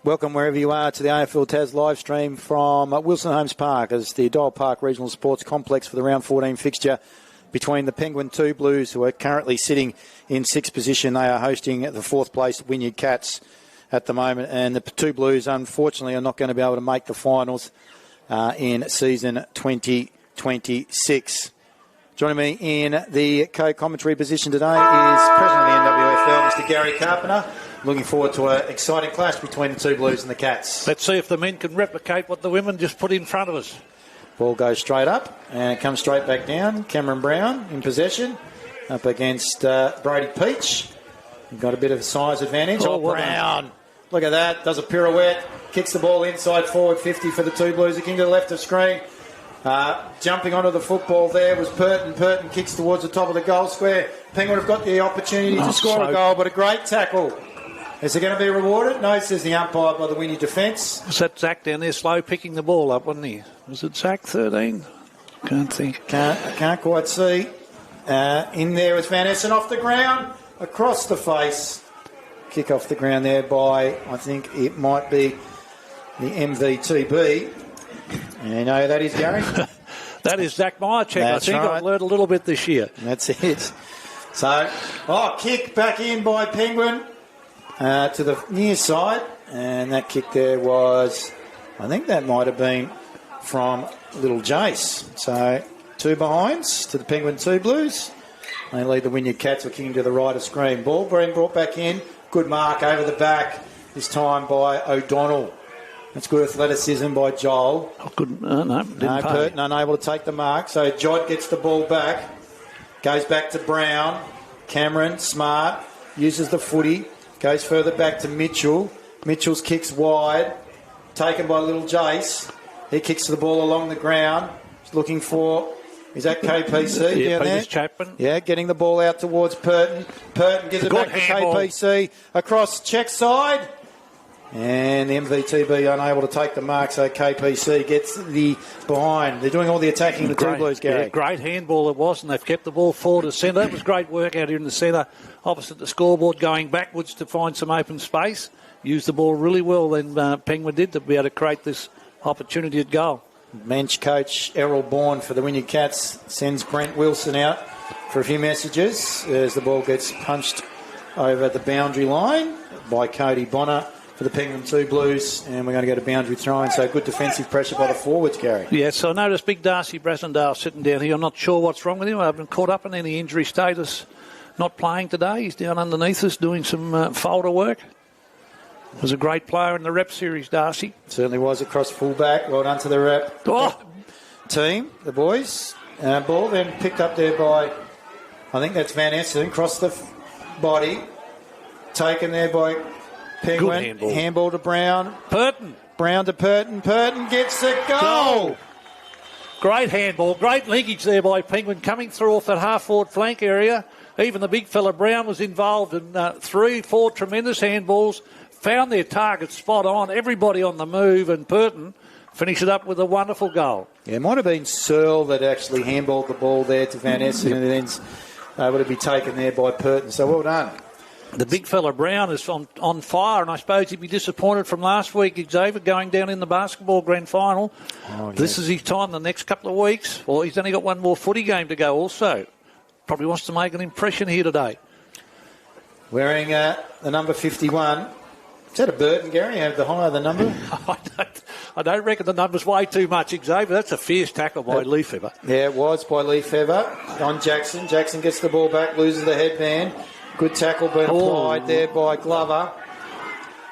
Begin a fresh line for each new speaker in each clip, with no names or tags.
Welcome wherever you are to the AFL Tas live stream from Wilson Homes Park as the Dial Park Regional Sports Complex for the round 14 fixture between the Penguin 2 Blues, who are currently sitting in sixth position. They are hosting the fourth place Wynyard Cats at the moment, and the 2 Blues unfortunately are not going to be able to make the finals in season 2026. Joining me in the co-commentary position today is President of the NWFL, Mr. Gary Carpenter. Looking forward to an exciting clash between the 2 Blues and the Cats.
Let's see if the men can replicate what the women just put in front of us.
Ball goes straight up and it comes straight back down. Cameron Brown in possession up against Brody Peach. Got a bit of size advantage. Brown. Look at that. Does a pirouette. Kicks the ball inside forward 50 for the 2 Blues. The king to the left of screen. Jumping onto the football there was Purton. Purton kicks towards the top of the goal square. Penguin have got the opportunity to score a goal, but a great tackle. Is it going to be rewarded? No, says the umpire by the Wynyard defence.
Was that Zach down there slow picking the ball up, wasn't he? Was it Zach 13? Can't think.
Can't quite see. In there was Van Essen off the ground, across the face. Kick off the ground there by, I think it might be the MVTB. And you know who that is, Gary?
That is Zach Myercheck.
That's
I think
right.
I've learned a little bit this year.
That's it. So, kick back in by Penguin. To the near side, and that kick there was, I think that might have been from Little Jace. So 2 behinds to the Penguin 2 Blues. They lead the Wynyard Cats, are kicking to the right of screen. Ball being brought back in. Good mark over the back, this time by O'Donnell. That's good athleticism by Joel.
Didn't pay.
Purton unable to take the mark. So Jod gets the ball back. Goes back to Brown. Cameron, smart, uses the footy. Goes further back to Mitchell. Mitchell's kicks wide. Taken by Little Jace. He kicks the ball along the ground. He's looking for... Is that KPC down there?
Chapman.
Yeah, getting the ball out towards Purton. Purton gives it back to KPC. Across check side. And the MVTB unable to take the mark, so KPC gets the behind. They're doing all the attacking, the 2 Blues, Gary.
Yeah, great handball it was, and they've kept the ball forward to centre. It was great work out here in the centre, opposite the scoreboard, going backwards to find some open space. Used the ball really well, then Penguin did, to be able to create this opportunity at goal.
Bench coach Errol Bourne for the Wynyard Cats sends Brent Wilson out for a few messages as the ball gets punched over the boundary line by Cody Bonner for the Penguin 2 Blues, and we're going to get a boundary throw-in, so good defensive pressure by the forwards, Gary.
Yes, I noticed Big Darcy Brasendale sitting down here. I'm not sure what's wrong with him. I haven't caught up in any injury status. Not playing today. He's down underneath us doing some folder work. Was a great player in the rep series, Darcy.
Certainly was across fullback. Well done to the rep team, the boys. Ball then picked up there by, I think that's Van Essen, across the body. Taken there by Penguin. Handball to Brown.
Purton.
Brown to Purton. Purton gets the goal.
Great handball. Great linkage there by Penguin coming through off that half-forward flank area. Even the big fella Brown was involved in 3-4 tremendous handballs. Found their target spot on. Everybody on the move, and Purton finished it up with a wonderful goal.
Yeah, it might have been Searle that actually handballed the ball there to Van Essen, and then able to be taken there by Purton. So well done.
The big fella Brown is on fire, and I suppose he'd be disappointed from last week, Xavier, going down in the basketball grand final. This is his time the next couple of weeks. Well, he's only got one more footy game to go also. Probably wants to make an impression here today.
Wearing the number 51. Is that a burden, Gary? Have the higher the number?
I don't reckon the number's way too much, Xavier. That's a fierce tackle by Leafever.
Yeah, it was by Leafever on Jackson. Jackson gets the ball back, loses the headband. Good tackle being applied there by Glover.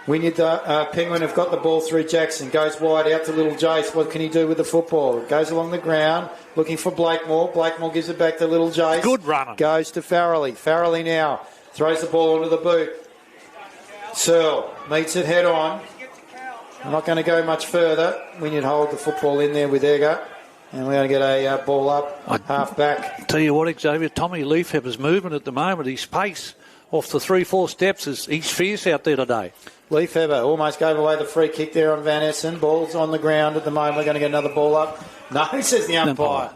Penguin have got the ball through Jackson. Goes wide out to Little Jace. What can he do with the football? Goes along the ground, looking for Blakemore. Blakemore gives it back to Little Jace.
Good runner.
Goes to Farrelly. Farrelly now throws the ball onto the boot. Searle meets it head on. I'm not going to go much further. Wynyard hold the football in there with Egger. And we're going to get a ball up, half back.
Tell you what, Xavier, Tommy Leafever's movement at the moment, his pace off the 3-4 steps, he's fierce out there today.
Leafever almost gave away the free kick there on Van Essen. Ball's on the ground at the moment. We're going to get another ball up. No, says the umpire.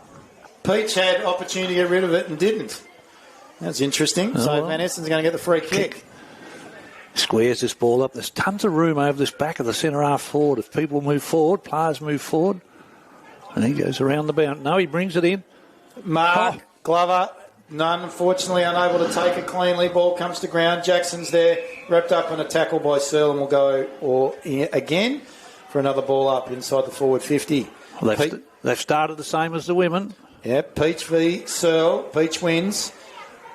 Peach had opportunity to get rid of it and didn't. That's interesting. So Van Essen's going to get the free kick.
Squares this ball up. There's tons of room over this back of the centre half forward. If people move forward, players move forward. And he goes around the boundary. No, he brings it in.
Mark, Glover, none, unfortunately, unable to take it cleanly. Ball comes to ground. Jackson's there, wrapped up in a tackle by Searle, and will go again for another ball up inside the forward 50.
They've started the same as the women.
Yep, Peach v Searle. Peach wins.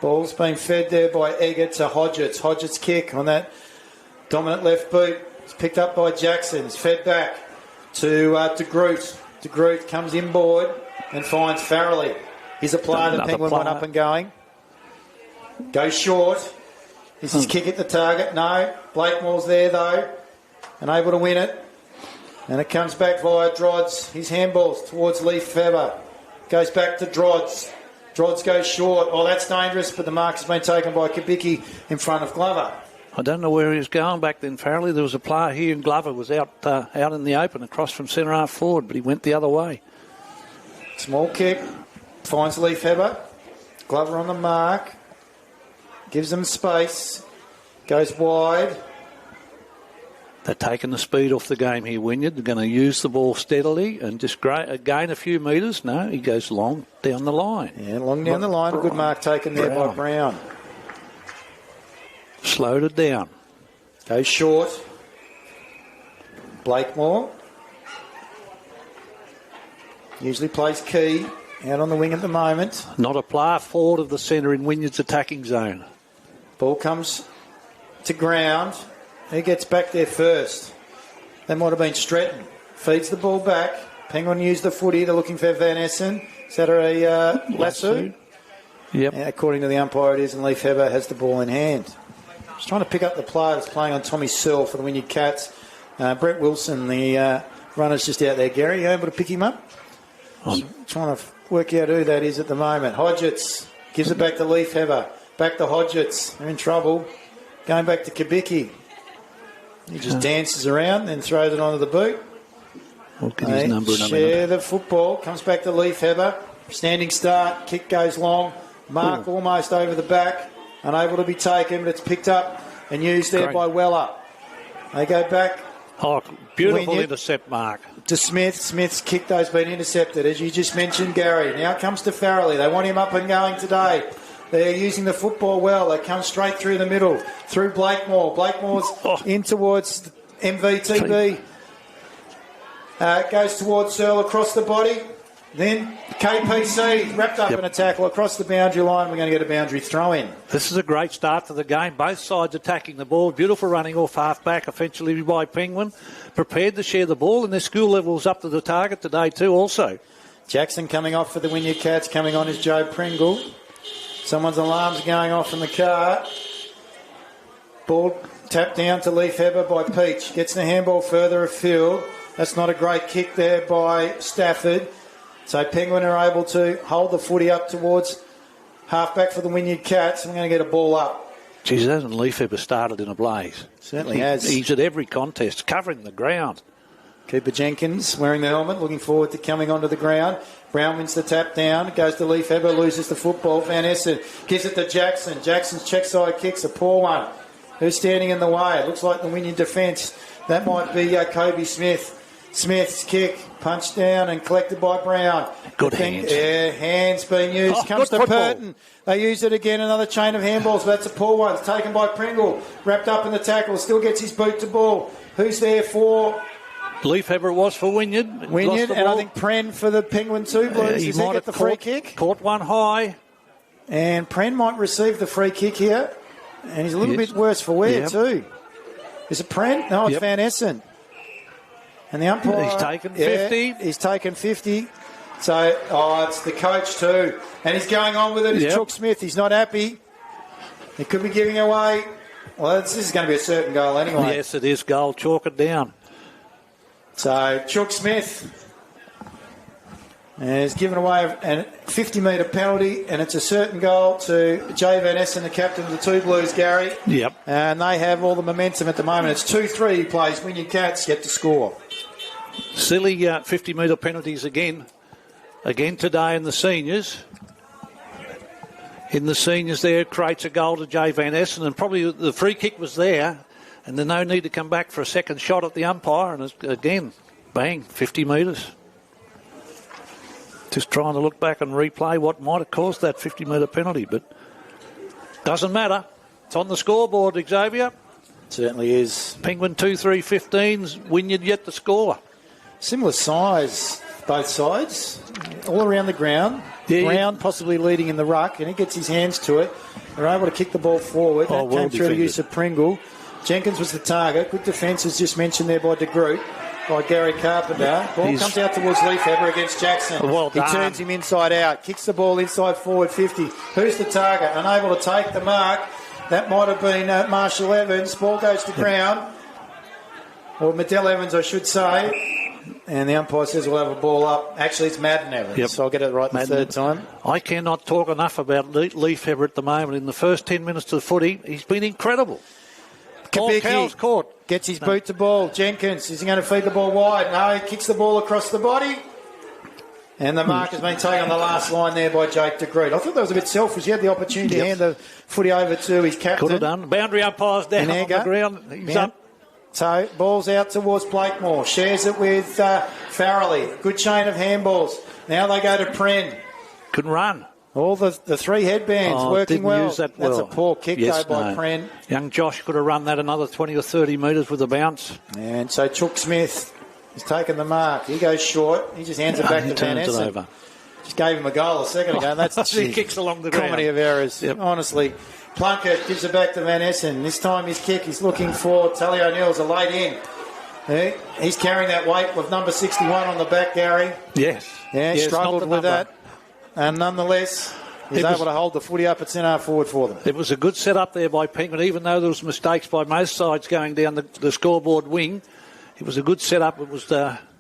Ball's been fed there by Eggert to Hodgetts. Hodgetts' kick on that dominant left boot. It's picked up by Jackson. It's fed back to Groot. De Groot comes inboard and finds Farrelly. He's a player. The Penguin went up and going. Goes short. Is his kick at the target? No. Blakemore's there, though, and able to win it. And it comes back via Drodds. His handballs towards Lefebvre. Goes back to Drodds. Drodds goes short. Oh, that's dangerous, but the mark has been taken by Kubicki in front of Glover.
I don't know where he was going back then, Farrelly. There was a player here, and Glover was out in the open across from centre half forward, but he went the other way.
Small kick. Finds Lefebvre. Glover on the mark. Gives them space. Goes wide.
They're taking the speed off the game here, Wynyard. They're going to use the ball steadily and just gain a few metres. No, he goes long down the line.
Yeah, long down the line. A good mark taken there by Brown.
Slowed it down.
Goes short. Blakemore. Usually plays key. Out on the wing at the moment.
Not a player forward of the centre in Wynyard's attacking zone.
Ball comes to ground. He gets back there first. That might have been Stretton. Feeds the ball back. Penguin used the footy. They're looking for Van Essen. Is that a lasso?
Yep.
According to the umpire, it is, and Lefebvre has the ball in hand. Just trying to pick up the player that's playing on Tommy Searle for the Wynyard Cats. Brett Wilson, the runner's just out there. Gary, you able to pick him up? I'm trying to work out who that is at the moment. Hodgetts gives it back to Lefebvre. Back to Hodgetts. They're in trouble. Going back to Kubicki. He just dances around, then throws it onto the boot.
We'll get his number in a minute.
Share the football. Comes back to Lefebvre. Standing start. Kick goes long. Mark almost over the back. Unable to be taken, but it's picked up and used there by Weller. They go back.
Oh, beautiful intercept, Mark.
To Smith. Smith's kick, though, has been intercepted, as you just mentioned, Gary. Now it comes to Farrelly. They want him up and going today. They're using the football well. They come straight through the middle, through Blakemore. Blakemore's in towards MVTB. Goes towards Searle across the body. Then KPC wrapped up in a tackle across the boundary line. We're going to get a boundary throw in.
This is a great start to the game. Both sides attacking the ball. Beautiful running off half-back, offensively by Penguin. Prepared to share the ball, and their skill level's up to the target today too also.
Jackson coming off for the Wynyard Cats. Coming on is Joe Pringle. Someone's alarms going off in the car. Ball tapped down to Lefebvre by Peach. Gets the handball further afield. That's not a great kick there by Stafford. So Penguin are able to hold the footy up towards halfback for the Wynyard Cats. And we're going to get a ball up.
Geez, hasn't Lefebvre started in a blaze?
Certainly has.
He's at every contest, covering the ground.
Keeper Jenkins wearing the helmet, looking forward to coming onto the ground. Brown wins the tap down, goes to Lefebvre, loses the football. Van Essen gives it to Jackson. Jackson's check side kick's a poor one. Who's standing in the way? It looks like the Wynyard defence. That might be Kobe Smith. Smith's kick, punched down and collected by Brown.
Good hands.
Yeah, hands being used. Comes to Purton. They use it again, another chain of handballs. That's a poor one. It's taken by Pringle. Wrapped up in the tackle. Still gets his boot to ball. Who's there for?
Lefebvre was for Wynyard.
Wynyard, and I think Pren for the Penguin 2 Blues. Does he get the free kick?
Caught one high.
And Pren might receive the free kick here. And he's a little bit worse for wear too. Is it Pren? No, it's Van Essen. And the umpire...
He's taken 50.
He's taken 50. So, it's the coach too. And he's going on with it. It's Chook Smith. He's not happy. He could be giving away... Well, this is going to be a certain goal anyway.
Yes, it is goal. Chalk it down.
So, Chook Smith has given away a 50-metre penalty, and it's a certain goal to Jay Van Essen, the captain of the 2 Blues, Gary.
Yep.
And they have all the momentum at the moment. It's 2-3 he plays. Wynyard Cats get to score.
Silly 50-metre penalties again today in the seniors. In the seniors there, creates a goal to Jay Van Essen, and probably the free kick was there. And there's no need to come back for a second shot at the umpire. And again, bang, 50 metres. Just trying to look back and replay what might have caused that 50-metre penalty, but doesn't matter. It's on the scoreboard, Xavier.
Certainly is.
Penguin 2-3-15's Wynyard yet to score.
Similar size, both sides, all around the ground.
Yeah,
Brown possibly leading in the ruck, and he gets his hands to it. They're able to kick the ball forward. That came through the use of Pringle. Jenkins was the target. Good defence, as just mentioned there by De Groot, by Gary Carpenter. Ball comes out towards Leafheber against Jackson.
Well
he
done.
turns him inside out, kicks the ball inside forward 50. Who's the target? Unable to take the mark. That might have been Marshall Evans. Ball goes to ground. Or Medell Evans, I should say. And the umpire says we'll have a ball up. Actually, it's Madden Evans, so I'll get it right the third time.
I cannot talk enough about Leafheber at the moment. In the first 10 minutes of the footy, he's been incredible. Cowell's caught.
Gets his boot to ball. Jenkins, is he going to feed the ball wide? No, he kicks the ball across the body. And the mark has been taken on the last line there by Jake De Groot. I thought that was a bit selfish. He had the opportunity to hand the footy over to his captain.
Could have done. Boundary umpire's down on the ground. He's up.
So, ball's out towards Blakemore. Shares it with Farrelly. Good chain of handballs. Now they go to Pren.
Couldn't run.
All the three headbands working well.
Use that
That's a poor kick, though, by Pren.
Young Josh could have run that another 20 or 30 metres with a bounce.
And so Chook Smith has taken the mark. He goes short. He just hands it back to Van Essen. Just gave him a goal a second ago. And that's
he kicks along the ground.
Comedy of errors. Yep. Honestly. Plunkett gives it back to Van Essen. This time his kick, he's looking for Tally O'Neill's a late in. He's carrying that weight with number 61 on the back, Gary.
Yes.
Yeah, struggled with that. And nonetheless, he's able to hold the footy up at centre forward for them.
It was a good setup there by Penguin, even though there was mistakes by most sides going down the scoreboard wing. It was a good setup. It was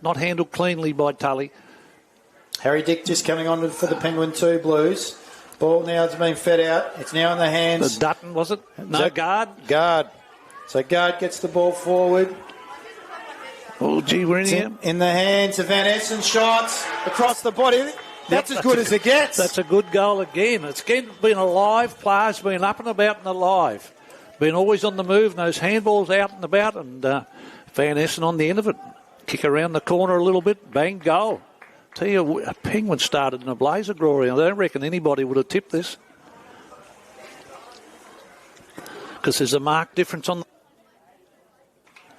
not handled cleanly by Tully.
Harry Dick just coming on for the Penguin 2 Blues. Ball now has been fed out. It's now in the hands.
The Dutton, was it? No, Guard.
Guard. So Guard gets the ball forward.
Oh, gee, we're in here.
In the hands of Van Essen. Shots across the body. That's as good as it gets.
That's a good goal again. It's been alive. Players been up and about and alive. Been always on the move. And those handballs out and about. And Van Essen on the end of it. Kick around the corner a little bit. Bang, goal. Tell you, a Penguin started in a blaze of glory. I don't reckon anybody would have tipped this. Because there's a marked difference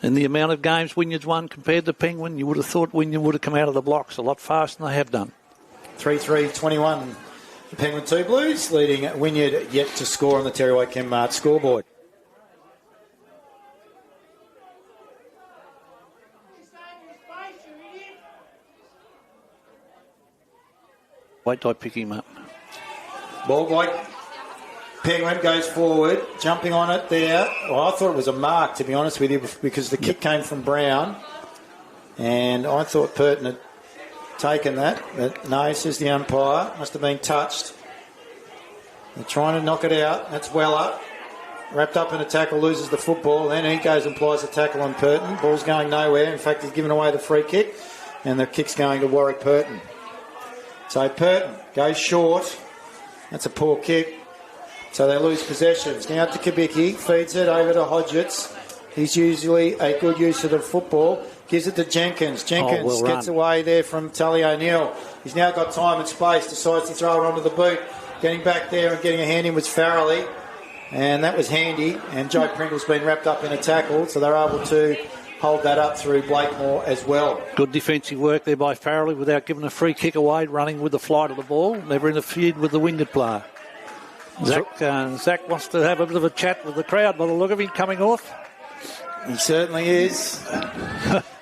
in the amount of games Wynyard's won compared to Penguin. You would have thought Wynyard would have come out of the blocks a lot faster than they have done.
3-3-21. The Penguin 2 Blues leading Wynyard yet to score on the Terry White Chem-Mart scoreboard.
Wait till I pick him up.
Ball White. Penguin goes forward, jumping on it there. Well, I thought it was a mark, to be honest with you, because the kick came from Brown. And I thought Purton had taken that. But no, says the umpire. Must have been touched. They're trying to knock it out. That's Weller. Wrapped up in a tackle, loses the football. Then he goes and applies a tackle on Purton. Ball's going nowhere. In fact, he's given away the free kick. And the kick's going to Warwick Purton. So Purton goes short. That's a poor kick. So they lose possessions. Now to Kubicki. Feeds it over to Hodgetts. He's usually a good use of the football. Gives it to Jenkins. Jenkins gets away there from Tully O'Neill. He's now got time and space. Decides to throw it onto the boot. Getting back there and getting a hand in was Farrelly. And that was handy. And Joe Pringle's been wrapped up in a tackle. So they're able to hold that up through Blakemore as well.
Good defensive work there by Farrelly without giving a free kick away, running with the flight of the ball. Never interfered with the Wynyard player. Zach wants to have a bit of a chat with the crowd by the look of him coming off.
He certainly is.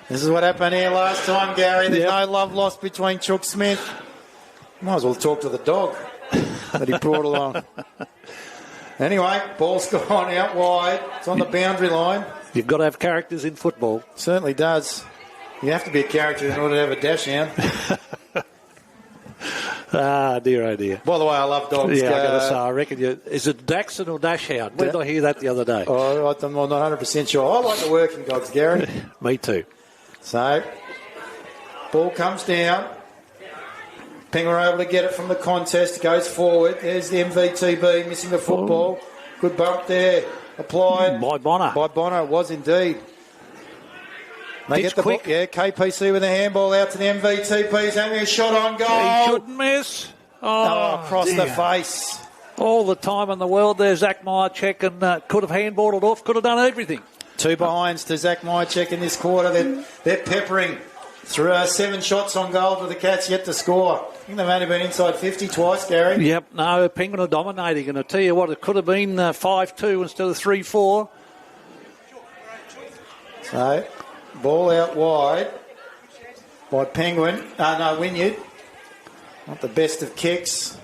This is what happened here last time, Gary. There's no love lost between Chook Smith. Might as well talk to the dog that he brought along. Anyway, ball's gone out wide. It's on the boundary line.
You've got to have characters in football.
Certainly does. You have to be a character in order to have a dash down.
Ah, dear, oh dear.
By the way, I love dogs.
Yeah, I got to say, I reckon is it Dachshund or Dachshund? Where did I hear that the other day?
Oh, I'm not 100% sure. I like the working dogs, Gary.
Me too.
So, ball comes down. Penguin are able to get it from the contest. Goes forward. There's the MVTB missing the football. Good bump there. applied.
By Bonner.
By Bonner, it was indeed. They
It's
get the
quick.
ball. Yeah, KPC with a handball out to the MVTPs. Having a shot on goal.
He shouldn't miss.
Oh, across the
dear.
face.
All the time in the world there, Zach Myercheck, and could have handballed it off, could have done everything.
2 behinds to Zach Myercheck in this quarter. They're peppering through 7 shots on goal for the Cats, yet to score. I think they've only been inside 50 twice, Gary.
Yep, no, Penguin are dominating, and I tell you what, it could have been 5-2 instead of 3-4.
So, ball out wide by Penguin. Wynyard. Not the best of kicks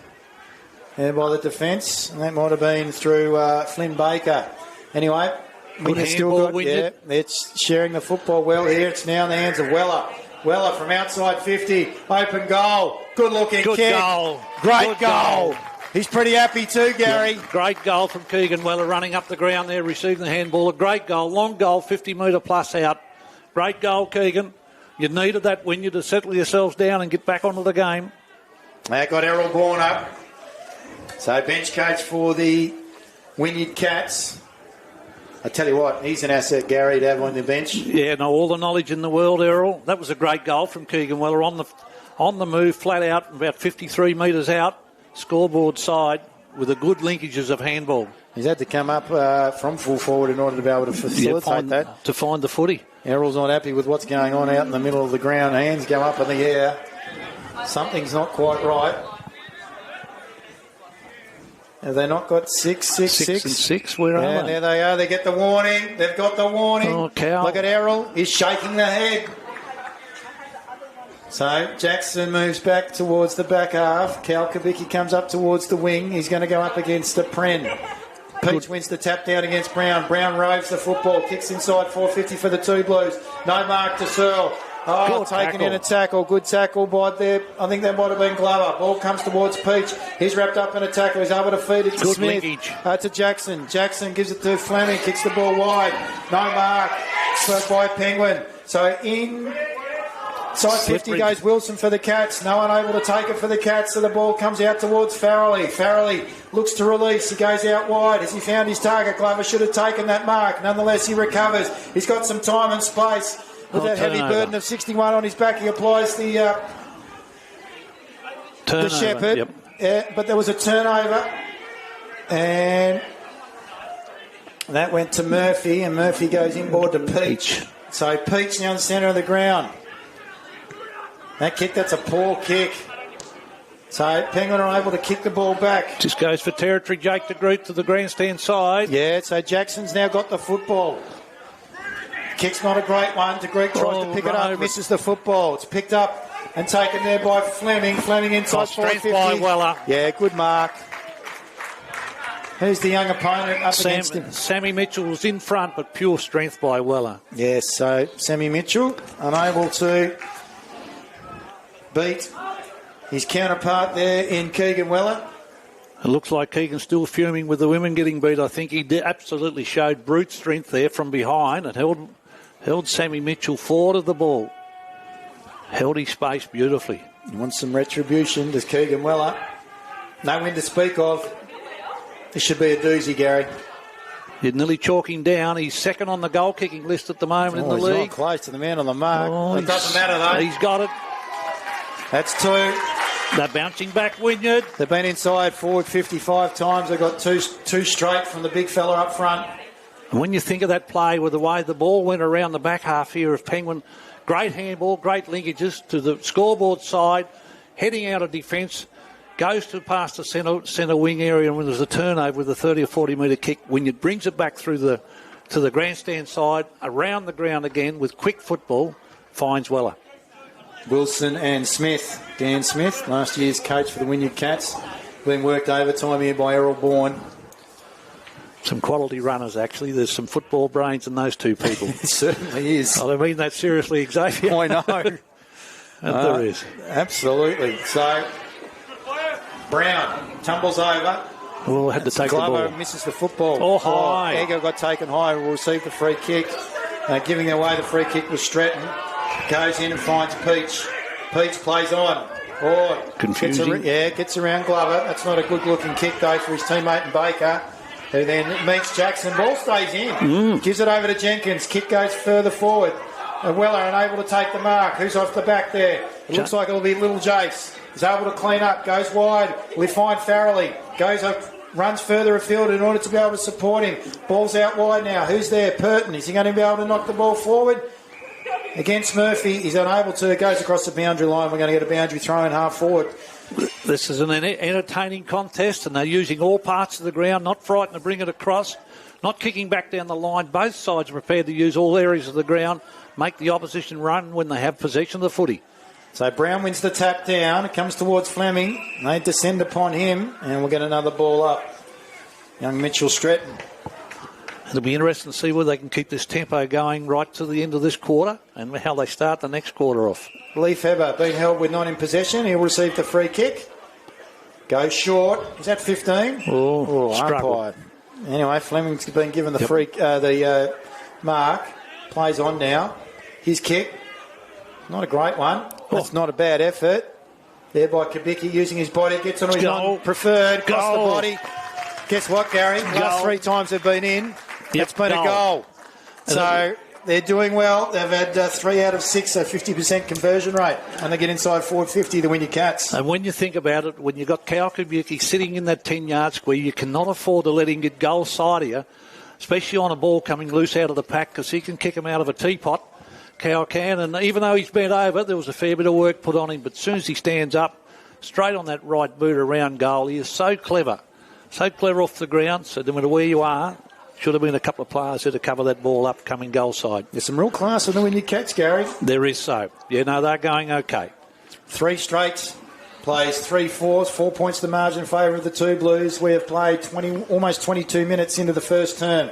there by the defence. And that might have been through Flynn Baker. Anyway, Wynyard's still got...
Wynyard.
Yeah, it's sharing the football well here. It's now in the hands of Weller. Weller from outside 50. Open goal. Good looking
Good
kick.
goal.
Great
Good
goal. He's pretty happy too, Gary.
Yeah, great goal from Keegan Weller running up the ground there, receiving the handball. A great goal, long goal, 50 metre plus out. Great goal, Keegan. You needed that Wynyard to settle yourselves down and get back onto the game.
They got Errol Bourne up. So bench coach for the Wynyard Cats. I tell you what, he's an asset, Gary, to have on the bench.
Yeah, no, all the knowledge in the world, Errol. That was a great goal from Keegan Weller on the move, flat out, about 53 metres out, scoreboard side, with a good linkages of handball.
He's had to come up from full forward in order to be able to facilitate that.
To find the footy.
Errol's not happy with what's going on out in the middle of the ground. Hands go up in the air. Something's not quite right. Have they not got 6?
6 and 6, where are they?
There they are. They get the warning. They've got the warning.
Oh, Cal.
Look at Errol. He's shaking the head. So Jackson moves back towards the back half. Cal Kabicki comes up towards the wing. He's going to go up against the Pren. Peach wins the tap down against Brown. Brown roves the football. Kicks inside 450 for the 2 Blues. No mark to Searle. Oh,
Good
taken
tackle.
in a tackle. Good tackle by there. I think that might have been Glover. Ball comes towards Peach. He's wrapped up in a tackle. He's able to feed it to
Good
Smith.
linkage.
To Jackson. Jackson gives it to Fleming. Kicks the ball wide. No mark. Served by Penguin. So in... Side 50 goes Wilson for the Cats. No one able to take it for the Cats, so the ball comes out towards Farrelly. Farrelly looks to release. He goes out wide. Has he found his target? Glover should have taken that mark. Nonetheless, he recovers. He's got some time and space. With that heavy burden of 61 on his back, he applies the Shepherd.
Yep.
But there was a turnover. And that went to Murphy, and Murphy goes inboard to Peach. So Peach now in the centre of the ground. That kick, that's a poor kick. So Penguin are able to kick the ball back.
Just goes for territory. Jake de Groot to the grandstand side.
Yeah, so Jackson's now got the football. Kick's not a great one. De Groot tries to pick it up, misses the football. It's picked up and taken there by Fleming. Fleming inside 450.
By Weller.
Yeah, good mark. Who's the young opponent up against him?
Sammy Mitchell was in front, but pure strength by Weller.
Yes, so Sammy Mitchell unable to beat his counterpart there in Keegan Weller.
It looks like Keegan's still fuming with the women getting beat. I think he absolutely showed brute strength there from behind and held Sammy Mitchell forward of the ball. Held his space beautifully.
He wants some retribution. Does Keegan Weller? No win to speak of. This should be a doozy, Gary.
You're nearly chalking down. He's second on the goal-kicking list at the moment in the
he's
league.
Not close to the man on the mark. It doesn't matter, though.
He's got it.
That's 2.
They're bouncing back, Wynyard.
They've been inside forward 55 times. They've got two straight from the big fella up front.
And when you think of that play with the way the ball went around the back half here of Penguin, great handball, great linkages to the scoreboard side, heading out of defence, goes to past the centre wing area, and when there's a turnover with a 30 or 40 metre kick, Wynyard brings it back through to the grandstand side, around the ground again with quick football, finds Weller.
Wilson and Smith. Dan Smith, last year's coach for the Wynyard Cats, being worked overtime here by Errol Bourne.
Some quality runners, actually. There's some football brains in those two people.
It certainly is.
I mean that seriously, Xavier.
I know.
There is.
Absolutely. So, Brown tumbles over.
Well, had to take
Glover
the ball.
misses the football.
Oh, high.
Ego got taken high and will receive the free kick. Giving away the free kick was Stratton. Goes in and finds Peach. Peach plays on.
Confusing.
Gets around Glover. That's not a good-looking kick, though, for his teammate and Baker. who then meets Jackson. Ball stays in. Gives it over to Jenkins. Kick goes further forward. Weller unable to take the mark. Who's off the back there? It looks like it'll be little Jace. He's able to clean up. Goes wide. We find Farrelly. Goes up. Runs further afield in order to be able to support him. Ball's out wide now. Who's there? Purton. Is he going to be able to knock the ball forward? Against Murphy. He's unable to. It goes across the boundary line. We're going to get a boundary throw in half forward.
This is an entertaining contest, and they're using all parts of the ground, not frightened to bring it across, not kicking back down the line. Both sides are prepared to use all areas of the ground, make the opposition run when they have possession of the footy.
So Brown wins the tap down. It comes towards Fleming. They descend upon him, and we'll get another ball up. Young Mitchell Stretton.
It'll be interesting to see whether they can keep this tempo going right to the end of this quarter and how they start the next quarter off.
Leif Heber being held with not in possession. He'll receive the free kick. Goes short. Is that 15?
Umpire.
Anyway, Fleming's been given the mark. Plays on now. His kick. Not a great one. That's not a bad effort. There by Kubicki using his body. Gets on his non-preferred. Across the body. Guess what, Gary? Last 3 times they've been in. It's been a goal. So they're doing well. They've had 3 out of 6, so 50% conversion rate. And they get inside forward 50 to win your Cats.
And when you think about it, when you've got Cal Kubicki sitting in that 10-yard square, you cannot afford to let him get goal side of you, especially on a ball coming loose out of the pack, because he can kick him out of a teapot. Cal can, and even though he's bent over, there was a fair bit of work put on him, but as soon as he stands up, straight on that right boot around goal, he is so clever off the ground, so no matter where you are, should have been a couple of players there to cover that ball up coming goal side.
There's some real class in the Wynyard Cats, Gary.
There is so. Yeah, no, they're going okay. 3
straights, plays 3 fours, 4 points to margin in favour of the 2 Blues. We have played almost 22 minutes into the first term.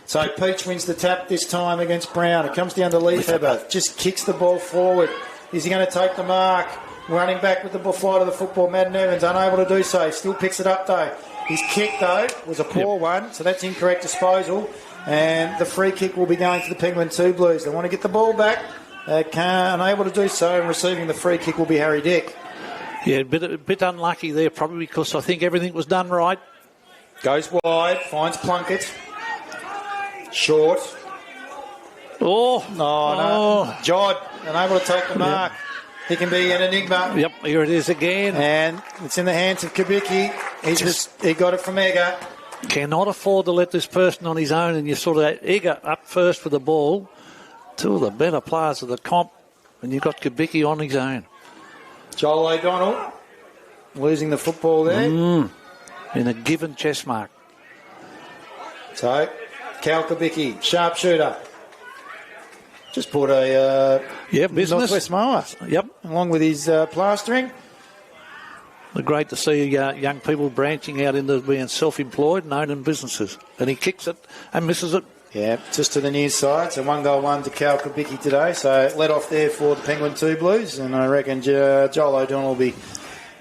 So Peach wins the tap this time against Brown. It comes down to Leif Heber. Just kicks the ball forward. Is he going to take the mark? Running back with the flight of the football. Madden Evans unable to do so. Still picks it up though. His kick though was a poor one. So that's incorrect disposal. And the free kick will be going to the Penguin 2 Blues. They want to get the ball back. Unable to do so. And receiving the free kick will be Harry Dick.
Yeah, a bit unlucky there probably because I think everything was done right.
Goes wide. Finds Plunkett. Short. No. Jod, unable to take the mark. He can be an enigma.
Yep, here it is again.
And it's in the hands of Kubicki. He got it from Egger.
Cannot afford to let this person on his own, and you sort of Egger up first with the ball. 2 of the better players of the comp, and you've got Kubicki on his own.
Joel O'Donnell losing the football there.
In a given chess mark.
So, Cal Kubicki, sharpshooter. Just bought a
business.
Northwest mower.
Yep.
Along with his plastering.
Great to see young people branching out into being self-employed and owning businesses. And he kicks it and misses it.
Yeah, just to the near side. So 1-1 to Cal Kubicki today. So let off there for the Penguin 2 Blues. And I reckon Joel O'Donnell will be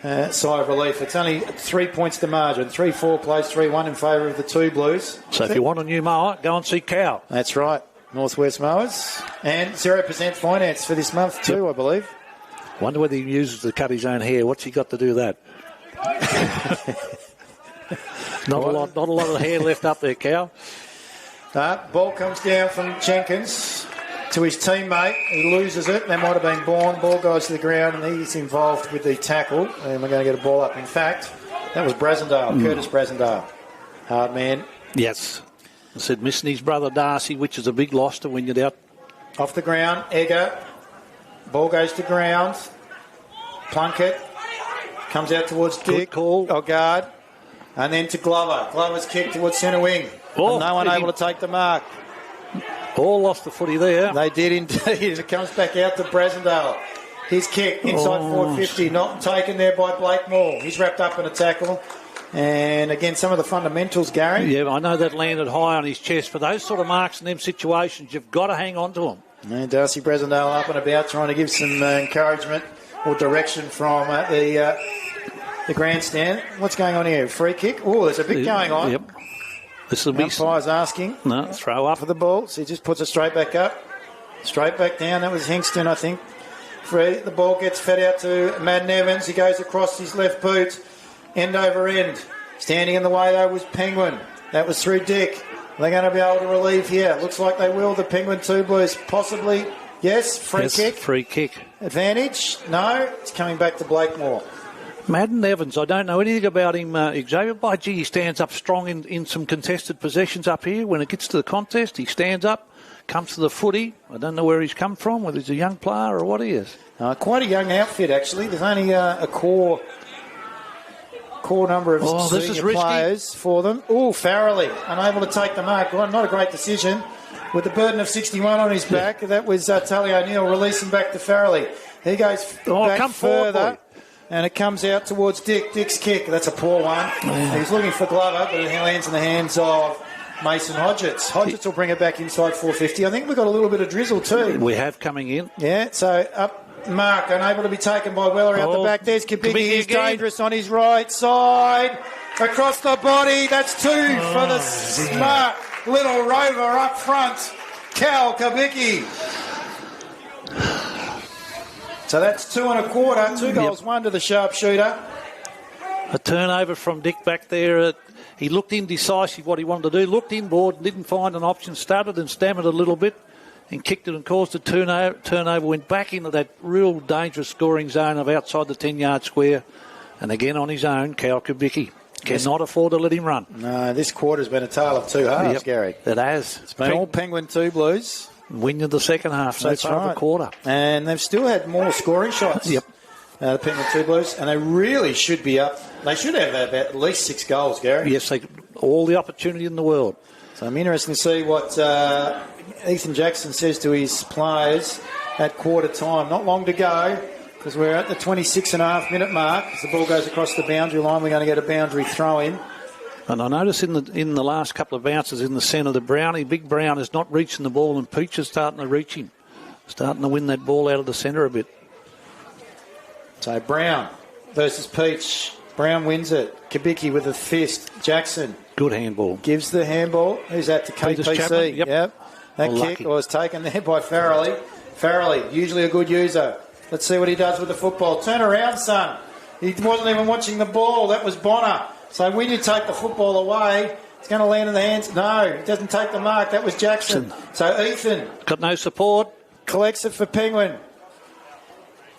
sigh of relief. It's only 3 points to margin. 3-4 plays 3-1 in favour of the 2 Blues.
So if you want a new mower, go and see Cal.
That's right. Northwest Mowers. And 0% finance for this month too, I believe.
Wonder whether he uses to cut his own hair. What's he got to do that? Not a lot of hair left up there, Cal.
Ball comes down from Jenkins to his teammate. He loses it. That might have been Bourne. Ball goes to the ground and he's involved with the tackle. And we're going to get a ball up. In fact, that was Brasendale, Curtis Brasendale. Hard man.
Yes. I said missing his brother Darcy, which is a big loss to Wynyard out.
Off the ground, Egger. Ball goes to ground. Plunkett. Comes out towards Dick.
Call.
Guard. And then to Glover. Glover's kick towards centre wing. And no one able to take the mark.
All lost the footy there.
They did indeed. It comes back out to Brasendale. His kick inside forward 50. Not taken there by Blake Moore. He's wrapped up in a tackle. And again, some of the fundamentals, Gary.
Yeah, I know that landed high on his chest. For those sort of marks in them situations, you've got to hang on to them.
And Darcy Brasendale up and about trying to give some encouragement or direction from the grandstand. What's going on here? Free kick? Oh, there's a bit going on.
Yep. This will be.
Umpire's asking.
No, throw up
for the ball. So he just puts it straight back up. Straight back down. That was Hingston, I think. Free. The ball gets fed out to Madden Evans. He goes across his left boot. End over end. Standing in the way, though, was Penguin. That was through Dick. They're going to be able to relieve here. Looks like they will. The Penguin 2 Blues possibly. Yes, free kick.
Free kick.
Advantage? No. It's coming back to Blakemore.
Madden Evans, I don't know anything about him, Xavier. By gee, he stands up strong in some contested possessions up here. When it gets to the contest, he stands up, comes to the footy. I don't know where he's come from, whether he's a young player or what he is.
Quite a young outfit, actually. There's only a core number of senior players for them. Farrelly, unable to take the mark. Well, not a great decision. With the burden of 61 on his back, that was Tully O'Neill releasing back to Farrelly. He goes back further. And it comes out towards Dick. Dick's kick. That's a poor one. Yeah. He's looking for Glover, but it lands in the hands of Mason Hodgetts. Hodgetts will bring it back inside 450. I think we've got a little bit of drizzle too.
We have coming in.
Yeah, so up Mark, unable to be taken by Weller out the back. There's Kabicki. He's dangerous on his right side. Across the body. That's 2 for the smart little rover up front. Cal Kabicki. So that's 2 1/4. 2 goals, 1 to the sharpshooter.
A turnover from Dick back there. He looked indecisive what he wanted to do. Looked inboard, didn't find an option. Started and stammered a little bit and kicked it and caused a turnover. Went back into that real dangerous scoring zone of outside the 10-yard square. And again on his own, Cal Kabicki cannot afford to let him run.
No, this quarter's been a tale of 2 halves, Gary.
It has.
It's been all Penguin 2 Blues.
Winning the second half so far of the quarter.
And they've still had more scoring shots.
Yep.
The Penguin 2 Blues. And they really should be up. They should have about at least 6 goals, Gary.
Yes, all the opportunity in the world.
So I'm interested to see what Ethan Jackson says to his players at quarter time. Not long to go because we're at the 26.5-minute mark. As the ball goes across the boundary line, we're going to get a boundary throw in.
And I notice in the last couple of bounces in the centre, the Big Brown is not reaching the ball, and Peach is starting to reach him, starting to win that ball out of the centre a bit.
So Brown versus Peach. Brown wins it. Kabicki with a fist. Jackson.
Good handball.
Gives the handball. Who's that to KPC? Yep. That kick was taken there by Farrelly. Farrelly, usually a good user. Let's see what he does with the football. Turn around, son. He wasn't even watching the ball. That was Bonner. So when you take the football away, it's going to land in the hands. No, it doesn't take the mark. That was Jackson. So Ethan.
Got no support.
Collects it for Penguin.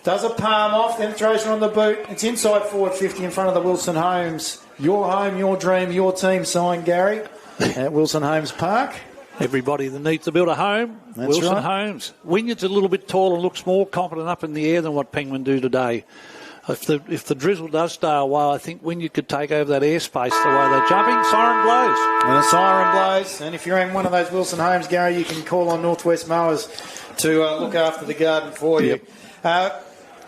Does a palm off, then throws it on the boot. It's inside forward 50 in front of the Wilson Homes. Your home, your dream, your team sign, Gary, at Wilson Homes Park.
Everybody that needs to build a home,
That's
Wilson
right.
Homes. Wynyard's a little bit taller and looks more confident up in the air than what Penguin do today. If the drizzle does stay away, I think Wynyard could take over that airspace the way they're jumping. Siren blows.
And the siren blows. And if you're in one of those Wilson Homes, Gary, you can call on Northwest Mowers to look after the garden for you.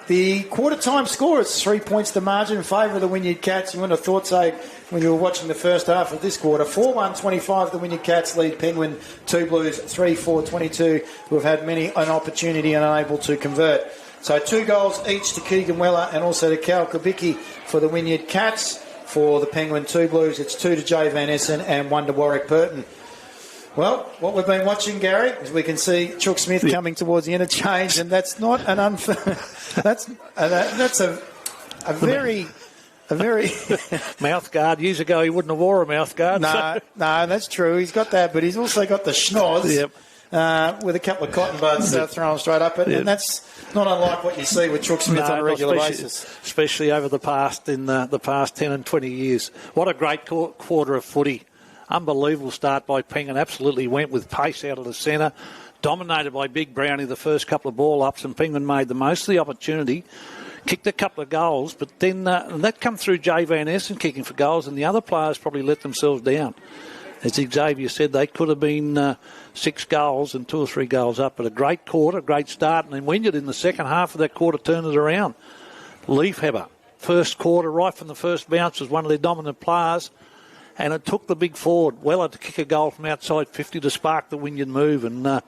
The quarter-time score is 3 points to margin in favour of the Wynyard Cats. You wouldn't have thought so when you were watching the first half of this quarter. 4-1-25, the Wynyard Cats lead Penguin 2 Blues 3-4-22, who have had many an opportunity and unable to convert. So 2 goals each to Keegan Weller and also to Cal Kabicki for the Wynyard Cats. For the Penguin 2 Blues, it's 2 to Jay Van Essen and 1 to Warwick Burton. Well, what we've been watching, Gary, is we can see Chook Smith coming towards the interchange, and that's not an unfair. That's a very
mouth guard. Years ago, he wouldn't have wore a mouth guard.
No, that's true. He's got that, but he's also got the schnoz.
Yep.
With a couple of cotton buds thrown straight up it, and that's not unlike what you see with Chook Smith on a regular basis.
Especially over the past 10 and 20 years. What a great quarter of footy. Unbelievable start by Penguin. Absolutely went with pace out of the centre. Dominated by Big Brownie the first couple of ball ups, and Penguin made the most of the opportunity. Kicked a couple of goals, but then that come through Jay Van Essen kicking for goals, and the other players probably let themselves down. As Xavier said, they could have been 6 goals and 2 or 3 goals up, but a great quarter, great start, and then Wynyard in the second half of that quarter turned it around. Leafheber, first quarter, right from the first bounce, was one of their dominant players, and it took the big forward, Weller, to kick a goal from outside 50 to spark the Wynyard move, and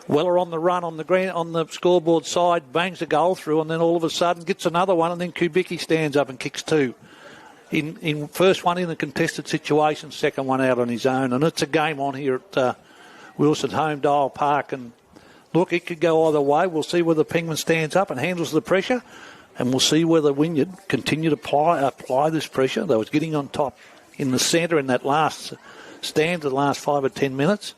Weller on the run on the scoreboard side, bangs a goal through, and then all of a sudden gets another one, and then Kubicki stands up and kicks 2. In first one in a contested situation, second one out on his own, and it's a game on here at Wilson Home Dial Park, and look, it could go either way. We'll see whether Penguin stands up and handles the pressure, and we'll see whether Wynyard continue to apply this pressure. They was getting on top in the centre in that last stand the last 5 or 10 minutes,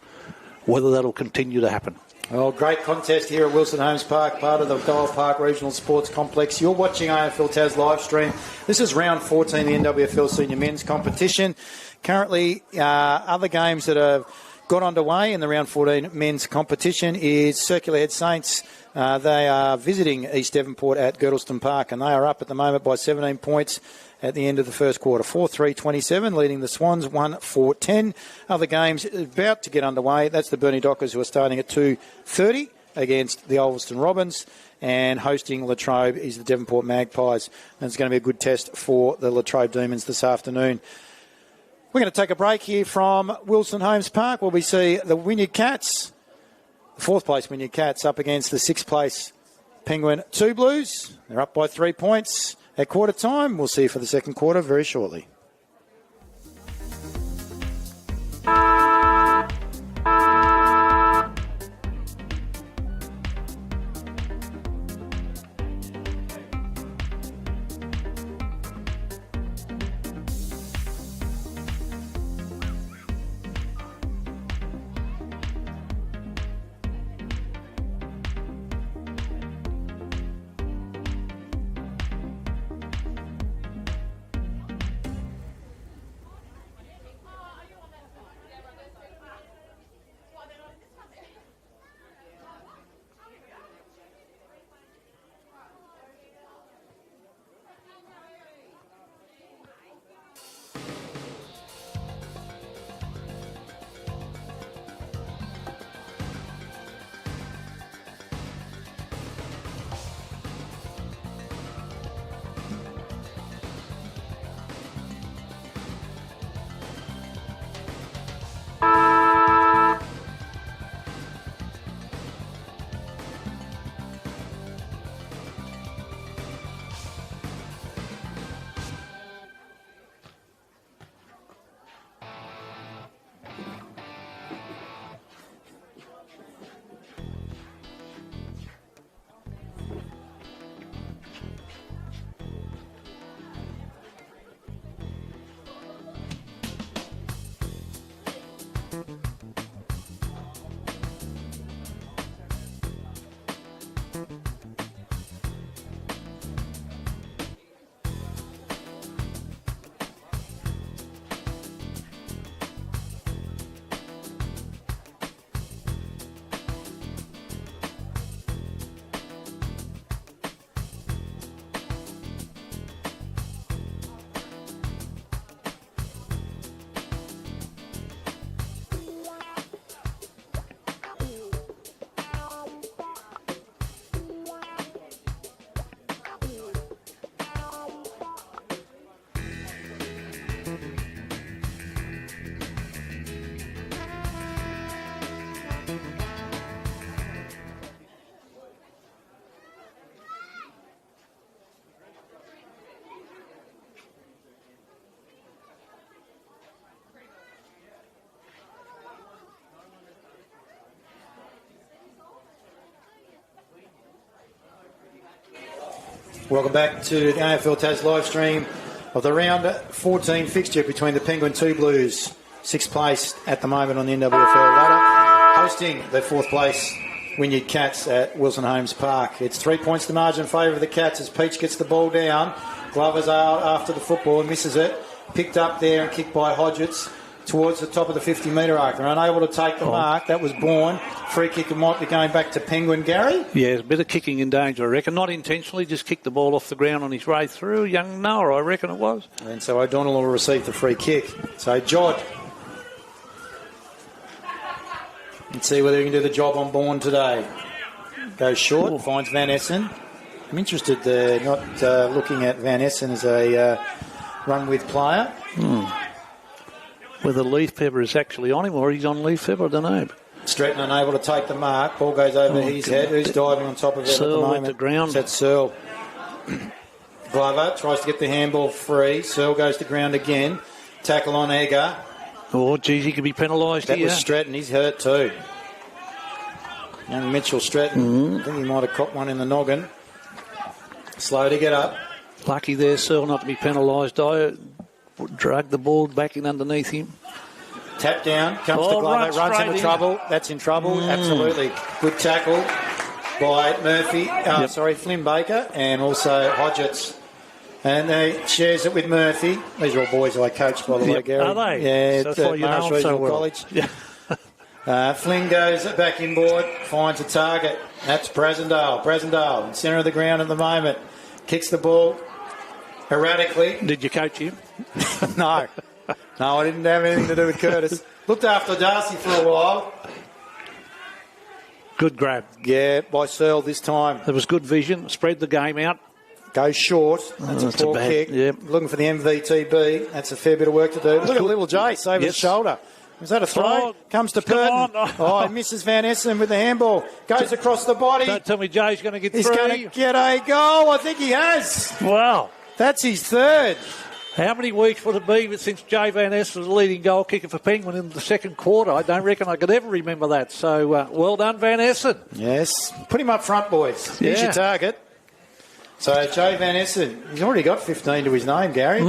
whether that'll continue to happen.
Well, great contest here at Wilson Homes Park, part of the Dial Park Regional Sports Complex. You're watching AFL Tas live stream. This is round 14, the NWFL Senior Men's Competition. Currently, other games that have got underway in the round 14 men's competition is Circular Head Saints. They are visiting East Devonport at Girdleston Park, and they are up at the moment by 17 points at the end of the first quarter. 4-3-27, leading the Swans 1-4-10. Other games about to get underway. That's the Burnie Dockers, who are starting at 2:30 against the Ulverston Robins, and hosting Latrobe is the Devonport Magpies. And it's going to be a good test for the Latrobe Demons this afternoon. We're going to take a break here from Wilson Homes Park, where we see the Wynyard Cats, the 4th place Wynyard Cats, up against the 6th place Penguin 2 Blues. They're up by 3 points at quarter time. We'll see you for the second quarter very shortly. Welcome back to the AFL Tas live stream of the round 14 fixture between the Penguin 2 Blues, 6th place at the moment on the NWFL ladder, hosting the 4th place Wynyard Cats at Wilson Homes Park. It's 3 points to margin in favour of the Cats as Peach gets the ball down. Glover's out after the football and misses it. Picked up there and kicked by Hodgetts towards the top of the 50-metre arc. They're unable to take the mark. That was Bourne. Free kick and might be going back to Penguin. Gary?
Yeah, a bit of kicking in danger, I reckon. Not intentionally, just kicked the ball off the ground on his way through. Young Noah, I reckon it was.
And so O'Donnell will receive the free kick. So Jod. Let's see whether he can do the job on Bourne today. Goes short, finds Van Essen. I'm interested there, not looking at Van Essen as a run-with player.
Whether Leaf Pepper is actually on him or he's on Leaf Pepper, I don't know.
Stretton unable to take the mark. Ball goes over his head. Who's diving on top of it
Searle
at the moment?
At the ground.
That's Searle. Glover tries to get the handball free. Searle goes to ground again. Tackle on Egger.
Oh, geez, he could be penalised here.
That was Stratton. He's hurt too. Young Mitchell Stratton. I think he might have caught one in the noggin. Slow to get up.
Lucky there, Searle, not to be penalised. I dragged the ball back in underneath him.
Tap down, comes to Glover, runs into trouble. That's in trouble, absolutely. Good tackle by Murphy, Flynn Baker, and also Hodgetts. And he shares it with Murphy. These are all boys I coached, by the way, Gary.
Are they?
Yeah,
so
at Marsh Regional College. Yeah. Flynn goes back inboard, finds a target. That's Brasendale. Brasendale, in centre of the ground at the moment. Kicks the ball erratically.
Did you coach him?
No. No, I didn't have anything to do with Curtis. Looked after Darcy for a while.
Good grab.
Yeah, by Searle this time.
There was good vision. Spread the game out.
Goes short. That's a poor kick.
Yep.
Looking for the MVTB. That's a fair bit of work to do. Look at little Jace over the shoulder. Was that a throw? Comes to Purton. Oh, he misses Van Essen with the handball. Goes across the body.
Don't tell me Jay's going to get
He's
through.
He's going to get a goal. I think he has.
Wow.
That's his third.
How many weeks would it be since Jay Van Essen was the leading goal kicker for Penguin in the second quarter? I don't reckon I could ever remember that. So, well done, Van Essen.
Yes. Put him up front, boys. Here's your target. So, Jay Van Essen, he's already got 15 to his name, Gary.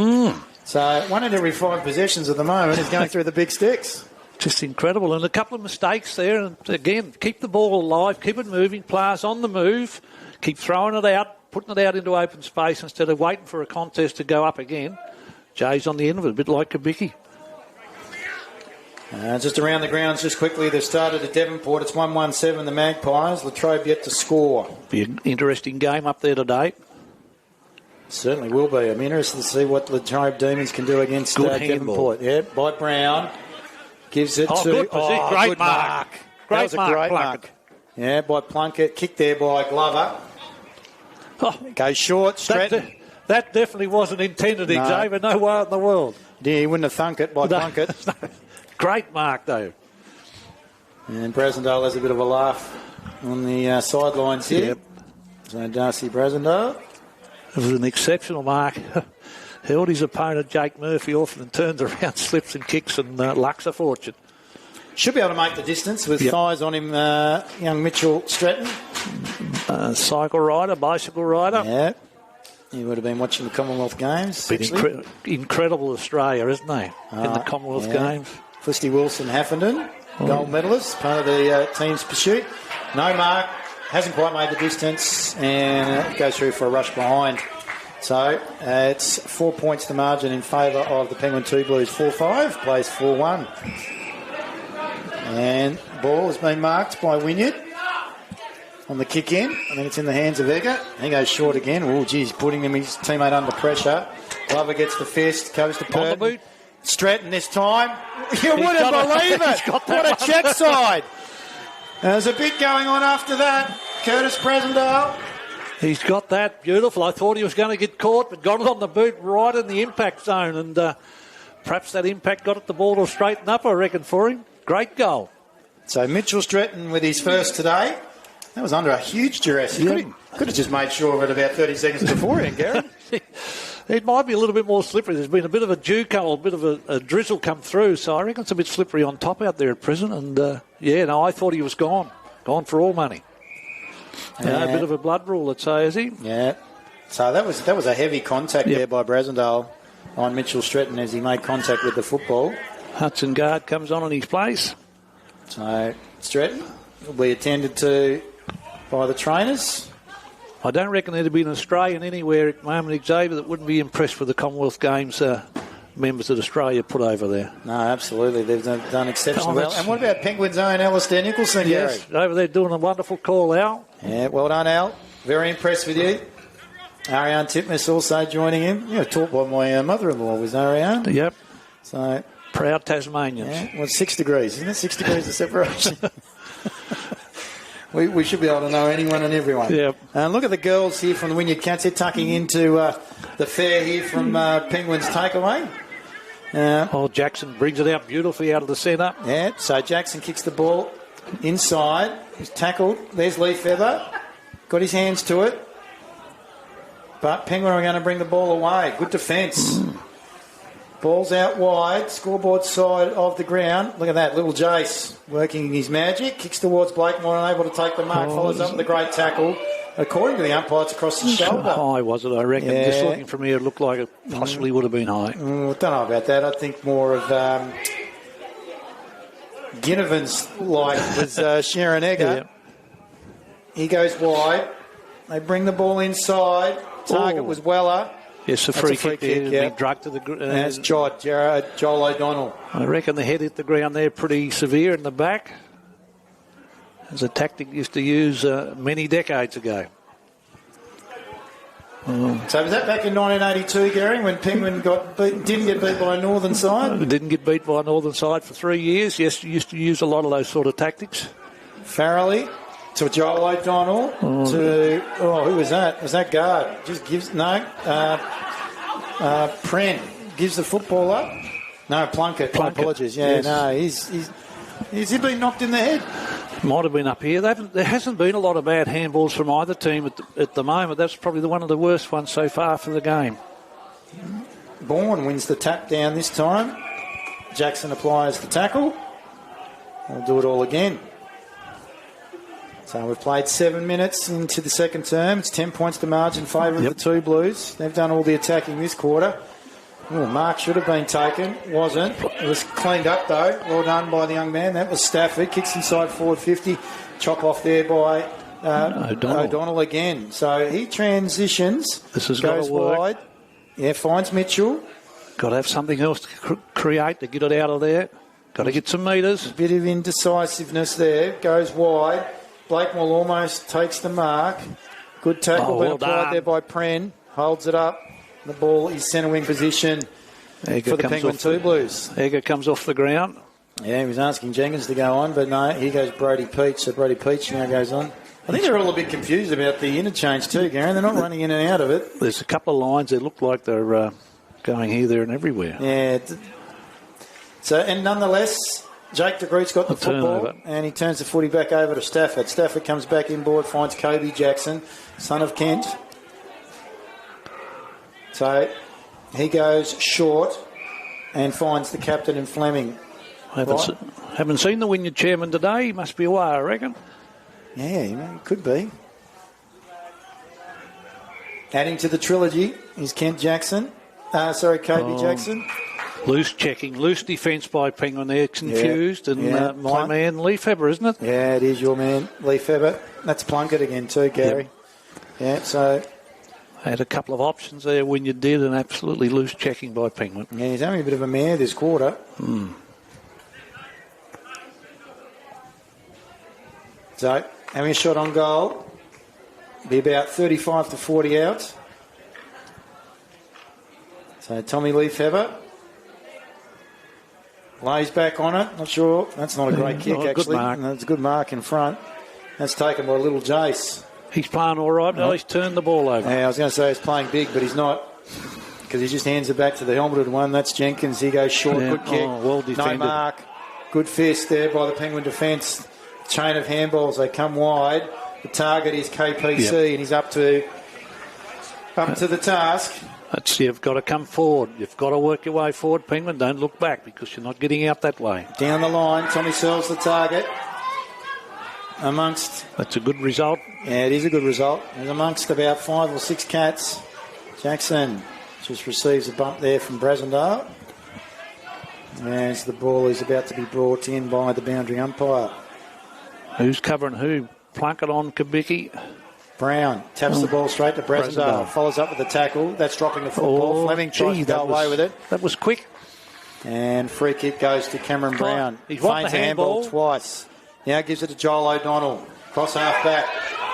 So, 1 in every 5 possessions at the moment is going through the big sticks.
Just incredible. And a couple of mistakes there. And again, keep the ball alive, keep it moving, players on the move, keep throwing it out, putting it out into open space instead of waiting for a contest to go up again. Jay's on the end of it, a bit like Kabiki.
Just around the grounds, just quickly, they've started at Devonport. It's 1-1-7, the Magpies. Latrobe yet to score.
Be an interesting game up there today.
Certainly will be. I'm interested to see what Latrobe Demons can do against Devonport. Yeah, by Brown. Gives it to...
Good position. Great mark.
Great mark. Yeah, by Plunkett. Kick there by Glover. Goes short. Stratton.
That definitely wasn't intended, Xavier. No way in the world.
Yeah, he wouldn't have thunk it by Plunkett.
Great mark, though.
And Brasendale has a bit of a laugh on the sidelines here. Yep. So Darcy Brasendale.
It was an exceptional mark. Held his opponent, Jake Murphy, off and turns around, slips and kicks and lucks a fortune.
Should be able to make the distance with thighs on him, young Mitchell Stratton.
Bicycle rider.
Yeah. He would have been watching the Commonwealth Games.
Incredible Australia, isn't they, in the Commonwealth Games?
Fusty Wilson Haffenden, gold medalist, part of the team's pursuit. No mark, hasn't quite made the distance, and goes through for a rush behind. So it's 4 points to margin in favour of the Penguin 2 Blues. 4-5, plays 4-1. And ball has been marked by Wynyard on the kick in. I think it's in the hands of Egger. He goes short again. Oh, geez, putting his teammate under pressure. Glover gets the fist, goes to Purton.
On the boot.
Stratton this time. You wouldn't believe it. What a check side. There's a bit going on after that. Curtis Brasendale.
He's got that. Beautiful. I thought he was going to get caught, but got it on the boot right in the impact zone. And perhaps that impact got it the ball to straighten up, I reckon, for him. Great goal.
So Mitchell Stratton with his first today. That was under a huge duress. He could have just made sure of it about 30 seconds beforehand, Gary.
It might be a little bit more slippery. There's been a bit of a dew come, a bit of a drizzle come through, so I reckon it's a bit slippery on top out there at present. And, I thought he was gone for all money. A bit of a blood rule, let's say, is he? Yeah.
So that was a heavy contact there by Brasendale on Mitchell Stratton as he made contact with the football.
Hudson Guard comes on in his place.
So Stratton will be attended to by the trainers.
I don't reckon there'd be an Australian anywhere at the moment, Xavier, that wouldn't be impressed with the Commonwealth Games members that Australia put over there.
No, absolutely. They've done exceptionally well. And what about Penguin's own Alistair Nicholson, Gary?
Yes, over there doing a wonderful call, Al.
Yeah, well done, Al. Very impressed with you. Ariane Titmus also joining him. You were taught by my mother-in-law, was Ariane?
Yep.
So
proud Tasmanians.
Yeah, well, 6 degrees, isn't it? 6 degrees of separation. We should be able to know anyone and everyone.
Yep.
And look at the girls here from the Wynyard Cats. They're tucking into the fair here from Penguin's takeaway.
Jackson brings it out beautifully out of the centre.
Yeah, so Jackson kicks the ball inside. He's tackled. There's Lee Feather. Got his hands to it. But Penguin are going to bring the ball away. Good defence. Ball's out wide. Scoreboard side of the ground. Look at that. Little Jace working his magic. Kicks towards Blakemore, unable to take the mark. Follows up with a great tackle. According to the umpire, it's across the shoulder.
High, was it, I reckon? Yeah. Just looking from here, it looked like it possibly would have been high.
I don't know about that. I think more of Ginnivan's like was Sharon Egger.
Yeah.
He goes wide. They bring the ball inside. Target was Weller.
Yes,
That's
free kick there.
yeah.
Being drugged to the
And that's Joel O'Donnell.
I reckon the head hit the ground there pretty severe in the back. It's a tactic used to use many decades ago.
So was that back in 1982, Gary, when Penguin didn't get beat by a northern side?
Didn't get beat by a northern side for 3 years. Yes, used to use a lot of those sort of tactics.
Farrelly to Joel O'Donnell who was that? Was that guard? Just gives Pren gives the football up. No, Plunkett. Apologies. Yeah, yes. No, he's been knocked in the head.
Might have been up here. There hasn't been a lot of bad handballs from either team at the moment. That's probably one of the worst ones so far for the game.
Bourne wins the tap down this time. Jackson applies the tackle. We'll do it all again. So we've played 7 minutes into the second term. It's 10 points to margin favour of the two Blues. They've done all the attacking this quarter. Mark should have been taken. Wasn't. It was cleaned up, though. Well done by the young man. That was Stafford. Kicks inside forward 50. Chop off there by O'Donnell again. So he transitions.
This has
goes
got to work.
Wide. Yeah, finds Mitchell.
Got to have something else to create to get it out of there. Got to get some metres.
A bit of indecisiveness there. Goes wide. Blakemore almost takes the mark. Good tackle
well
applied
done.
there by Pren. Holds it up. The ball is centre wing position for the Penguin 2 Blues.
Egger comes off the ground.
Yeah, he was asking Jenkins to go on, but no, here goes Brody Peach. So Brody Peach now goes on. I think they're all a bit confused about the interchange too, Garen. They're not running in and out of it.
There's a couple of lines that look like they're going here, there and everywhere.
Yeah. So, and nonetheless, Jake de Groot's got the football,
turnover.
And he turns the footy back over to Stafford. Stafford comes back inboard, finds Kobe Jackson, son of Kent. So he goes short and finds the captain and Fleming.
Haven't seen the Wynyard chairman today. He must be away, I reckon.
Yeah, he could be. Adding to the trilogy is Kent Jackson. Kobe Jackson.
Loose checking, loose defence by Penguin there, confused. And my man, Lee Feber, isn't it?
Yeah, it is your man, Lee Feber. That's Plunkett again too, Gary. Yeah, so...
Had a couple of options there when you did, and absolutely loose checking by Penguin.
Yeah, he's having a bit of a mare this quarter. So, having a shot on goal. Be about 35 to 40 out. So, Tommy Lee Feber lays back on it. Not sure. That's not a great kick, actually.
Good mark.
No, it's a good mark in front. That's taken by little Jace.
He's playing all right, but he's turned the ball over.
Yeah, I was going to say he's playing big, but he's not, because he just hands it back to the helmeted one. That's Jenkins. He goes short, good kick.
Well defended.
No mark. Good fist there by the Penguin defence. Chain of handballs. They come wide. The target is KPC, and he's up to the task.
You've got to come forward. You've got to work your way forward, Penguin. Don't look back, because you're not getting out that way.
Down the line, Tommy Searle's the target.
That's a good result.
Yeah, it is a good result. There's amongst about 5 or 6 cats. Jackson just receives a bump there from Brasendale. As the ball is about to be brought in by the boundary umpire.
Who's covering who? Plunkett on Kabicki.
Brown taps the ball straight to Brasendale. Follows up with the tackle. That's dropping the football. Fleming tries to go away with it.
That was quick.
And free kick goes to Cameron Brown.
He finds
the handball twice. Now gives it to Joel O'Donnell. Cross half back.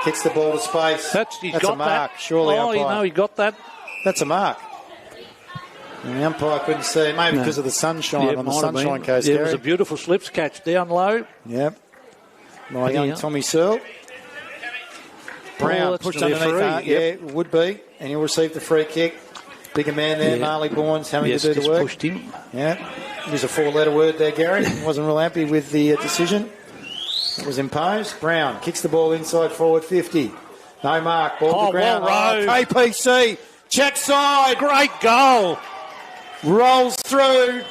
Kicks the ball to space.
That's
a mark. Surely, umpire.
He got that.
That's a mark. And the umpire couldn't see. Maybe because of the sunshine on the Sunshine Coast.
Yeah, it was a beautiful slips catch down low.
Yep. My young Tommy Searle. Brown pushed underneath. Yeah, would be. And he'll receive the free kick. Bigger man there, Marley Bourne's having to do the work.
Pushed him.
Yeah. There's a 4-letter word there, Gary. Wasn't real happy with the decision. It was imposed. Brown kicks the ball inside forward 50. No mark. Ball to the ground. KPC. Check side.
Great goal.
Rolls through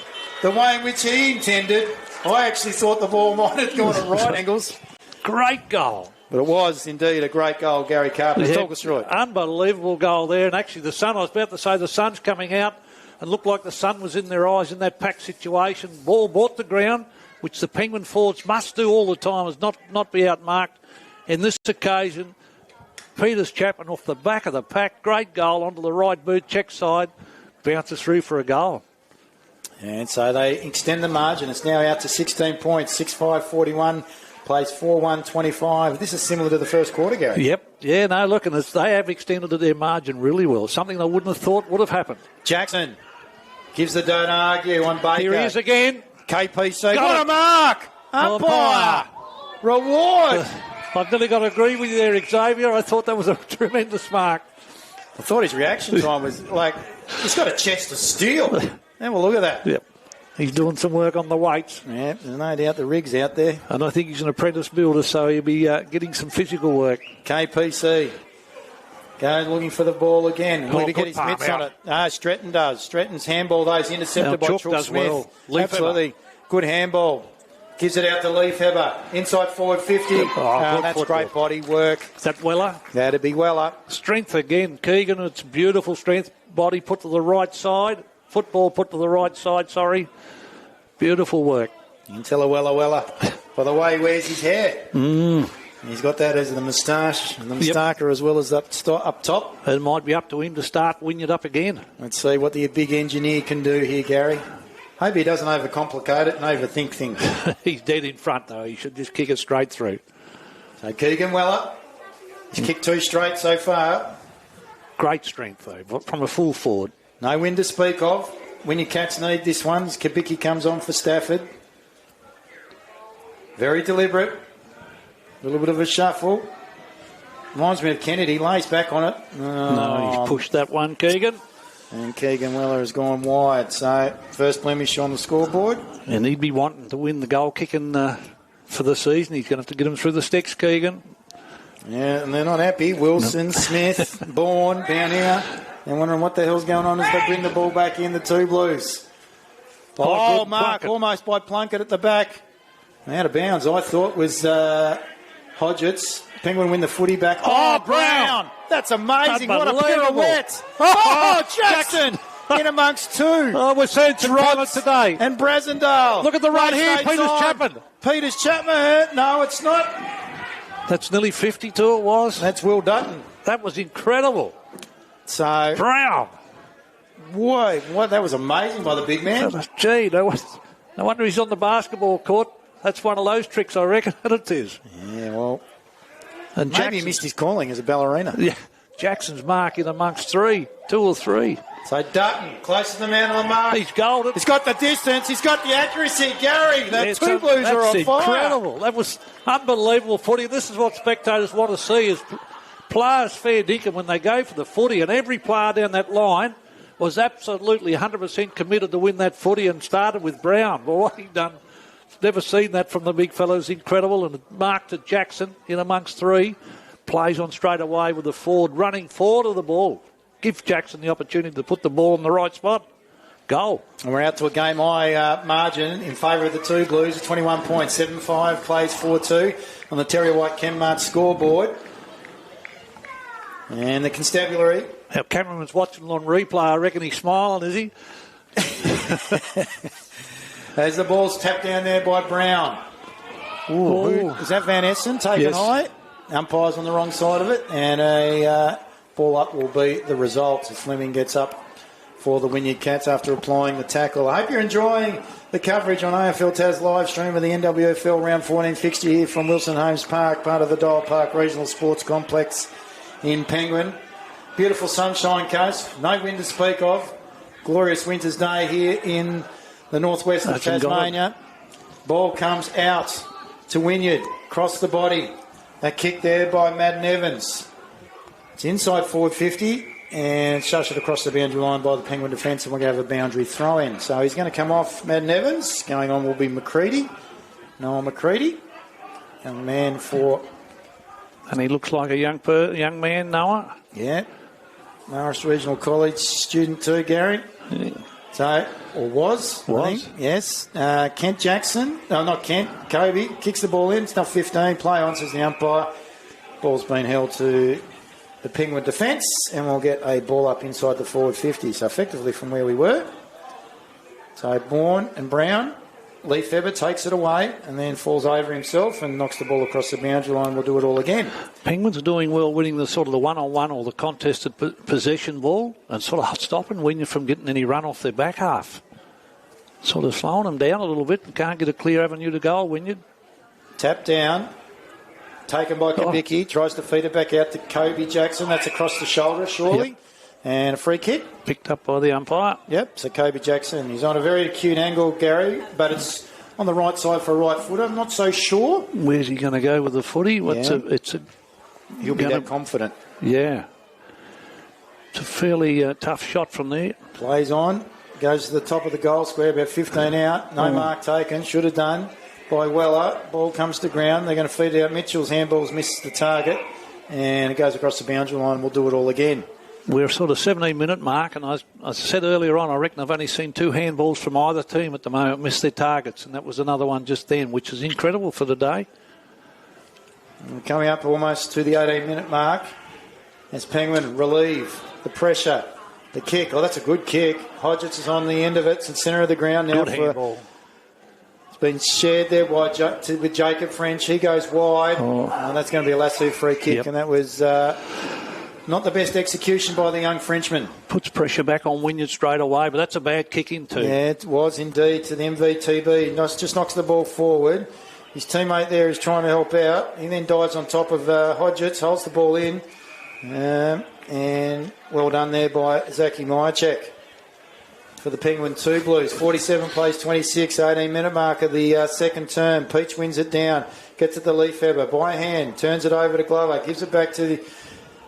the way in which he intended. I actually thought the ball might have gone at right angles.
Great goal.
But it was indeed a great goal, Gary Carpenter. Talk us through it.
Unbelievable goal there. And actually the sun, I was about to say the sun's coming out and looked like the sun was in their eyes in that packed situation. Ball bought the ground. which the Penguin forwards must do all the time, is not be outmarked. In this occasion, Peters Chapman off the back of the pack, great goal onto the right boot, check side, bounces through for a goal.
And so they extend the margin. It's now out to 16 points, 6-5-41, plays 4-1-25. This is similar to the first quarter, Gary.
Yep. Yeah, no, look, and they have extended their margin really well, something I wouldn't have thought would have happened.
Jackson gives the don't argue on Baker.
Here he is again.
KPC. What a mark! Umpire! Reward!
I've nearly got to agree with you there, Xavier. I thought that was a tremendous mark.
I thought his reaction time was like, he's got a chest of steel. Have a look at that.
Yep. He's doing some work on the weights.
Yeah, there's no doubt the rig's out there.
And I think he's an apprentice builder, so he'll be getting some physical work.
KPC goes looking for the ball again. Looking to get his mitts on it. Stretton does. Stretton's handball, though, is intercepted by Chook Smith.
Well.
Absolutely. Good handball. Gives it out to Leifheber. Inside forward 50. That's football. Great body work.
Is that Weller?
That'd be Weller.
Strength again. Keegan, it's beautiful strength. Body put to the right side. Football put to the right side, Beautiful work.
You can tell a Weller by the way he wears his hair. He's got that as the moustache and the moustacher as well as up top.
It might be up to him to start Wynyard up again.
Let's see what the big engineer can do here, Gary. Hope he doesn't overcomplicate it and overthink things.
He's dead in front, though. He should just kick it straight through.
So Keegan Weller, he's kicked 2 straight so far.
Great strength, though, from a full forward.
No win to speak of. When your Cats need this one, as Kabicki comes on for Stafford. Very deliberate. A little bit of a shuffle. Reminds me of Kennedy. Lays back on it.
No, he's pushed that one, Keegan.
And Keegan Weller has gone wide. So, first blemish on the scoreboard.
And he'd be wanting to win the goal kicking for the season. He's going to have to get him through the sticks, Keegan.
Yeah, and they're not happy. Wilson, Smith, Bourne down here. They're wondering what the hell's going on as they bring the ball back in, the two Blues. Oh, Mark, Plunkett. Almost by Plunkett at the back. Out of bounds, I thought, was Hodgetts. Penguin win the footy back. Oh, Brown! That's amazing. What a pirouette. Oh, Jackson! In amongst two.
Oh, we're seeing some talent today.
And Brasendale.
Look at the run here,
Peters Chapman. No, it's not.
That's nearly 52 it was.
That's Will Dutton.
That was incredible.
So
Brown.
Whoa, what, that was amazing by the big man.
Gee, no wonder he's on the basketball court. That's one of those tricks, I reckon, that it is.
Yeah, well, and maybe he missed his calling as a ballerina.
Yeah, Jackson's mark in amongst 2 or 3.
So Dutton, close to the man on the mark.
He's golden.
He's got the distance. He's got the accuracy. Gary, the two Blues are on fire.
That's incredible. That was unbelievable footy. This is what spectators want to see is players fair dinkum when they go for the footy, and every player down that line was absolutely 100% committed to win that footy and started with Brown. Well, what he done, never seen that from the big fellas. Incredible. And marked at Jackson in amongst 3. Plays on straight away with the forward, running forward of the ball. Give Jackson the opportunity to put the ball in the right spot. Goal.
And we're out to a game high margin in favour of the two Blues. 21 points, 7-5, plays 4-2 on the Terry White Chenmart scoreboard. And the constabulary.
Our cameraman's watching on replay. I reckon he's smiling, is he?
As the ball's tapped down there by Brown. Ooh. Is that Van Essen taken high? Umpire's on the wrong side of it. And a ball up will be the result as Fleming gets up for the Wynyard Cats after applying the tackle. I hope you're enjoying the coverage on AFL Tas live stream of the NWFL Round 14 fixture here from Wilson Homes Park, part of the Dial Park Regional Sports Complex in Penguin. Beautiful sunshine coast, no wind to speak of. Glorious winter's day here in the northwest of Tasmania. Ball comes out to Wynyard, across the body. That kick there by Madden Evans. It's inside forward 50 and shushed across the boundary line by the Penguin defence, and we're going to have a boundary throw in. So he's going to come off Madden Evans. Going on will be McCready. Noah McCready. Young man for...
And he looks like a young man, Noah.
Yeah. Marist Regional College student too, Gary.
Yeah.
So, or was. I think. Yes. Kent Jackson. No, not Kent. Kobe kicks the ball in. It's not 15. Play on, says the umpire. Ball's been held to the Penguin defence, and we'll get a ball up inside the forward 50. So, effectively from where we were. So, Bourne and Brown Lefebvre takes it away and then falls over himself and knocks the ball across the boundary line. We'll do it all again.
Penguins are doing well winning the sort of the one-on-one or the contested possession ball and sort of stopping Wynyard from getting any run off their back half. Sort of slowing them down a little bit and can't get a clear avenue to goal, Wynyard.
Tap down. Taken by Kabicki. Tries to feed it back out to Kobe Jackson. That's across the shoulder, surely. Yep. And a free kick.
Picked up by the umpire.
Yep, so Kobe Jackson. He's on a very acute angle, Gary, but it's on the right side for a right footer. I'm not so sure.
Where's he going to go with the footy?
He'll be that confident.
Yeah. It's a fairly tough shot from there.
Plays on. Goes to the top of the goal square, about 15 out. No mark taken. Should have done by Weller. Ball comes to ground. They're going to feed it out. Mitchell's handballs misses the target. And it goes across the boundary line. We'll do it all again.
We're sort of 17-minute mark, and I said earlier on, I reckon I've only seen 2 handballs from either team at the moment miss their targets, and that was another one just then, which is incredible for the day.
We're coming up almost to the 18-minute mark as Penguin relieve the pressure. The kick, that's a good kick. Hodgetts is on the end of it. It's in the centre of the ground now.
Good handball.
It's been shared there with Jacob French. He goes wide, and that's going to be a Lasso free kick, and that was... not the best execution by the young Frenchman.
Puts pressure back on Wynyard straight away, but that's a bad kick in too.
Yeah, it was indeed to the MVTB. Just knocks the ball forward. His teammate there is trying to help out. He then dives on top of Hodgetts, holds the ball in. And well done there by Zachy Myercheck for the Penguin 2 Blues. 47 plays 26, 18-minute mark of the second term. Peach wins it down, gets it to Lefebvre by hand, turns it over to Glover, gives it back to the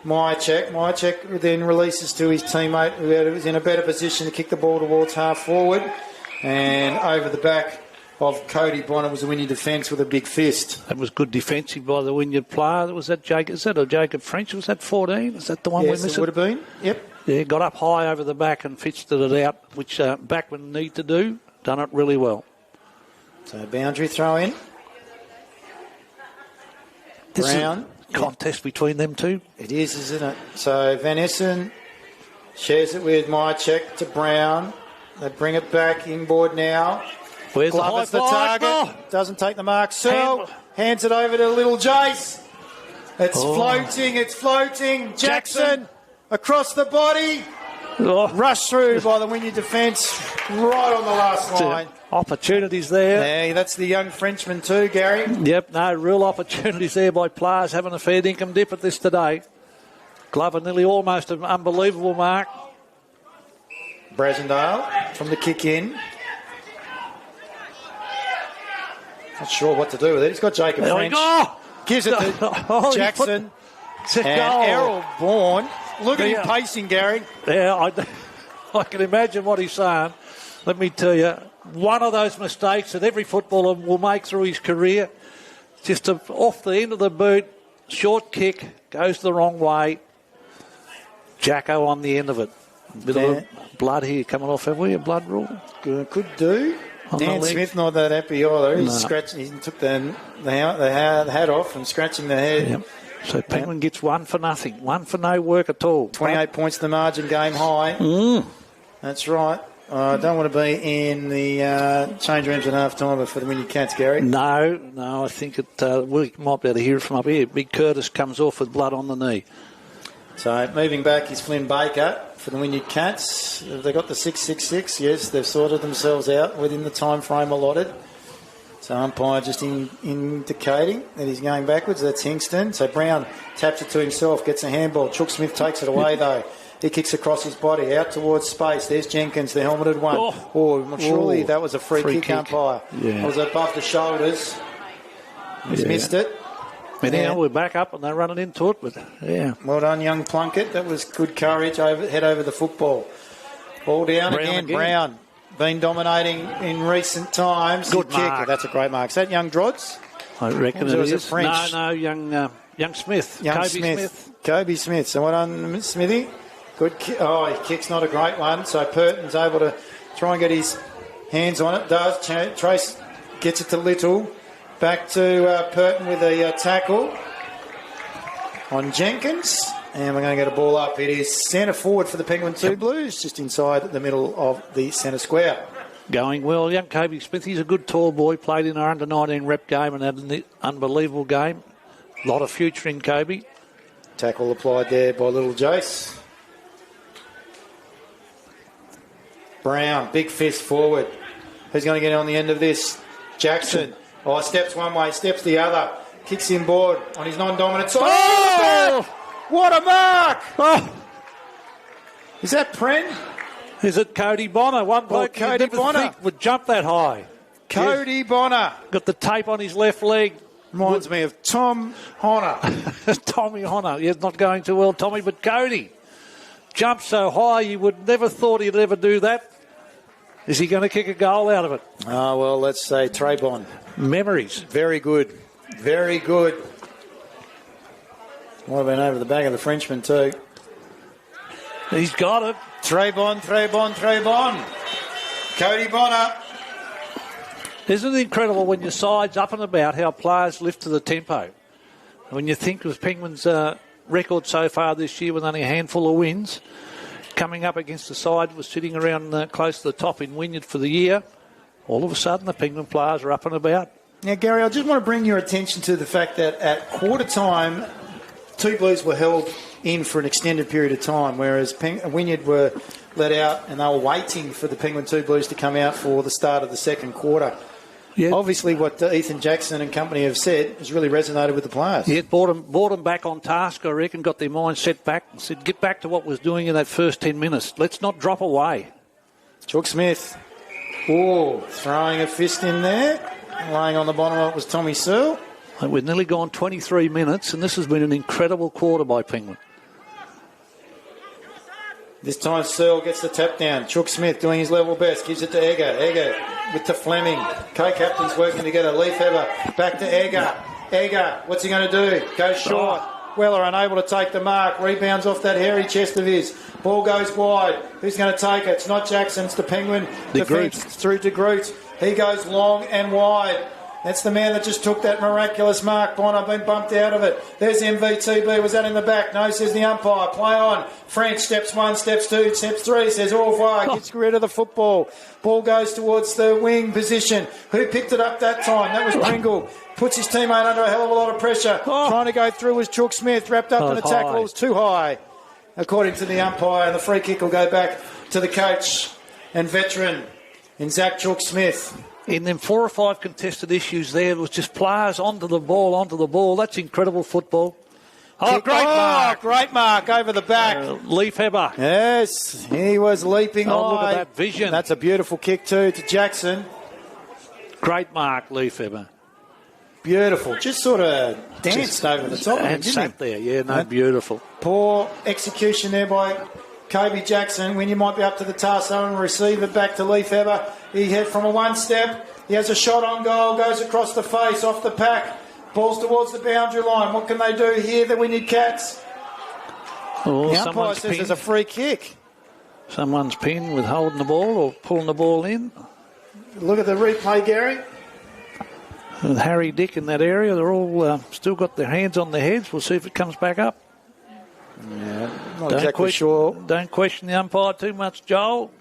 Myercheck. Myercheck then releases to his teammate who was in a better position to kick the ball towards half forward. And over the back of Cody Bonner was a Wynyard defence with a big fist.
That was good defensive by the Wynyard player. Was that Jacob? Is that a Jacob French? Was that 14? Is that the one we missed?
Yes, it would have been. Yep.
Yeah, got up high over the back and fisted it out, which backmen need to do. Done it really well.
So boundary throw in. Brown.
Contest between them two.
It is, isn't it? So Van Essen shares it with Myercheck to Brown. They bring it back inboard now.
Where's
Glover's the target. Doesn't take the mark. Searle hands it over to little Jace. It's floating. Jackson across the body. Rushed through by the Wynyard defence right on the last line.
Opportunities there.
Yeah, that's the young Frenchman too, Gary.
Yep, no, real opportunities there by players having a fair dinkum dip at this today. Glover nearly almost an unbelievable mark.
Brasendale from the kick in. Not sure what to do with it. He's got Jacob French. Gives it to Jackson. And Errol Bourne. Look at him pacing, Gary.
Yeah, I can imagine what he's saying. Let me tell you, one of those mistakes that every footballer will make through his career, just off the end of the boot, short kick, goes the wrong way. Jacko on the end of it. Bit of blood here coming off, have we? A blood rule?
Could do. Dan Smith not that happy either. He took the hat off and scratching the head.
Yep. So Penguin gets 1 for nothing. 1 for no work at all.
28 points the margin, game high. That's right. I don't want to be in the change rooms at half time for the Wynyard Cats, Gary. No,
I think we might be able to hear it from up here. Big Curtis comes off with blood on the knee.
So moving back is Flynn Baker for the Wynyard Cats. Have they got the 666? Yes, they've sorted themselves out within the time frame allotted. So umpire just indicating that he's going backwards. That's Hingston. So Brown taps it to himself, gets a handball. Chook Smith takes it away though. He kicks across his body, out towards space. There's Jenkins, the helmeted one. Surely that was a free kick, umpire. Yeah. It was above the shoulders. He's missed it.
And now we're back up and they're running into it. But
well done, young Plunkett. That was good courage. Head over the football. Ball down again. Brown been dominating in recent times.
Good kick.
That's a great mark. Is that young Drods?
I reckon it is.
French?
No, young Smith.
Kobe Smith. So well done, Smithy. Good kick. His kick's not a great one. So Purton's able to try and get his hands on it. Trace gets it to Little. Back to Purton with a tackle on Jenkins. And we're going to get a ball up. It is centre forward for the Penguin 2 Blues, just inside the middle of the centre square.
Going well. Young Kobe Smith, he's a good tall boy, played in our under-19 rep game and had an unbelievable game. A lot of future in Kobe.
Tackle applied there by little Jace. Brown, big fist forward. Who's going to get on the end of this? Jackson. Oh, steps one way, steps the other. Kicks him board on his non-dominant side. Oh! What a mark!
Oh.
Is that Pren?
Is it Cody Bonner? One bloke
Cody Bonner
would jump that high.
Cody Bonner.
Got the tape on his left leg.
Reminds me of Tom Honor.
Tommy Honor. Yeah, not going too well, Tommy, but Cody jumped so high you would never thought he'd ever do that. Is he going to kick a goal out of it?
Oh, well, let's say Trebon.
Memories.
Very good. Very good. Might have been over the back of the Frenchman too.
He's got it.
Trebon. Cody Bonner.
Isn't it incredible when your side's up and about how players lift to the tempo? When you think of Penguins' record so far this year with only a handful of wins, coming up against the side that was sitting around close to the top in Wynyard for the year, all of a sudden the Penguin players are up and about.
Now, Gary, I just want to bring your attention to the fact that at quarter time, two Blues were held in for an extended period of time, whereas Wynyard were let out and they were waiting for the Penguin two Blues to come out for the start of the second quarter. Yeah. Obviously, what Ethan Jackson and company have said has really resonated with the players.
Yeah, brought them back on task, I reckon, got their mind set back and said, get back to what was doing in that first 10 minutes. Let's not drop away.
Chook Smith. Oh, throwing a fist in there. Laying on the bottom of it was Tommy Searle.
We've nearly gone 23 minutes, and this has been an incredible quarter by Penguin.
This time Searle gets the tap down. Chook Smith doing his level best. Gives it to Egger. Egger with to Fleming. Co-captains working together. Leafheaver back to Egger. Egger, what's he going to do? Goes short. Weller unable to take the mark. Rebounds off that hairy chest of his. Ball goes wide. Who's going to take it? It's not Jackson. It's the Penguin defence through to Groot. He goes long and wide. That's the man that just took that miraculous mark. Bonner been bumped out of it. There's MVTB. Was that in the back? No, says the umpire. Play on. French steps one, steps two, steps three. Says au revoir. Gets rid of the football. Ball goes towards the wing position. Who picked it up that time? That was Pringle. Puts his teammate under a hell of a lot of pressure. Trying to go through was Chook Smith. Wrapped up in a tackle. It was too high, according to the umpire. And the free kick will go back to the coach and veteran in Zach Chook Smith.
In them 4 or 5 contested issues there, it was just players onto the ball. That's incredible football. Oh, great mark.
Great mark over the back.
Leafheaver.
Yes, he was leaping high.
Look at that vision.
That's a beautiful kick too to Jackson.
Great mark, Leafheaver.
Beautiful. Just sort of danced over the top of him,
and sat there. Yeah, beautiful.
Poor execution there by Kobe Jackson. When you might be up to the task, someone receive it back to Leafheaver. He hit from a one step. He has a shot on goal. Goes across the face, off the pack. Balls towards the boundary line. What can they do here? The Wynyard Cats.
Oh,
the umpire says there's a free kick.
Someone's pinned with holding the ball or pulling the ball in.
Look at the replay, Gary.
With Harry Dick in that area, they're all still got their hands on their heads. We'll see if it comes back up.
Yeah, not exactly sure.
Don't question the umpire too much, Joel.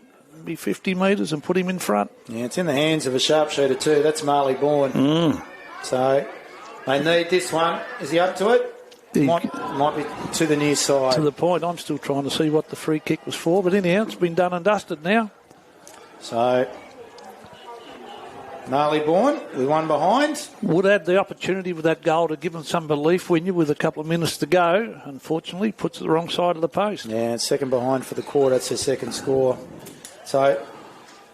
Be 50 metres and put him in front.
Yeah, it's in the hands of a sharpshooter too. That's Marley Bourne. So they need this one. Is he up to it? Might be to the near side.
To the point, I'm still trying to see what the free kick was for. But anyhow, it's been done and dusted now.
So Marley Bourne with one behind.
Would have had the opportunity with that goal to give them some belief when you with a couple of minutes to go. Unfortunately, puts it the wrong side of the post.
Yeah, it's second behind for the quarter. That's their second score. So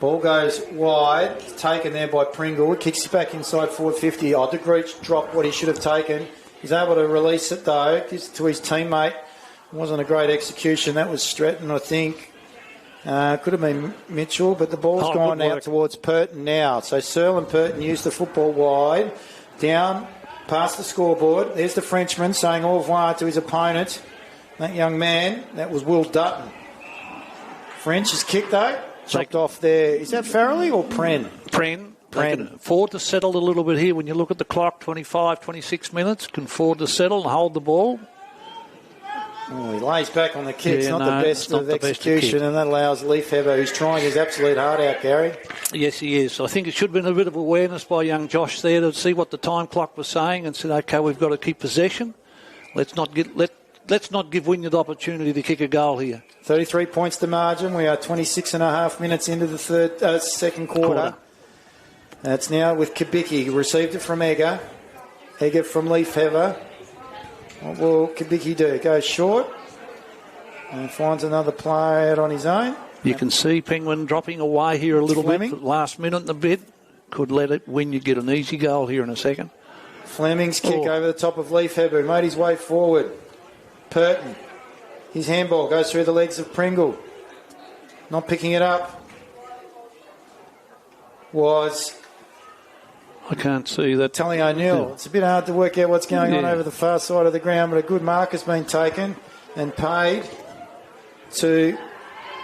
ball goes wide. Taken there by Pringle. Kicks it back inside forward 50. Oh, De Groot dropped what he should have taken. He's able to release it though. Gives it to his teammate. It wasn't a great execution. That was Stratton, I think. Could have been Mitchell, but the ball's gone out towards Purton now. So Searle and Purton use the football wide. Down past the scoreboard. There's the Frenchman saying au revoir to his opponent. That young man, that was Will Dutton. French is kicked though. Chopped off there. Is that Farrelly or Pren?
Pren. They can afford to settle a little bit here. When you look at the clock, 25, 26 minutes, can afford to settle and hold the ball.
Oh, he lays back on the kick. It's
Yeah,
not the best of execution, and that allows Leafhever, who's trying his absolute heart out, Gary.
Yes, he is. I think it should have been a bit of awareness by young Josh there to see what the time clock was saying and said, okay, we've got to keep possession. Let's not give Wynyard the opportunity to kick a goal here.
33 points to margin. We are 26 and a half minutes into the second quarter. That's now with Kubicki. Received it from Egger. Egger from Leafhever. What will Kubicki do? Goes short and finds another play out on his own.
You can see Penguin dropping away here a little
Fleming.
bit. Last minute and a bit. Could let it win. You get an easy goal here in a second.
Fleming's kick over the top of Leafhever, who made his way forward. Purton. His handball goes through the legs of Pringle. Not picking it up. Was
I can't see that.
Tally O'Neill.
Yeah.
It's a bit hard to work out what's going on over the far side of the ground, but a good mark has been taken and paid to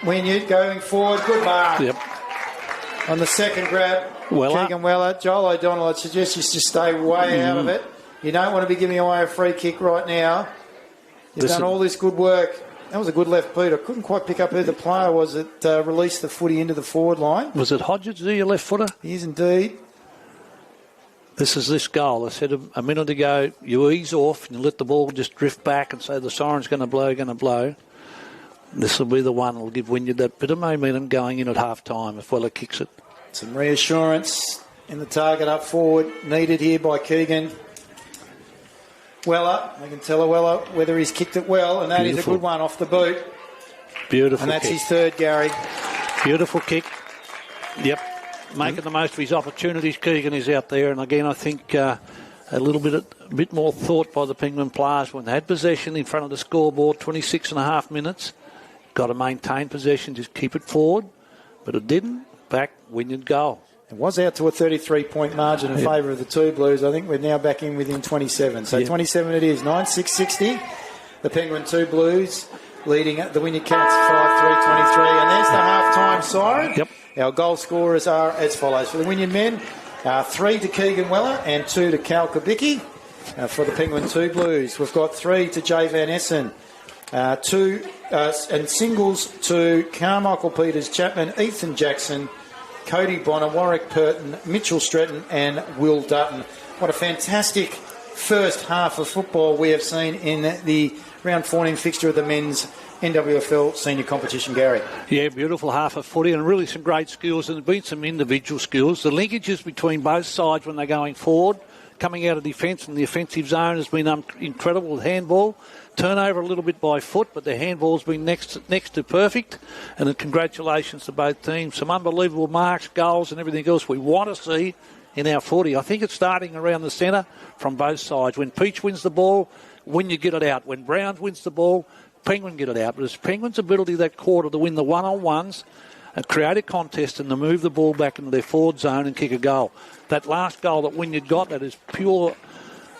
Wynyard going forward. Good mark.
Yep.
On the second grab, Keegan Weller. Joel O'Donnell, I'd suggest you just stay way out of it. You don't want to be giving away a free kick right now. You've done all this good work. That was a good left boot. I couldn't quite pick up who the player was that released the footy into the forward line.
Was it Hodges, your left footer?
He is indeed.
This is this goal. I said a minute ago, you ease off and you let the ball just drift back and say the siren's going to blow. This will be the one that will give Wynyard that bit of momentum going in at half-time if Weller kicks it.
Some reassurance in the target up forward needed here by Keegan Weller. I can tell Weller whether he's kicked it well, and that is a good one off the boot.
Beautiful.
And that's
kick.
his third, Gary.
Beautiful kick. Yep. Making the most of his opportunities. Keegan is out there, and again, I think a bit more thought by the Penguin players when they had possession in front of the scoreboard. 26 and a half minutes. Got to maintain possession, just keep it forward, but it didn't. Back, Wynyard goal.
It was out to a 33-point margin in favour of the two Blues. I think we're now back in within 27. So 27 it is. 9-6-60. The Penguin 2 Blues leading the Wynyard Cats 5-3-23. And there's the half-time siren.
Yep. Our
goal scorers are as follows. For the Wynyard men, 3 to Keegan Weller and 2 to Cal Kubicki. For the Penguin 2 Blues, we've got 3 to Jay Van Essen. 2 and singles to Carmichael Peters, Chapman, Ethan Jackson, Cody Bonner, Warwick Purton, Mitchell Stretton and Will Dutton. What a fantastic first half of football we have seen in the round 14 fixture of the men's NWFL senior competition, Gary.
Yeah, beautiful half of footy and really some great skills, and there's been some individual skills. The linkages between both sides when they're going forward, coming out of defence and the offensive zone has been incredible with handball. Turnover a little bit by foot, but the handball's been next to perfect. And congratulations to both teams. Some unbelievable marks, goals and everything else we want to see in our footy. I think it's starting around the centre from both sides. When Peach wins the ball, Wynyard get it out. When Browns wins the ball, Penguin get it out. But it's Penguin's ability that quarter to win the one-on-ones and create a contest and to move the ball back into their forward zone and kick a goal. That last goal that Wynyard got, that is pure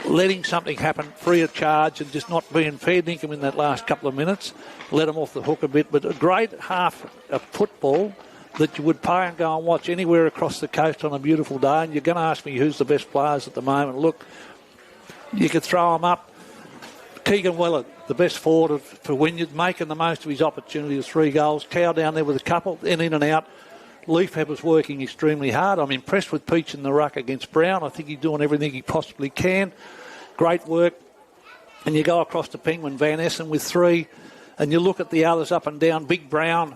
letting something happen free of charge and just not being fair dinkum in that last couple of minutes. Let them off the hook a bit. But a great half of football that you would pay and go and watch anywhere across the coast on a beautiful day. And you're going to ask me who's the best players at the moment. Look, you could throw them up. Keegan Weller, the best forward for Wynyard, making the most of his opportunity of 3 goals. Cow down there with a couple, then in and out. Leafhever's working extremely hard. I'm impressed with Peach in the ruck against Brown. I think he's doing everything he possibly can. Great work. And you go across to Penguin, Van Essen with 3, and you look at the others up and down. Big Brown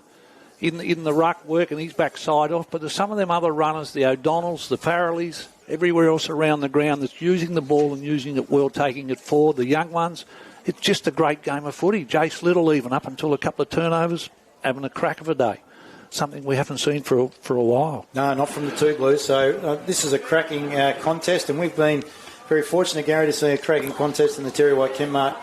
in the ruck working his backside off. But there's some of them other runners, the O'Donnells, the Farrellies, everywhere else around the ground that's using the ball and using it well, taking it forward. The young ones. It's just a great game of footy. Jace Little even up until a couple of turnovers, having a crack of a day. Something we haven't seen for a while.
No, not from the 2 Blues. So this is a cracking contest, and we've been very fortunate, Gary, to see a cracking contest in the Terry White Kenmart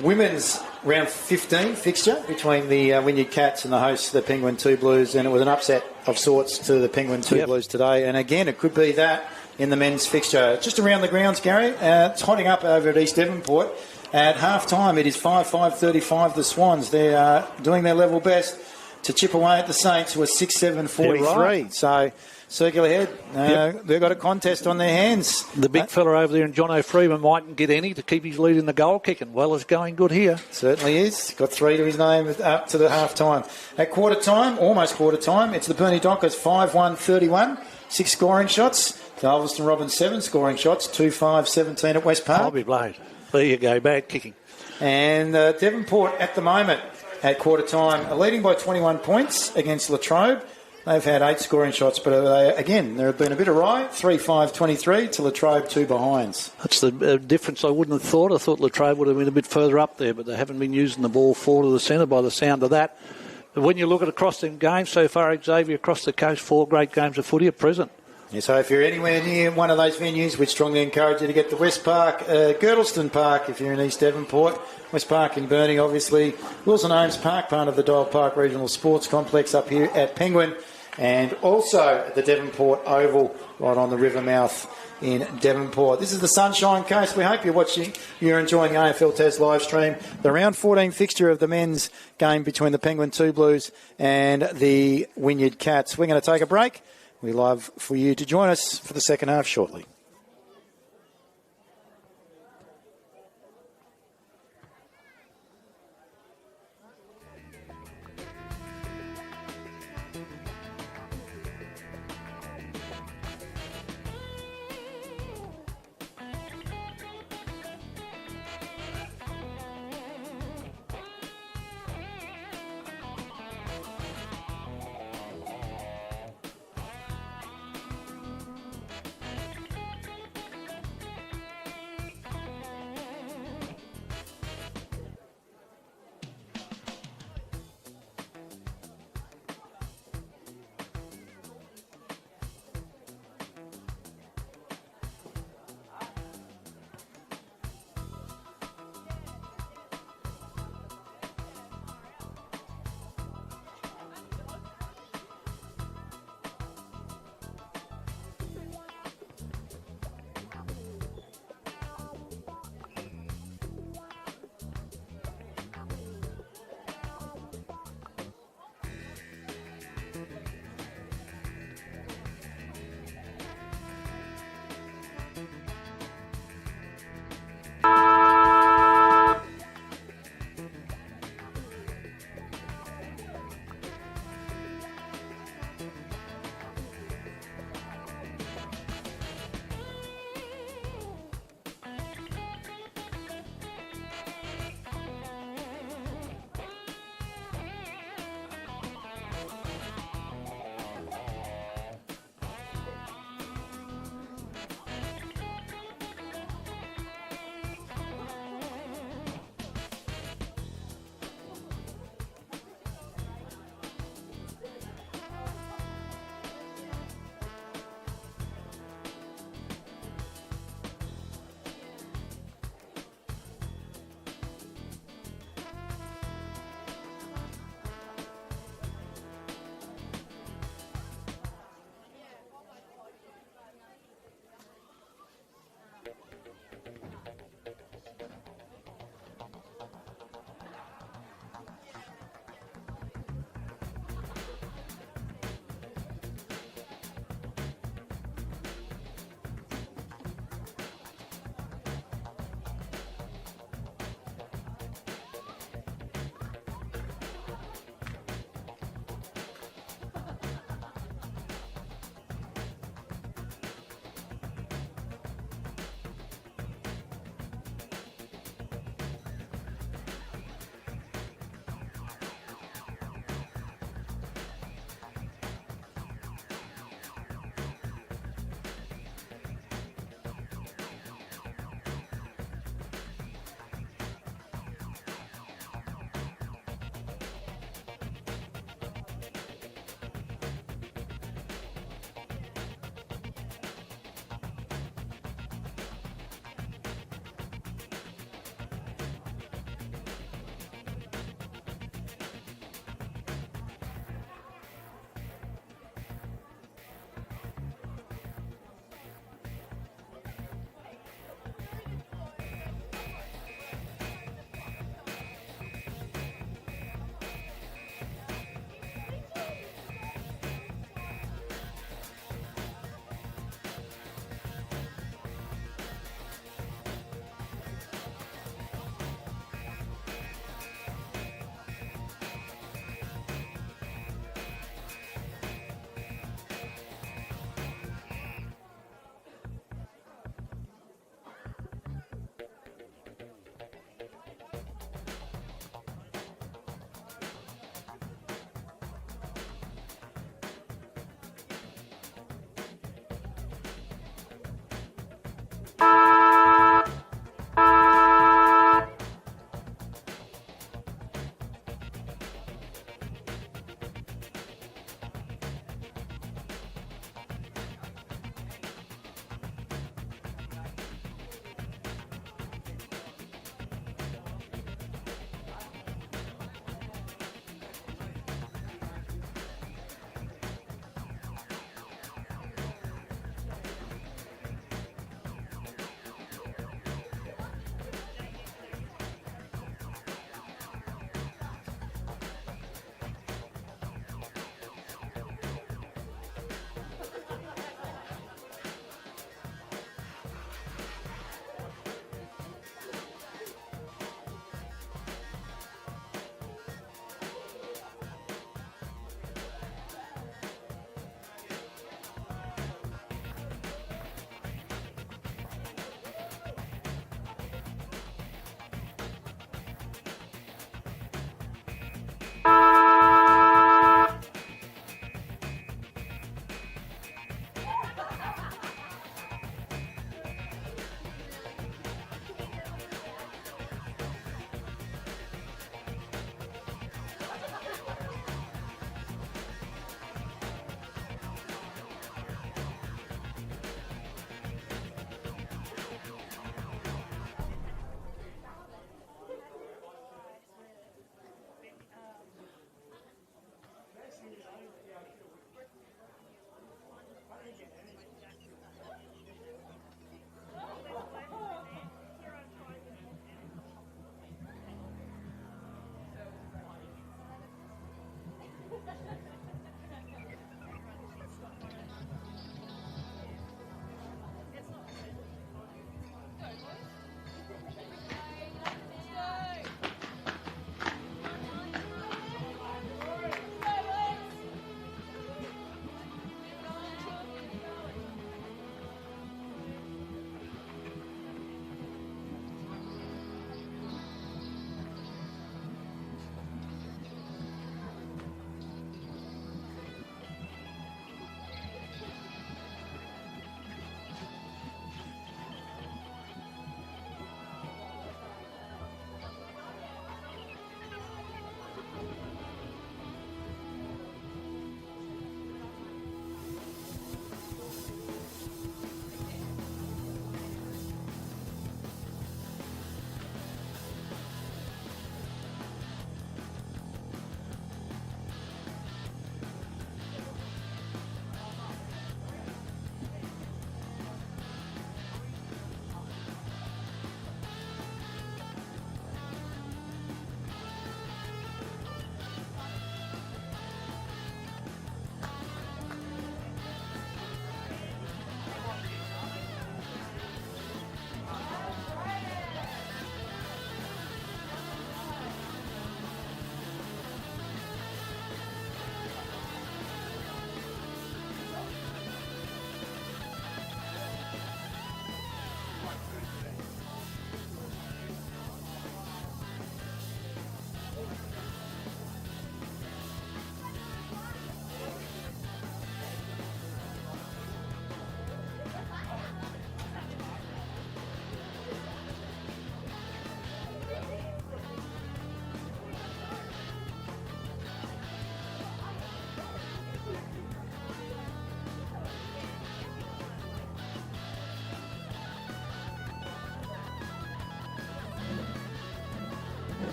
women's round 15 fixture between the Wynyard Cats and the hosts, the Penguin 2 Blues, and it was an upset of sorts to the Penguin 2 Blues today. And again, it could be that in the men's fixture. Just around the grounds, Gary, it's hotting up over at East Devonport. At half-time, it is 5-35 the Swans. They are doing their level best. to chip away at the Saints, who are 6-7-43.
Yeah, right.
So, circular head, they've got a contest on their hands.
The big fella over there, and Jono Freeman, mightn't get any to keep his lead in the goal kicking. Well, it's going good here.
Certainly is. Got 3 to his name up to the half-time. At quarter-time, almost quarter-time, it's the Burnie Dockers 5-1-31. 6 scoring shots. Galveston Robbins 7 scoring shots. 2-5-17 at West Park.
Bobby Blade. There you go, bad kicking.
And Devonport at the moment at quarter-time are leading by 21 points against Latrobe. They've had 8 scoring shots, but again, there have been a bit awry. 3-5-23 to Latrobe, 2 behinds.
That's the difference I wouldn't have thought. I thought Latrobe would have been a bit further up there, but they haven't been using the ball forward of the centre by the sound of that. But when you look at across them games so far, Xavier, across the coast, 4 great games of footy at present.
Yeah, so if you're anywhere near one of those venues, we'd strongly encourage you to get to West Park, Girdleston Park if you're in East Devonport, West Park in Burnie, obviously, Wilson Holmes Park, part of the Dial Park Regional Sports Complex up here at Penguin, and also at the Devonport Oval right on the river mouth in Devonport. This is the Sunshine Coast. We hope you're enjoying the AFL Test live stream. The round 14 fixture of the men's game between the Penguin 2 Blues and the Wynyard Cats. We're going to take a break. We'd love for you to join us for the second half shortly.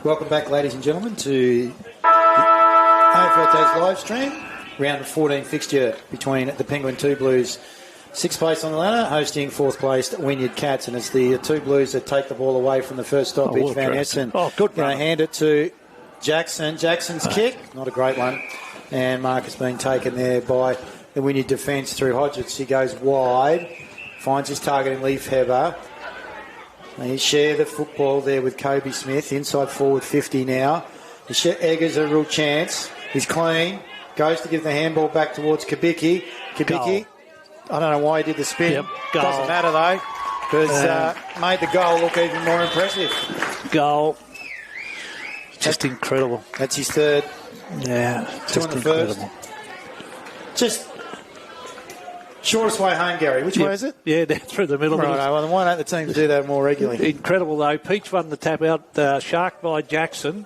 Welcome back, ladies and gentlemen, to the AFL Days live stream. Round of 14 fixture between the Penguin 2 Blues, 6th place on the ladder, hosting 4th place Wynyard Cats. And it's the 2 Blues that take the ball away from the first stoppage. Van Essen
good
going to hand it to Jackson. Jackson's kick, not a great one. And mark is being taken there by the Wynyard defence through Hodgetts. He goes wide, finds his target in Leif Heber. They share the football there with Kobe Smith. Inside forward 50 now. Eggers a real chance. He's clean. Goes to give the handball back towards Kubicki. Kubicki, I don't know why he did the spin.
Yep,
doesn't matter though, because made the goal look even more impressive.
Goal. Just incredible.
That's his third.
Yeah,
just incredible. Just shortest way home, Gary. Which way is it?
Yeah, down through the middle.
Right, well, why don't the teams do that more regularly?
Incredible, though. Peach won the tap out, shark by Jackson.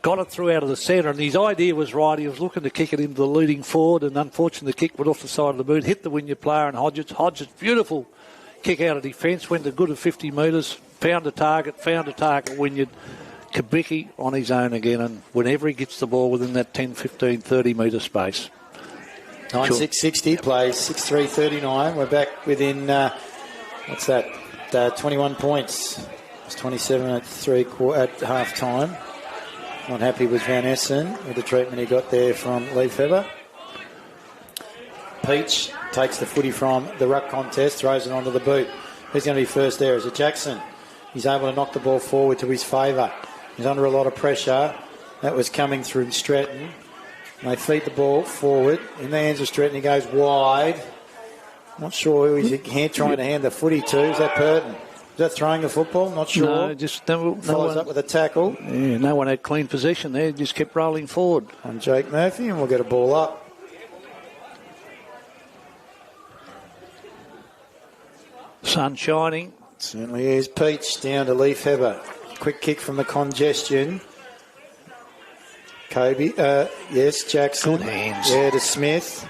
Got it through out of the centre, and his idea was right. He was looking to kick it into the leading forward, and unfortunately the kick went off the side of the boot, hit the Wynyard player, and Hodgetts, beautiful kick out of defence, went a good of 50 metres, found a target, Wynyard. Kubicki on his own again, and whenever he gets the ball within that 10, 15, 30 metre space.
9-6-60, plays 6-3-39. We're back within, 21 points. It's 27 at half time. Not happy with Van Essen with the treatment he got there from Leif Heber. Peach takes the footy from the ruck contest, throws it onto the boot. Who's going to be first there? Is it Jackson? He's able to knock the ball forward to his favour. He's under a lot of pressure. That was coming through Stratton. They feed the ball forward. In the hands of Stratton, he goes wide. Not sure who he's trying to hand the footy to. Is that Purton? Is that throwing the football? Not sure.
No, just
follows up with a tackle.
Yeah, no one had clean possession there. Just kept rolling forward.
On Jake Murphy, and we'll get a ball up.
Sun shining.
Certainly is. Peach down to Leif Heber. Quick kick from the congestion. Kobe, yes, Jackson.
Good hands.
Yeah, to Smith.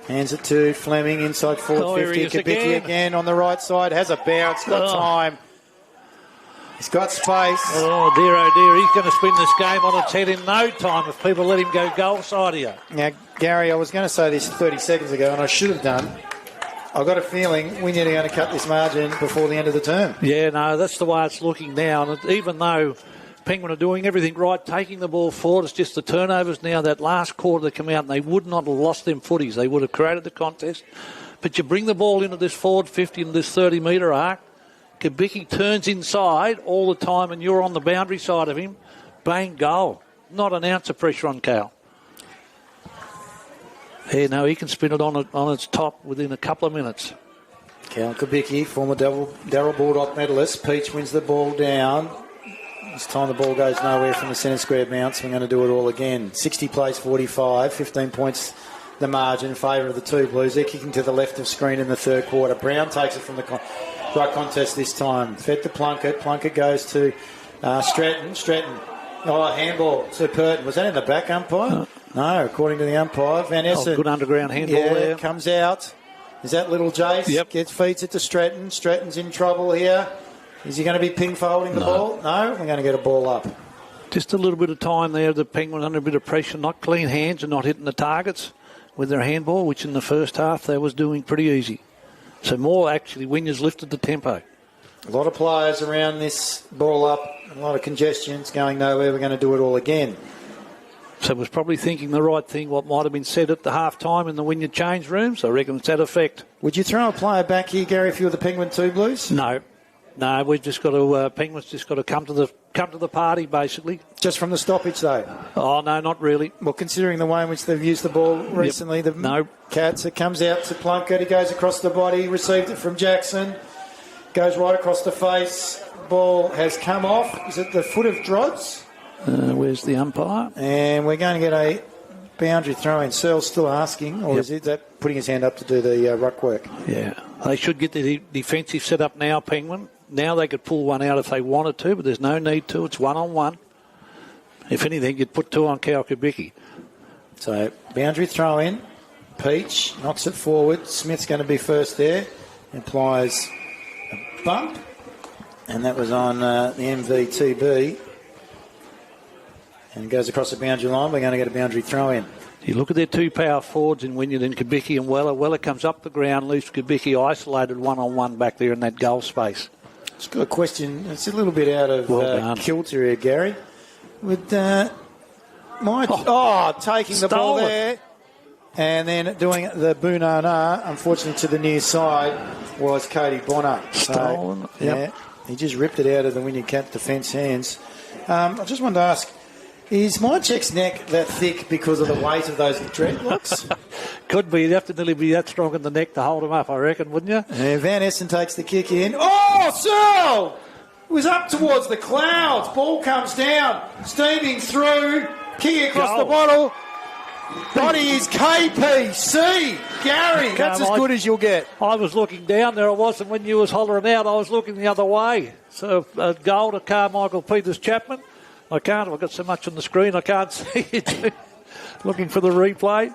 Hands it to Fleming, inside forward 50. Kubicki again on the right side. Has a bounce, got time. He's got space.
Oh, dear. He's going to spin this game on its head in no time if people let him go goal side here.
Now, Gary, I was going to say this 30 seconds ago, and I should have done. I've got a feeling we're nearly going to cut this margin before the end of the term.
Yeah, no, that's the way it's looking now. And even though Penguin are doing everything right, taking the ball forward, it's just the turnovers now. That last quarter they come out and they would not have lost them footies. They would have created the contest. But you bring the ball into this forward 50 and this 30-metre arc. Kubicki turns inside all the time and you're on the boundary side of him. Bang, goal. Not an ounce of pressure on Cal. Yeah, no, he can spin it on its top within a couple of minutes.
Cal Kubicki, former Darryl Baldock medalist. Peach wins the ball down. This time the ball goes nowhere from the centre square bounce. We're going to do it all again. 60 plays 45, 15 points the margin in favour of the 2 Blues. They're kicking to the left of screen in the third quarter. Brown takes it from the right contest this time. Fed to Plunkett. Plunkett goes to Stratton. Handball to Purton. Was that in the back, umpire? No, according to the umpire. Van Essen.
Good underground handball there.
Comes out. Is that little Jace?
Yep.
Feeds it to Stratton. Stratton's in trouble here. Is he going to be ping for holding the ball? No, we're going to get a ball up.
Just a little bit of time there. The Penguins under a bit of pressure. Not clean hands and not hitting the targets with their handball, which in the first half they was doing pretty easy. So more actually, Wynyard's lifted the tempo.
A lot of players around this ball up. A lot of congestion. It's going nowhere. We're going to do it all again.
So was probably thinking the right thing, what might have been said at the half-time in the Wynyard change rooms. I reckon it's had effect.
Would you throw a player back here, Gary, if you were the Penguin 2 Blues?
No, we've just got to, Penguins just got to come to the party, basically.
Just from the stoppage, though?
Oh, no, not really.
Well, considering the way in which they've used the ball recently, the Cats, it comes out to Plunkett, he goes across the body, received it from Jackson, goes right across the face, ball has come off. Is it the foot of Drodds?
Where's the umpire?
And we're going to get a boundary throw in. Searle's still asking, or is that putting his hand up to do the ruck work?
Yeah, they should get the defensive set up now, Penguin. Now they could pull one out if they wanted to, but there's no need to. It's one-on-one. If anything, you'd put 2 on Cal Kubicki.
So, boundary throw in. Peach knocks it forward. Smith's going to be first there. Implies a bump. And that was on the MVTB. And goes across the boundary line. We're going to get a boundary throw in.
You look at their two power forwards in Wynyard and Kubicki and Weller. Weller comes up the ground, leaves Kubicki isolated one-on-one back there in that goal space.
Just got a question. It's a little bit out of kilter here, Gary. With taking the ball there and then doing the Bunana, unfortunately to the near side, was Cody Bonner.
Stolen.
Yeah, he just ripped it out of the Wynyard Cat defence hands. I just wanted to ask, is Mycheck's neck that thick because of the weight of those dreadlocks?
Could be. You'd have to nearly be that strong in the neck to hold him up, I reckon, wouldn't you?
And Van Essen takes the kick in. Oh, Searle! It was up towards the clouds. Ball comes down, steaming through, kicking across the bottle. Body is KPC. Gary, that's as good as you'll get.
I was looking down there. I wasn't when you was hollering out. I was looking the other way. So a goal to Carmichael Peters Chapman. I've got so much on the screen I can't see it. Looking for the replay.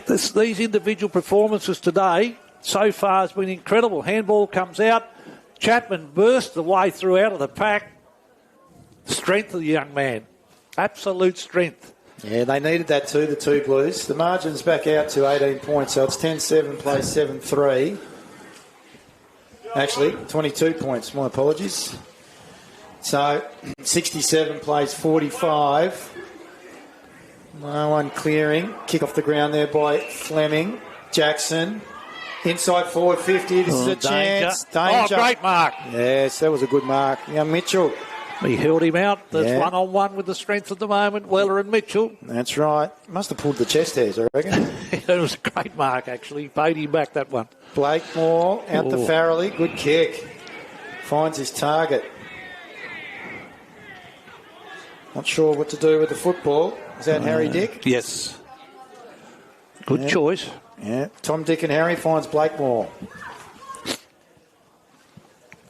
These individual performances today so far has been incredible. Handball comes out. Chapman bursts the way through out of the pack. Strength of the young man. Absolute strength.
Yeah, they needed that too, the two Blues. The margin's back out to 18 points, so it's 10-7 plays 7-3. Actually, 22 points. My apologies. So, 67 plays 45. No one clearing. Kick off the ground there by Fleming. Jackson. Inside forward 50. This is a chance. Danger.
Oh, great mark.
Yes, that was a good mark. Yeah, Mitchell.
He held him out. That's one-on-one with the strength at the moment, Weller and Mitchell.
That's right. Must have pulled the chest hairs, I reckon.
It was a great mark, actually. Paid him back, that one.
Blakemore out to Farrelly. Good kick. Finds his target. Not sure what to do with the football. Is that Harry Dick?
Yes. Good choice.
Yeah. Tom, Dick and Harry finds Blakemore.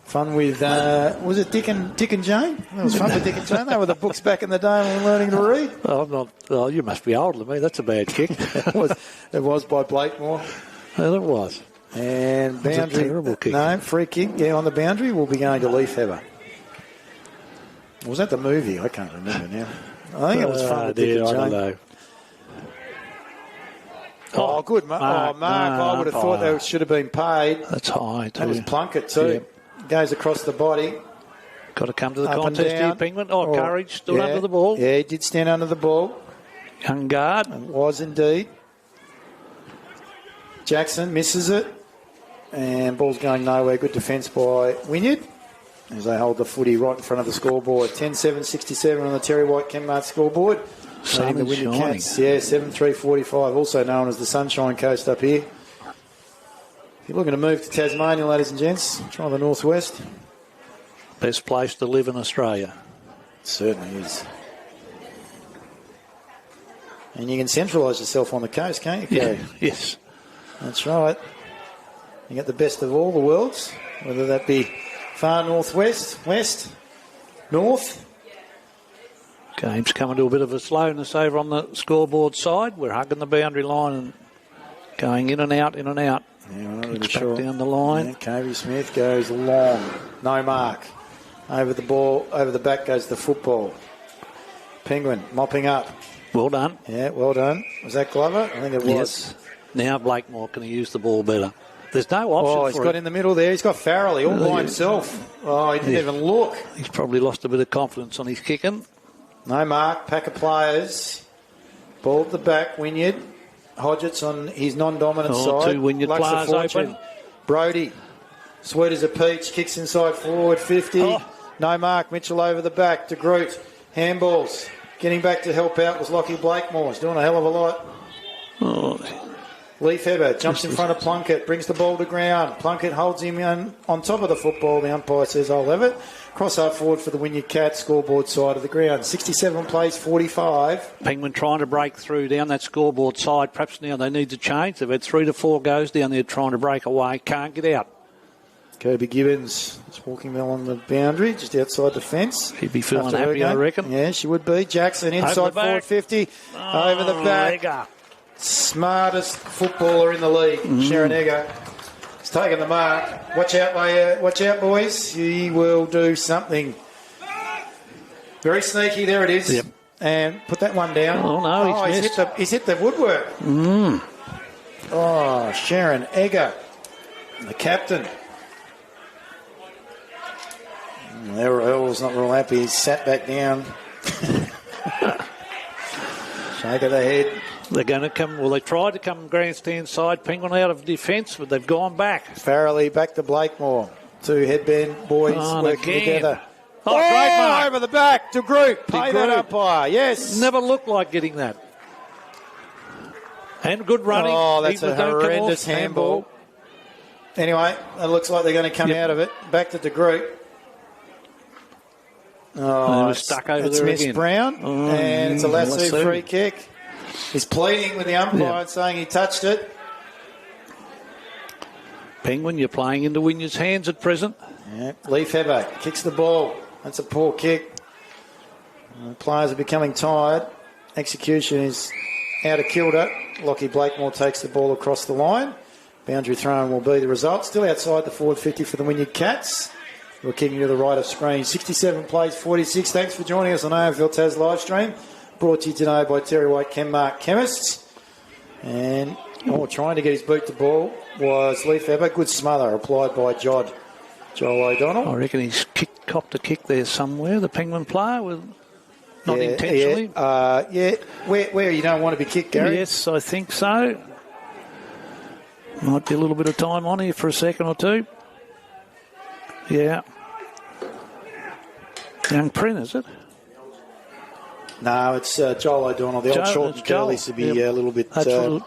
Fun with, was it Dick and Jane? It was fun with Dick and Jane. They were the books back in the day when we were learning to read.
Oh, I'm not. Oh, you must be older than me. That's a bad kick.
it was by Blakemore.
Well, it was.
And boundary.
It was a terrible kick.
No, free kick. Yeah, on the boundary. We'll be going to Leaf Heather. Was that the movie? I can't remember now. I think it was fun with Dick and Jane.
I don't know.
Oh, good. Mark. I would have thought that should have been paid.
That's high, too.
That was Plunkett, too. Yep. Goes across the body.
Got to come to the contest here, Penguin. Oh, Courage stood under the ball.
Yeah, he did stand under the ball.
Young guard.
It was indeed. Jackson misses it. And ball's going nowhere. Good defence by Wynyard as they hold the footy right in front of the scoreboard. 10-7-67 on the Terry White Kmart scoreboard.
Sun
the
is shining.
Cats. Yeah, 7-3-45, also known as the Sunshine Coast up here. If you're looking to move to Tasmania, ladies and gents, try the northwest.
Best place to live in Australia.
It certainly is. And you can centralise yourself on the coast, can't you, Kerry?
Yeah, yes.
That's right. You get the best of all the worlds, whether that be far northwest, west, north.
Game's coming to a bit of a slowness over on the scoreboard side. We're hugging the boundary line and going in and out, in and out.
Yeah, I'm not really
back
sure.
Down the line.
Yeah, Covey Smith goes long. No mark. Over the ball, over the back goes the football. Penguin mopping up.
Well done.
Yeah, well done. Was that Glover? I think it was.
Yes. Now Blakemore can use the ball better. There's no option for
he's got in the middle there. He's got Farrelly all by himself. Oh, he didn't even look.
He's probably lost a bit of confidence on his kicking.
No mark. Pack of players. Ball at the back. Wynyard. Hodgetts on his non-dominant side.
Two Wynyard players open.
Brody. Sweet as a peach. Kicks inside forward. 50. Oh. No mark. Mitchell over the back. De Groot. Handballs. Getting back to help out was Lockie Blakemore. He's doing a hell of a lot.
Oh.
Leaf Heber jumps in front of Plunkett. Brings the ball to ground. Plunkett holds him on top of the football. The umpire says, I'll have it. Cross up forward for the Wynyard Cats, scoreboard side of the ground. 67 plays 45.
Penguin trying to break through down that scoreboard side. Perhaps now they need to change. They've had 3 to 4 goes down there trying to break away. Can't get out.
Kobe Gibbons is walking along the boundary, just outside the fence.
He'd be feeling happy, I reckon.
Yeah, she would be. Jackson inside forward 50. Over the back. Legger. Smartest footballer in the league, Sharon Egger. He's taken the mark. Watch out, boys. He will do something. Very sneaky. There it is.
Yep.
And put that one down.
Oh, no,
he's hit the woodwork. Oh, Sharon Egger, the captain. Earl's not real happy. He's sat back down. Shake of the head.
They're going to come. Well, they tried to come grandstand side. Penguin out of defence, but they've gone back.
Farrelly back to Blakemore. Two headband boys working together.
Oh, great mark.
Over the back to Group. Pay that umpire. Yes.
Never looked like getting that. And good running.
Oh, that's a horrendous handball. Anyway, it looks like they're going to come out of it. Back to the Group. Oh,
it's stuck over
it's
there
missed
again.
Brown, and it's a Lassie free kick. He's pleading with the umpire, saying he touched it.
Penguin, you're playing into Wynyard's hands at present.
Yeah. Lee Feber kicks the ball. That's a poor kick. The players are becoming tired. Execution is out of kilter. Lockie Blakemore takes the ball across the line. Boundary throw-in will be the result. Still outside the forward 50 for the Wynyard Cats. We're kicking to the right of screen. 67 plays 46. Thanks for joining us on AFL Tas live stream. Brought to you today by Terry White Chemmark Chemists. And trying to get his boot to ball was Lee Feber. Good smother applied by Joel O'Donnell.
I reckon he's copped a kick there somewhere, the Penguin player, not intentionally.
Where you don't want to be kicked, Gary.
Yes, I think so. Might be a little bit of time on here for a second or two. Yeah. Young Prin, is it?
No, it's Joel O'Donnell. The old short and curlies to be a little bit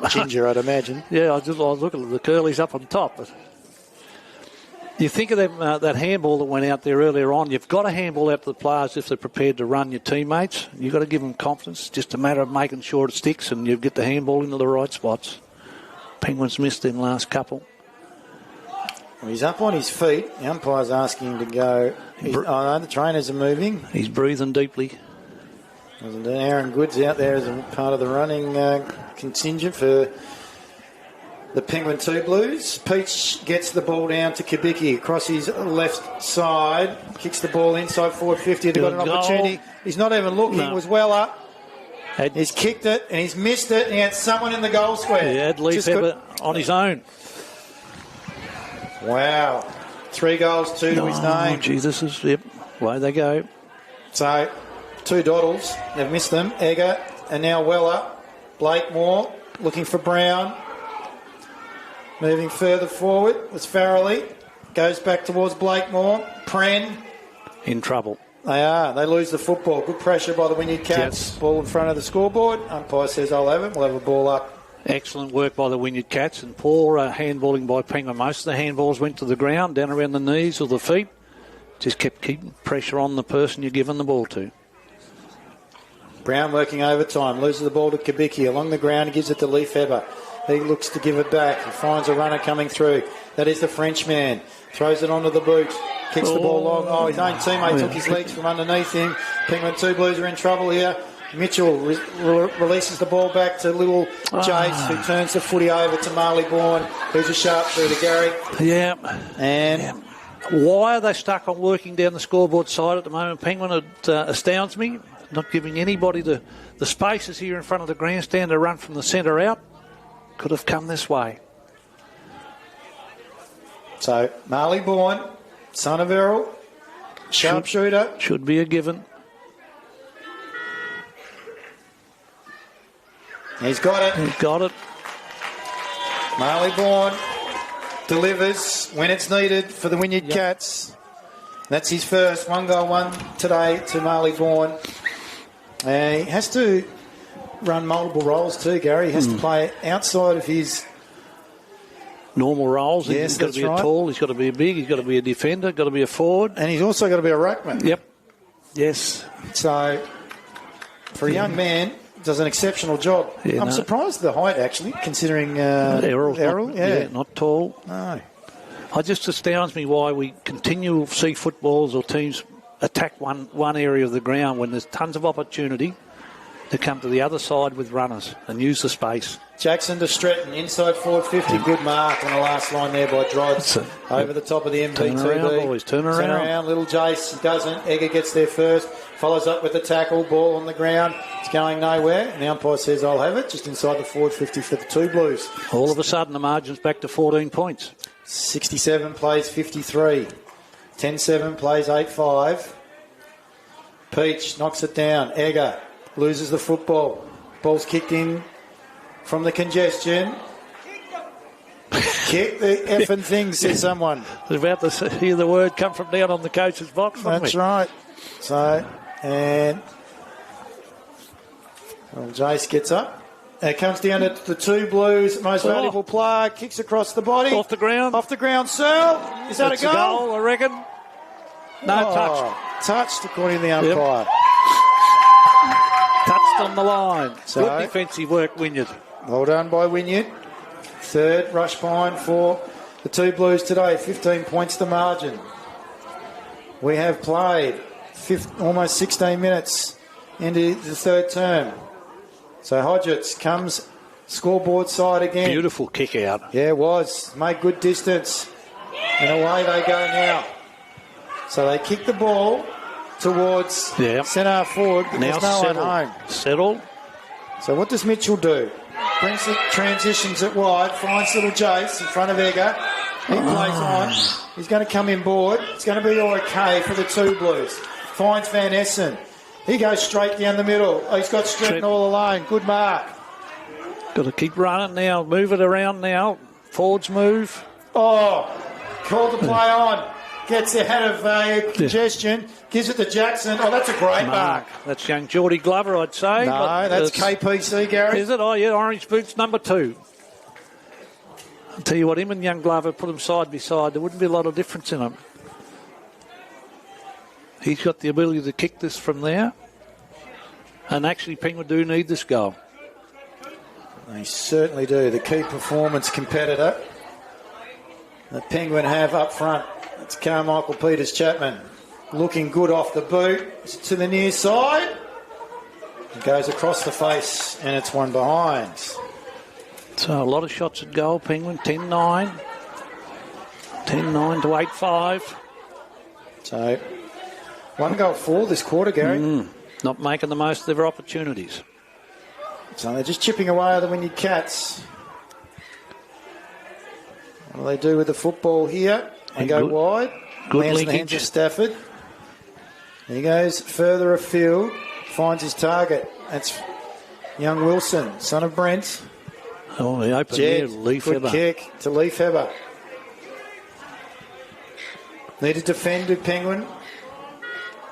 ginger, I'd imagine.
Yeah, I was looking at the curlies up on top. But you think of them, that handball that went out there earlier on. You've got to handball out to the players if they're prepared to run your teammates. You've got to give them confidence. It's just a matter of making sure it sticks and you get the handball into the right spots. Penguins missed them last couple.
Well, he's up on his feet. The umpire's asking him to go. The trainers are moving.
He's breathing deeply.
Aaron Goods out there as a part of the running contingent for the Penguin 2 Blues. Peach gets the ball down to Kubicki across his left side. Kicks the ball inside forward 50. They've got an opportunity. He's not even looking. He was well up. He's kicked it and he's missed it. And he had someone in the goal square.
He had Lee Feber on his own.
Wow. 3 goals, 2 to his name.
Gee, this is, away they go.
So, 2 Doddles. They've missed them. Egger and now Weller. Blakemore looking for Brown. Moving further forward was Farrelly. Goes back towards Blakemore. Pren.
In trouble.
They are. They lose the football. Good pressure by the Wynyard Cats. Yes. Ball in front of the scoreboard. Umpire says, I'll have it. We'll have a ball up.
Excellent work by the Wynyard Cats and poor handballing by Penguin. Most of the handballs went to the ground, down around the knees or the feet. Just kept keeping pressure on the person you're giving the ball to.
Brown working overtime. Loses the ball to Kubicki. Along the ground, he gives it to Lee Feber. He looks to give it back. He finds a runner coming through. That is the Frenchman. Throws it onto the boot. Kicks the ball long. His own teammate took his legs from underneath him. Penguin 2 Blues are in trouble here. Mitchell releases the ball back to little Jace, who turns the footy over to Marley Bourne, who's a sharpshooter, Gary.
Yeah.
And
why are they stuck on working down the scoreboard side at the moment, Penguin? It astounds me. Not giving anybody the spaces here in front of the grandstand to run from the centre out. Could have come this way.
So, Marley Bourne, son of Errol, sharpshooter.
Should be a given.
He's got it.
He's got it.
Marley Bourne delivers when it's needed for the Wynyard Cats. That's his first 1 goal, 1 today to Marley Bourne. He has to run multiple roles too, Gary. He has to play outside of his
normal roles.
Yes,
he's got to be a tall, he's got to be a big, he's got to be a defender, got to be a forward.
And he's also got to be a ruckman.
Yep. Yes.
So, for a young man, does an exceptional job. Yeah, I'm surprised at the height, actually, considering Errol.
Not tall.
No.
It just astounds me why we continue to see footballs or teams attack one area of the ground when there's tons of opportunity. to come to the other side with runners and use the space.
Jackson to Stretton, inside forward 50. Good mark on the last line there by Drodds. Over the top of the MPTB.
Turn around, boys. Turn around.
Little Jace doesn't. Egger gets there first. Follows up with the tackle. Ball on the ground. It's going nowhere. And the umpire says, I'll have it. Just inside the forward 50 for the two Blues.
All of a sudden, the margin's back to 14 points.
67 plays 53. 10-7 plays 8-5. Peach knocks it down. Egger loses the football. Ball's kicked in from the congestion. Kick the effing thing, says someone.
I was about to hear the word come from down on the coach's box.
That's right. So, and Jace gets up. It comes down to the two Blues. Most valuable player. Kicks across the body.
Off the ground.
Off the ground, Searle. Is that a goal?
Goal, I reckon. No, touch.
Touched, according to the umpire.
Touched on the line.
So,
good defensive work, Wynyard.
Well done by Wynyard. Third rush behind for the two Blues today. 15 points to margin. We have played almost 16 minutes into the third term. So Hodgetts comes scoreboard side again.
Beautiful kick out.
Yeah, it was. Made good distance. And away they go now. So they kick the ball towards centre forward. But
now
there's no one home.
Settle.
So what does Mitchell do? Brings the transitions it wide. Finds little Jace in front of Egger. He plays on. He's going to come in board. It's going to be okay for the two Blues. Finds Van Essen. He goes straight down the middle. He's got Stretton all alone. Good mark.
Got to keep running now. Move it around now. Forwards move.
Oh, called the play on. Gets ahead of congestion. Gives it to Jackson. Oh, that's a great mark.
That's young Geordie Glover, I'd say.
No, that's KPC, Gary.
Is it? Oh, yeah, orange boots, number 2. I'll tell you what, him and young Glover, put them side by side. There wouldn't be a lot of difference in them. He's got the ability to kick this from there. And actually, Penguin do need this goal.
They certainly do. The key performance competitor that Penguin have up front. It's Carmichael Peters-Chapman. Looking good off the boot. To the near side. It goes across the face, and it's one behind.
So a lot of shots at goal, Penguin. 10-9. 10-9 to 8-5. So, 1 goal for this quarter, Gary. Not making the most of their opportunities.
So they're just chipping away at the Wynyard Cats. What do they do with the football here? They go wide.
Good
lands in the hands of Stafford. He goes further afield. Finds his target. That's young Wilson, son of Brent.
Oh, the open here,
good kick to Leafheber. Need to defend with Penguin.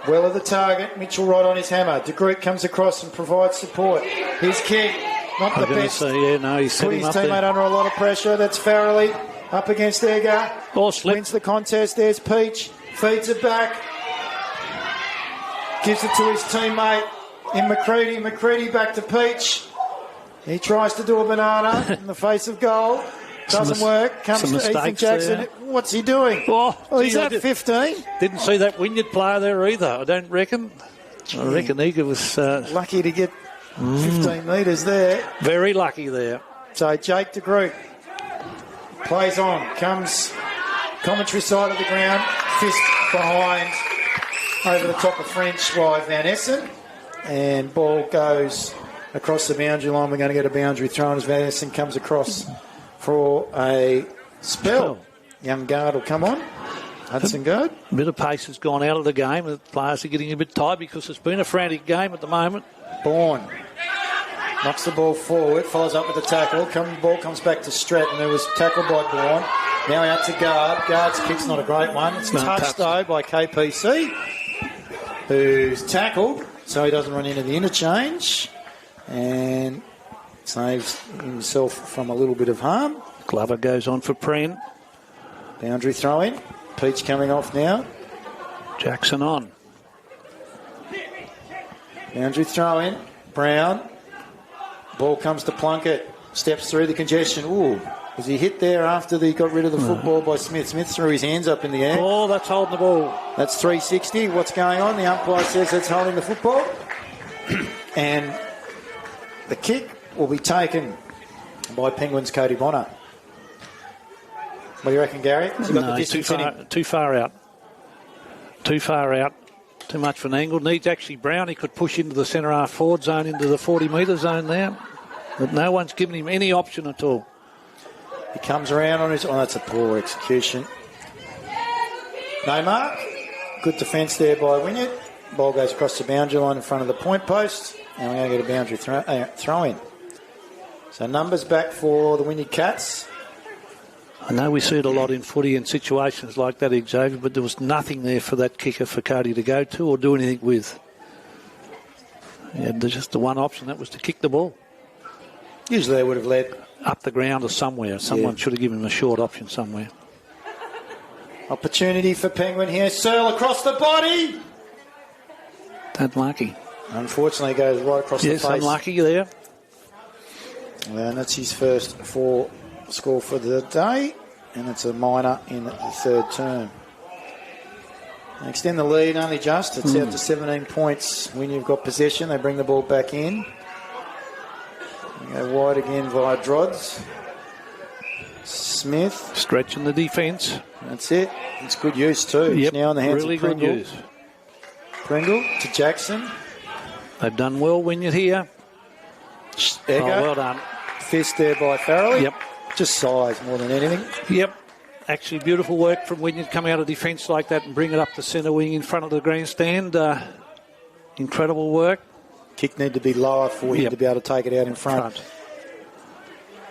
Well of the target. Mitchell right on his hammer. De Groot comes across and provides support. His kick, not the best.
He's
put his teammate under a lot of pressure. That's Farrelly up against Egger. Wins the contest. There's Peach. Feeds it back. Gives it to his teammate in McCready. McCready back to Peach. He tries to do a banana in the face of goal. Doesn't work. Comes to Ethan Jackson. There. What's he doing? He's at 15.
Didn't see that Wynyard player there either, I don't reckon. I reckon Eager was...
lucky to get 15 metres there.
Very lucky there.
So Jake de Groot plays on. Comes commentary side of the ground. Fist behind. Over the top of French by Van Essen. And ball goes across the boundary line. We're going to get a boundary thrown as Van Essen comes across for a spell. Young guard will come on. Hudson Guard.
A bit of pace has gone out of the game. The players are getting a bit tired because it's been a frantic game at the moment.
Bourne knocks the ball forward, follows up with the tackle. Ball comes back to Stratton, who was tackled by Bourne. Now out to Guard. Guard's kick's not a great one. It's touched, though, by KPC, who's tackled, so he doesn't run into the interchange and saves himself from a little bit of harm.
Glover goes on for Pren.
Boundary throw-in. Peach coming off now.
Jackson on.
Boundary throw-in. Brown. Ball comes to Plunkett. Steps through the congestion. Ooh. Was he hit there after he got rid of the football by Smith? Smith threw his hands up in the air.
Oh, that's holding the ball.
That's 360. What's going on? The umpire says that's holding the football. And The kick will be taken by Penguins' Cody Bonner. What do you reckon, Gary? Has he got the distance in him?
Too far out. Too far out. Too much of an angle. Needs actually Brown. He could push into the centre half forward zone, into the 40-metre zone there. But no one's given him any option at all.
He comes around on his... Oh, that's a poor execution. No mark. Good defence there by Wynyard. Ball goes across the boundary line in front of the point post. And we're going to get a boundary throw in. So numbers back for the Wynyard Cats.
I know we see it a lot in footy in situations like that, Xavier, but there was nothing there for that kicker for Cody to go to or do anything with. He had just the one option, that was to kick the ball.
Usually they would have led
up the ground or somewhere. Someone should have given him a short option somewhere.
Opportunity for Penguin here. Searle across the body.
Unlucky.
Unfortunately, goes right across the face.
Yes, unlucky there.
And that's his first score for the day, and it's a minor in the third term. They extend the lead only just. It's out to 17 points. When you've got possession, they bring the ball back in. They go wide again via Drods. Smith.
Stretching the defence.
That's it. It's good use too.
Yep,
it's now in the hands
really
of Pringle.
Good use.
Pringle to Jackson.
They've done well, Wynyard here.
Egger.
Oh, well done.
Fist there by Farrelly.
Yep.
Just size more than anything.
Yep. Actually, beautiful work from Wynyard, come out of defence like that and bring it up the centre wing in front of the grandstand. Incredible work.
Kick need to be lower for him to be able to take it out in front.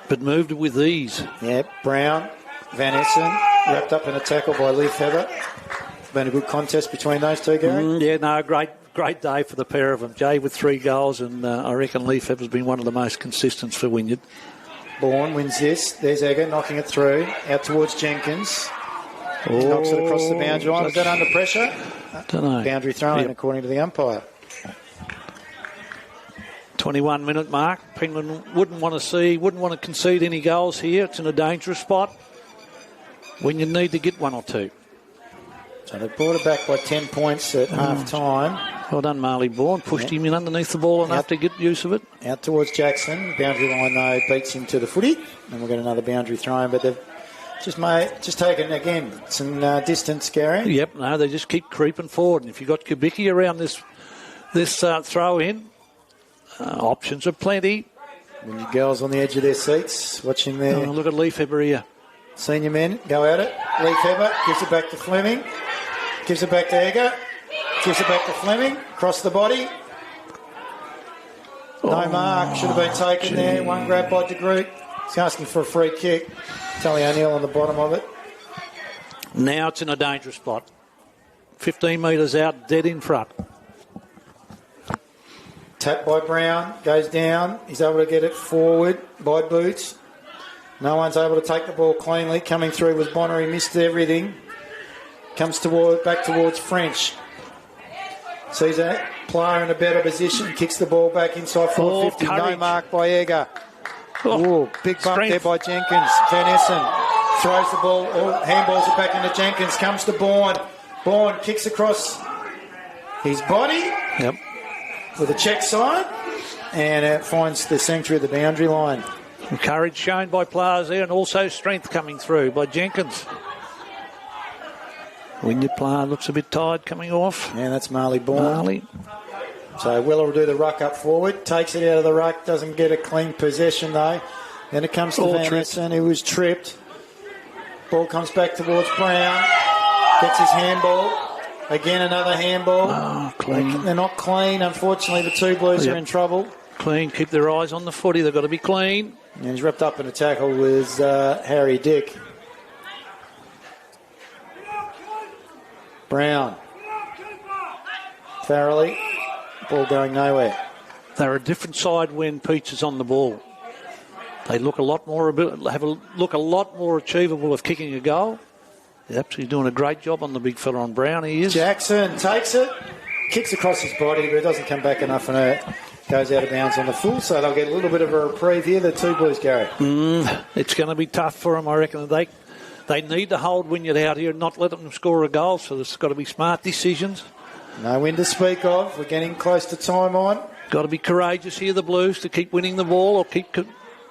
But moved with ease.
Yep. Brown, Van Essen, wrapped up in a tackle by Leaf Heather. It's been a good contest between those two, Gary.
Great day for the pair of them. Jay with 3 goals, and I reckon Leaf Heather's been one of the most consistent for Wynyard.
Bourne wins this. There's Egger knocking it through. Out towards Jenkins. He knocks it across the boundary line. Is that under pressure?
Don't know.
Boundary throw-in, according to the umpire.
21-minute mark. Penguin wouldn't want to concede any goals here. It's in a dangerous spot when you need to get 1 or 2.
So they brought it back by 10 points at half-time.
Well done, Marley Bourne. Pushed him in underneath the ball enough to get use of it.
Out towards Jackson. Boundary line, though, beats him to the footy. And we'll get another boundary throw-in. But they've just taken, again, some distance, Gary.
Yep, no, they just keep creeping forward. And if you've got Kubicki around this throw-in, options are plenty.
When your girls on the edge of their seats, watching their...
Oh, look at Leaf Heber here.
Senior men go at it. Leaf Heber gives it back to Fleming. Gives it back to Egger. Gives it back to Fleming. Across the body. No mark. Should have been taken there. One grab by de Groot. He's asking for a free kick. Tally O'Neill on the bottom of it.
Now it's in a dangerous spot. 15 metres out, dead in front.
Tap by Brown. Goes down. He's able to get it forward by Boots. No one's able to take the ball cleanly. Coming through was Bonner. He missed everything. Comes back towards French. Sees a player in a better position. Kicks the ball back inside 450. No mark by Egger. Big bump there by Jenkins. Van Essen throws the ball. Handballs it back into Jenkins. Comes to Bourne. Bourne kicks across his body.
Yep.
With a check sign. And it finds the sanctuary of the boundary line.
Courage shown by players there, and also strength coming through by Jenkins. Wynyard player looks a bit tired coming off.
Yeah, that's Marley Bourne. So Weller will do the ruck up forward. Takes it out of the ruck. Doesn't get a clean possession though. Then it comes to Van Essen, who was tripped. Ball comes back towards Brown. Gets his handball. Again, another handball.
Oh, clean.
They're not clean. Unfortunately, the two Blues are in trouble.
Clean. Keep their eyes on the footy. They've got to be clean.
And he's wrapped up in a tackle with Harry Dick. Brown. Farrelly. Ball going nowhere.
They're a different side when Peach is on the ball. They look a lot more achievable of kicking a goal. They're absolutely doing a great job on the big fella on Brown. He is.
Jackson takes it, kicks across his body, but it doesn't come back enough, and it goes out of bounds on the full. So they'll get a little bit of a reprieve here. The two Blues, Gary.
It's going to be tough for them, I reckon. They need to hold Wynyard out here and not let them score a goal. So there's got to be smart decisions.
No wind to speak of. We're getting close to time on.
Got to be courageous here, the Blues, to keep winning the ball or keep...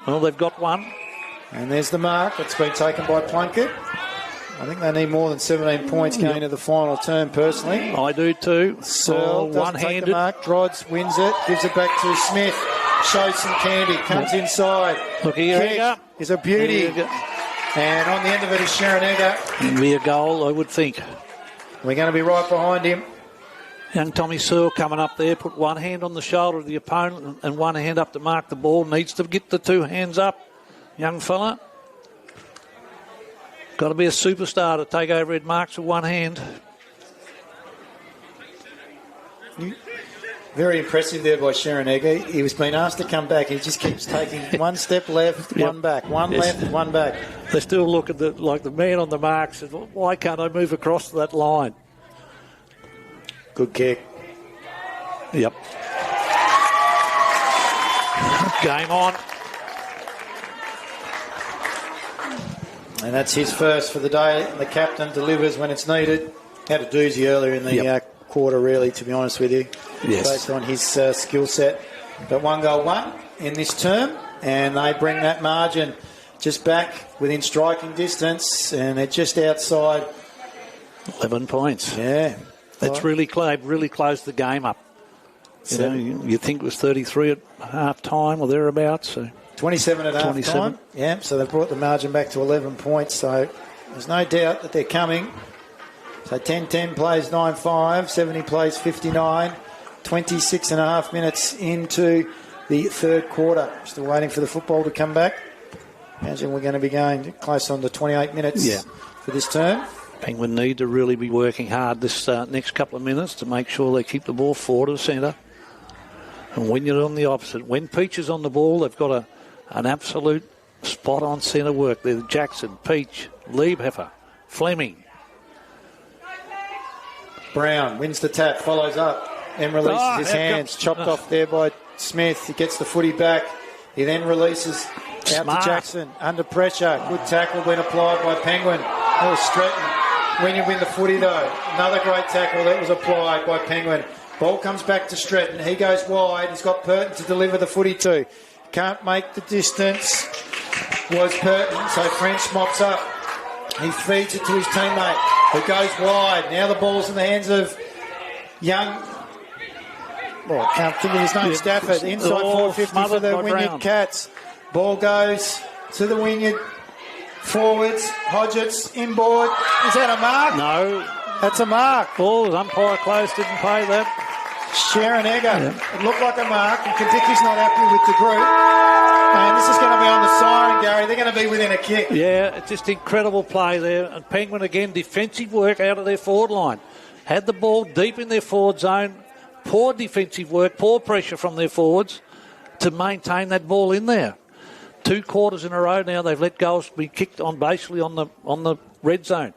Well, they've got one.
And there's the mark that's been taken by Plunkett. I think they need more than 17 points going into the final term, personally.
I do too.
Searle one-handed. The mark. Drodds wins it, gives it back to Smith. Shows some candy, comes inside.
Look here,
Egger is a beauty. And on the end of it is Sharon Egger.
It'll be a goal, I would think.
We're going to be right behind him.
Young Tommy Searle coming up there, put one hand on the shoulder of the opponent and one hand up to mark the ball. Needs to get the two hands up, young fella. Got to be a superstar to take overhead marks with one hand.
Very impressive there by Sharon Egger. He was being asked to come back. He just keeps taking one step left, one back, one left, one back.
They still look at like the man on the mark says, why can't I move across that line?
Good kick.
Yep. Game on.
And that's his first for the day. The captain delivers when it's needed. Had a doozy earlier in the quarter, really, to be honest with you.
Yes.
Based on his skill set. But 1 goal, 1 in this term. And they bring that margin just back within striking distance. And they're just outside.
11 points.
Yeah.
That's really closed the game up. You think it was 33 at half time or thereabouts. So
27 at half time. Yeah, so they've brought the margin back to 11 points. So there's no doubt that they're coming. So 10-10 plays 9-5, 70 plays 59, 26 and a half minutes into the third quarter. Still waiting for the football to come back. Imagine we're going to be going close on to 28 minutes for this term.
Penguin need to really be working hard this next couple of minutes to make sure they keep the ball forward of centre. And when you're on the opposite, when Peach is on the ball, they've got an absolute spot-on centre work. There's Jackson, Peach, Liebheffer, Fleming.
Brown wins the tap, follows up, and releases his hands. Chopped off there by Smith. He gets the footy back. He then releases out to Jackson. Under pressure. Good tackle being applied by Penguin. That was Stretton. When you win the footy, though, another great tackle that was applied by Penguin. Ball comes back to Stretton. He goes wide. He's got Purton to deliver the footy to. Can't make the distance. Was Purton. So French mops up. He feeds it to his teammate, who goes wide. Now the ball's in the hands of young... Well, I can't think of his name. Stafford. Inside 450 for the Wynyard Cats. Ball goes to the Wynyard forwards. Hodgetts inboard. Is that a mark?
No.
That's a mark.
Ball, umpire close, didn't pay that.
Sharon Egger. It looked like a mark, and Kadicki's not happy with the group. And this is going to be on the siren, Gary. They're going to be within a kick.
Yeah, it's just incredible play there. And Penguin, again, defensive work out of their forward line. Had the ball deep in their forward zone. Poor defensive work, poor pressure from their forwards to maintain that ball in there. 2 quarters in a row now, they've let goals be kicked on basically on the red zone,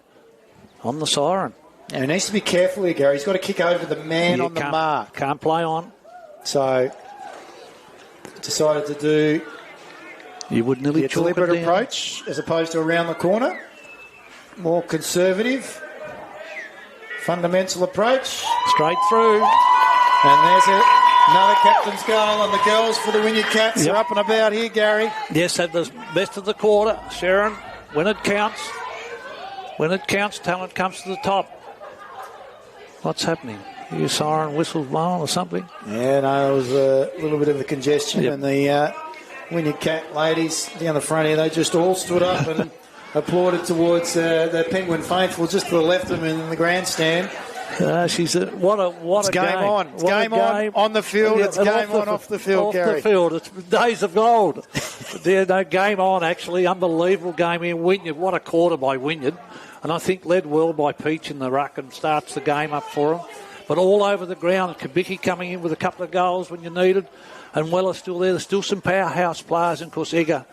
on the siren.
And he needs to be careful here, Gary. He's got to kick over the man on the mark.
Can't play on.
So, decided to do
you would nearly
a deliberate approach as opposed to around the corner. More conservative, fundamental approach.
Straight through.
And there's another captain's goal, and the girls for the Wynyard Cats are up and about here, Gary.
Yes, at the best of the quarter, Sharon. When it counts, talent comes to the top. What's happening? Your siren whistle blown or something?
Yeah, no, it was a little bit of a congestion, and the Wynyard Cat ladies down the front here, they just all stood up and applauded towards the Penguin faithful just to the left of them in the grandstand.
What a
game on. It's game on the field. It's game on off the field, Gary.
Off the field. It's days of gold. Game on, actually. Unbelievable game here. Wynyard, what a quarter by Wynyard. And I think led well by Peach in the ruck and starts the game up for them. But all over the ground, Kabicki coming in with a couple of goals when you needed. And Weller's still there. There's still some powerhouse players. And, of course, Egger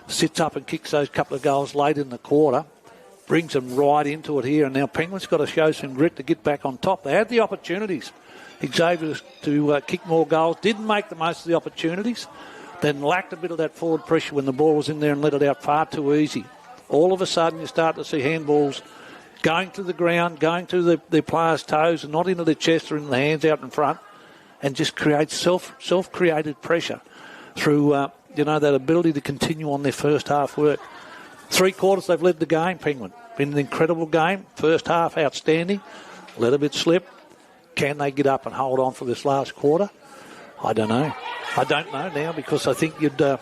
sits up and kicks those couple of goals late in the quarter. Brings them right into it here. And now Penguin's got to show some grit to get back on top. They had the opportunities. Xavier to kick more goals. Didn't make the most of the opportunities. Then lacked a bit of that forward pressure when the ball was in there and let it out far too easy. All of a sudden you start to see handballs going to the ground, going to their players' toes and not into their chest or in the hands out in front. and just create self-created pressure through, that ability to continue on their first half work. 3 quarters they've led the game, Penguin. Been an incredible game. First half, outstanding. Let a bit slip. Can they get up and hold on for this last quarter? I don't know. I don't know now because I think the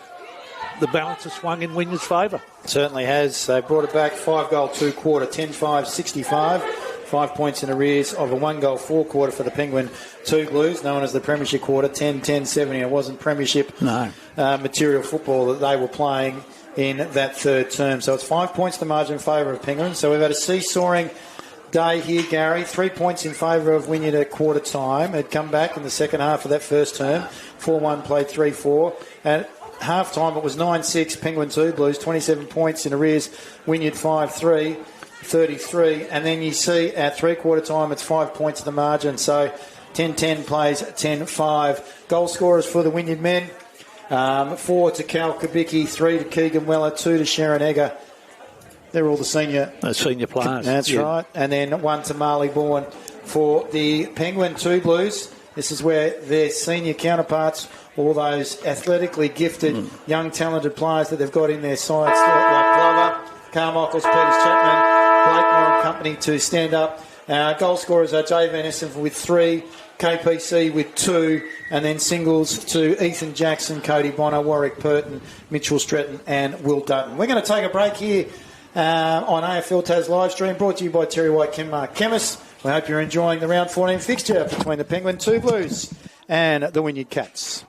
balance has swung in Wynyard's favour.
Certainly has. They brought it back 5-goal 2-quarter, 10-5, 65. 5 points in arrears of a 1-goal 4-quarter for the Penguin 2 Blues, known as the Premiership quarter, 10-10-70. It wasn't Premiership material football that they were playing in that third term. So it's 5 points to margin in favour of Penguin. So we've had a seesawing day here, Gary. 3 points in favour of Wynyard at quarter time. Had come back in the second half of that first term. 4-1 played 3-4. And half time it was 9-6, Penguin 2 Blues, 27 points in arrears, Wynyard 5-3, 33. And then you see at 3-quarter time it's 5 points to the margin. So 10-10 plays 10-5. Goal scorers for the Wynyard men. 4 to Cal Kubicki, 3 to Keegan Weller, 2 to Sharon Egger. They're all the senior
players.
That's right. And then 1 to Marley Bourne for the Penguin 2 Blues. This is where their senior counterparts, all those athletically gifted, young, talented players that they've got in their sides, like Glover, Carmichaels, Peters, Chapman, Blakemore and company to stand up. Goal scorers are Jay Van Essen with 3, KPC with 2, and then singles to Ethan Jackson, Cody Bonner, Warwick Purton, Mitchell Stretton and Will Dutton. We're going to take a break here on AFL Tas live stream, brought to you by Terry White Chenmark Chemists. We hope you're enjoying the round 14 fixture between the Penguin 2 Blues and the Wynyard Cats.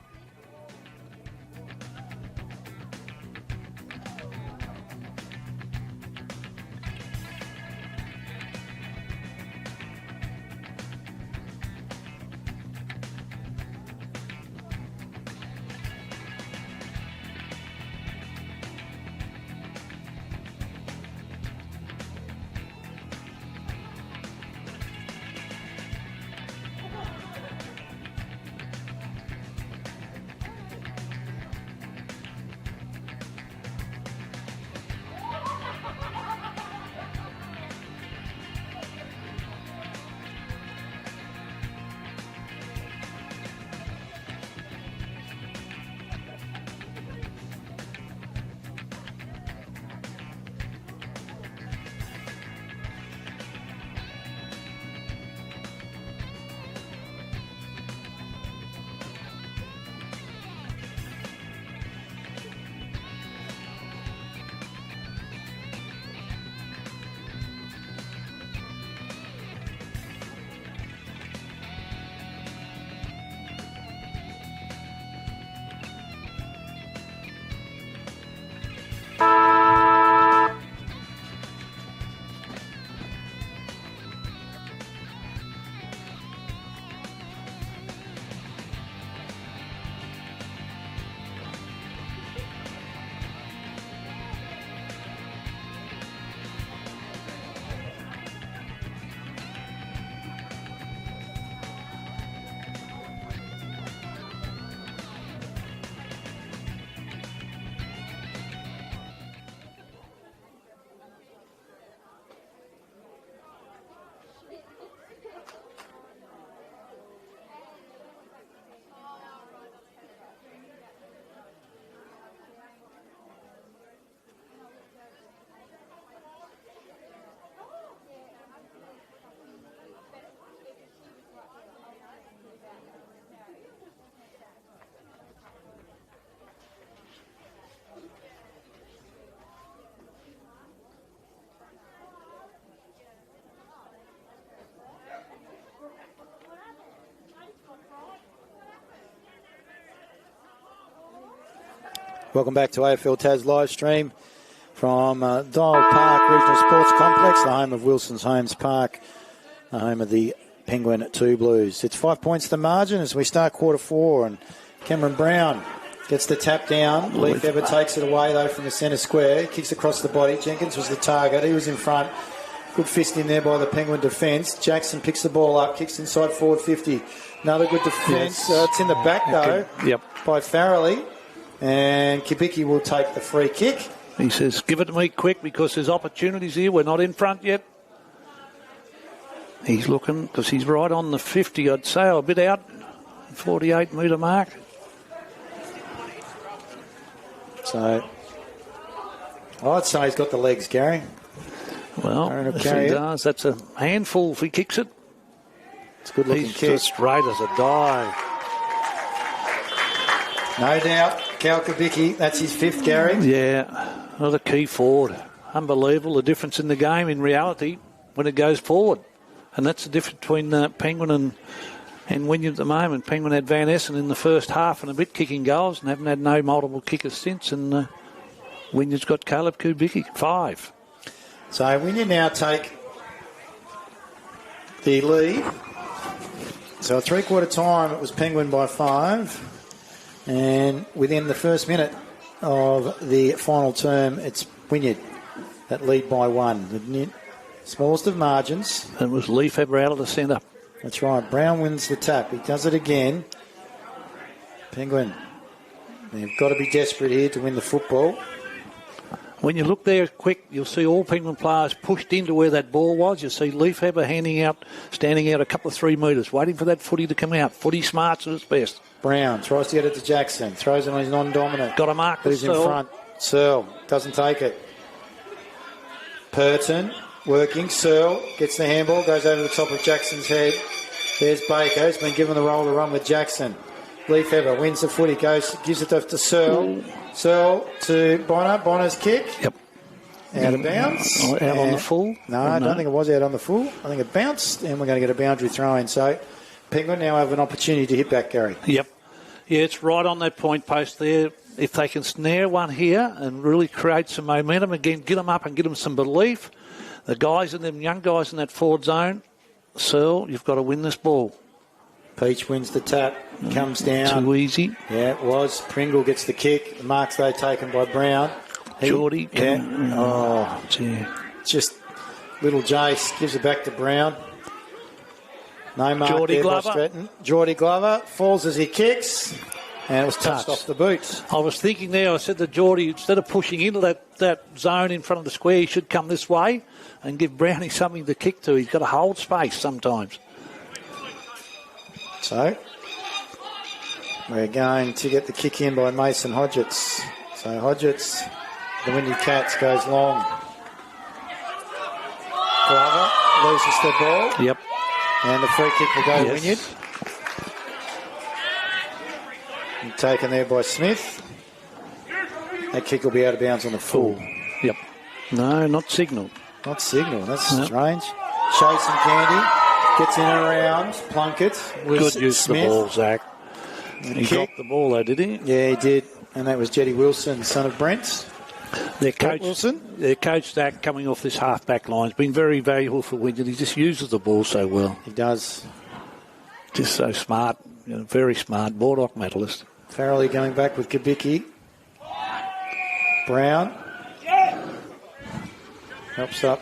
Welcome back to AFL Tas live stream from Dial Park Regional Sports Complex, the home of Wilson's Homes Park, the home of the Penguin 2 Blues. It's 5 points to the margin as we start quarter 4, and Cameron Brown gets the tap down. Leaf Ever takes it away, though, from the centre square. Kicks across the body. Jenkins was the target. He was in front. Good fist in there by the Penguin defence. Jackson picks the ball up, kicks inside forward 50. Another good defence. It's in the back, though, by Farrelly. And Kubicki will take the free kick.
He says, give it to me quick because there's opportunities here. We're not in front yet. He's looking because he's right on the 50, I'd say, a bit out. 48-metre mark.
So, I'd say he's got the legs, Gary.
Well, if he does, that's a handful if he kicks it.
It's a good-looking kick.
He's straight as a die.
No doubt, Cal Kubicki, that's his 5th, Gary.
Yeah, another key forward. Unbelievable, the difference in the game in reality when it goes forward. And that's the difference between Penguin and Wynyard at the moment. Penguin had Van Essen in the first half and a bit kicking goals and haven't had no multiple kickers since. And Wynyard's got Caleb Kubicki, 5.
So Wynyard now take the lead. So at 3/4 time, it was Penguin by 5. And within the first minute of the final term, it's Wynyard that lead by 1. The smallest of margins.
It was Lefebvre out of the centre.
That's right. Brown wins the tap. He does it again. Penguin. They've got to be desperate here to win the football.
When you look there quick, you'll see all Penguin players pushed into where that ball was. You see Lefebvre standing out a couple of 3 metres, waiting for that footy to come out. Footy smarts at its best.
Brown tries to get it to Jackson. Throws it on his non-dominant.
Got a mark.
Who's in front? Searle doesn't take it. Purton working. Searle gets the handball. Goes over the top of Jackson's head. There's Baker. He's been given the role to run with Jackson. Lefebvre wins the footy. Gives it to Searle. Searle to Bonner. Bonner's kick.
Yep.
Out of bounds.
Out on the full?
No, I don't think it was out on the full. I think it bounced, and we're going to get a boundary throw in. So Penguin now have an opportunity to hit back, Gary.
Yep. Yeah, it's right on that point post there. If they can snare one here and really create some momentum again, get them up and get them some belief. The guys in them, young guys in that forward zone, Searle, you've got to win this ball.
Peach wins the tap, comes down.
Too easy.
Yeah, it was. Pringle gets the kick. The marks though taken by Brown.
Geordie.
Yeah. Oh,
gee.
Just little Jace gives it back to Brown. No mark
Geordie
there
Glover.
by Stratton. Geordie Glover falls as he kicks, and it was touched off the boot.
I was thinking there, I said to Geordie, instead of pushing into that zone in front of the square, he should come this way and give Brownie something to kick to. He's got to hold space sometimes.
So, we're going to get the kick in by Mason Hodgetts. So Hodgetts, the Wynyard Cats, goes long. Glover loses the ball.
Yep.
And the free kick will go to Wynyard. And taken there by Smith. That kick will be out of bounds on the full.
Yep. No, not signal.
Not signal. That's strange. Chase and Candy gets in and around. Plunkett.
Good use
Smith.
of the ball, Zach. He dropped the ball though, did he?
Yeah, he did. And that was Jetty Wilson, son of Brent.
Their coach,
Wilson.
Their coach, Zach, coming off this half-back line, has been very valuable for Wynyard. He just uses the ball so well.
He does.
Just so smart. Very smart. Baldock medalist.
Farrelly going back with Kubicki. Brown. Helps up.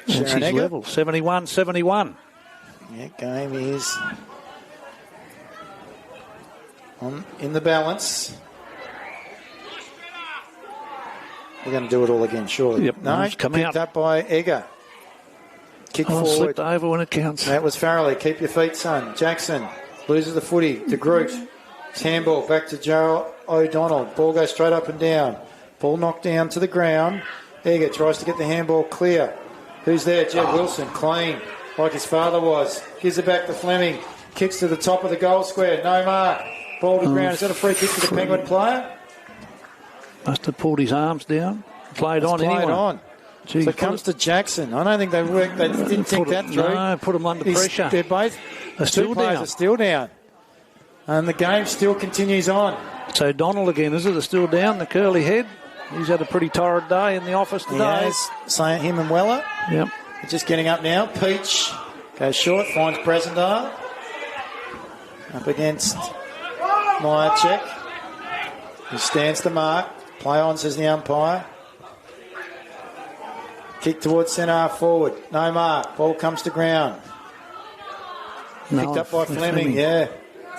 What's his level? 71-71.
Yeah, game is in the balance. We're going to do it all again, surely.
Yep.
No, picked up by Egger. Kick forward.
Slipped over when it counts.
That was Farrelly. Keep your feet, son. Jackson loses the footy to Groot. It's handball back to Joe O'Donnell. Ball goes straight up and down. Ball knocked down to the ground. Egger tries to get the handball clear. Who's there? Jed Wilson. Clean, like his father was. Gives it back to Fleming. Kicks to the top of the goal square. No mark. Ball to ground. Is that a free kick to the Penguin player?
Must have pulled his arms down. Played on anyway.
Gee, so it comes to Jackson. I don't think they worked. They didn't think that through.
No, put them under pressure.
They're both.
They're still down.
Are still down. And the game still continues on.
So Donald again, is it? They're still down. The curly head. He's had a pretty torrid day in the office today.
Yes, saying him and Weller.
Yep.
They're just getting up now. Peach goes short, finds Brasendale. Up against Myercheck. He stands the mark. Play on, says the umpire. Kick towards centre half forward. No mark. Ball comes to ground. Picked up by Fleming. Yeah.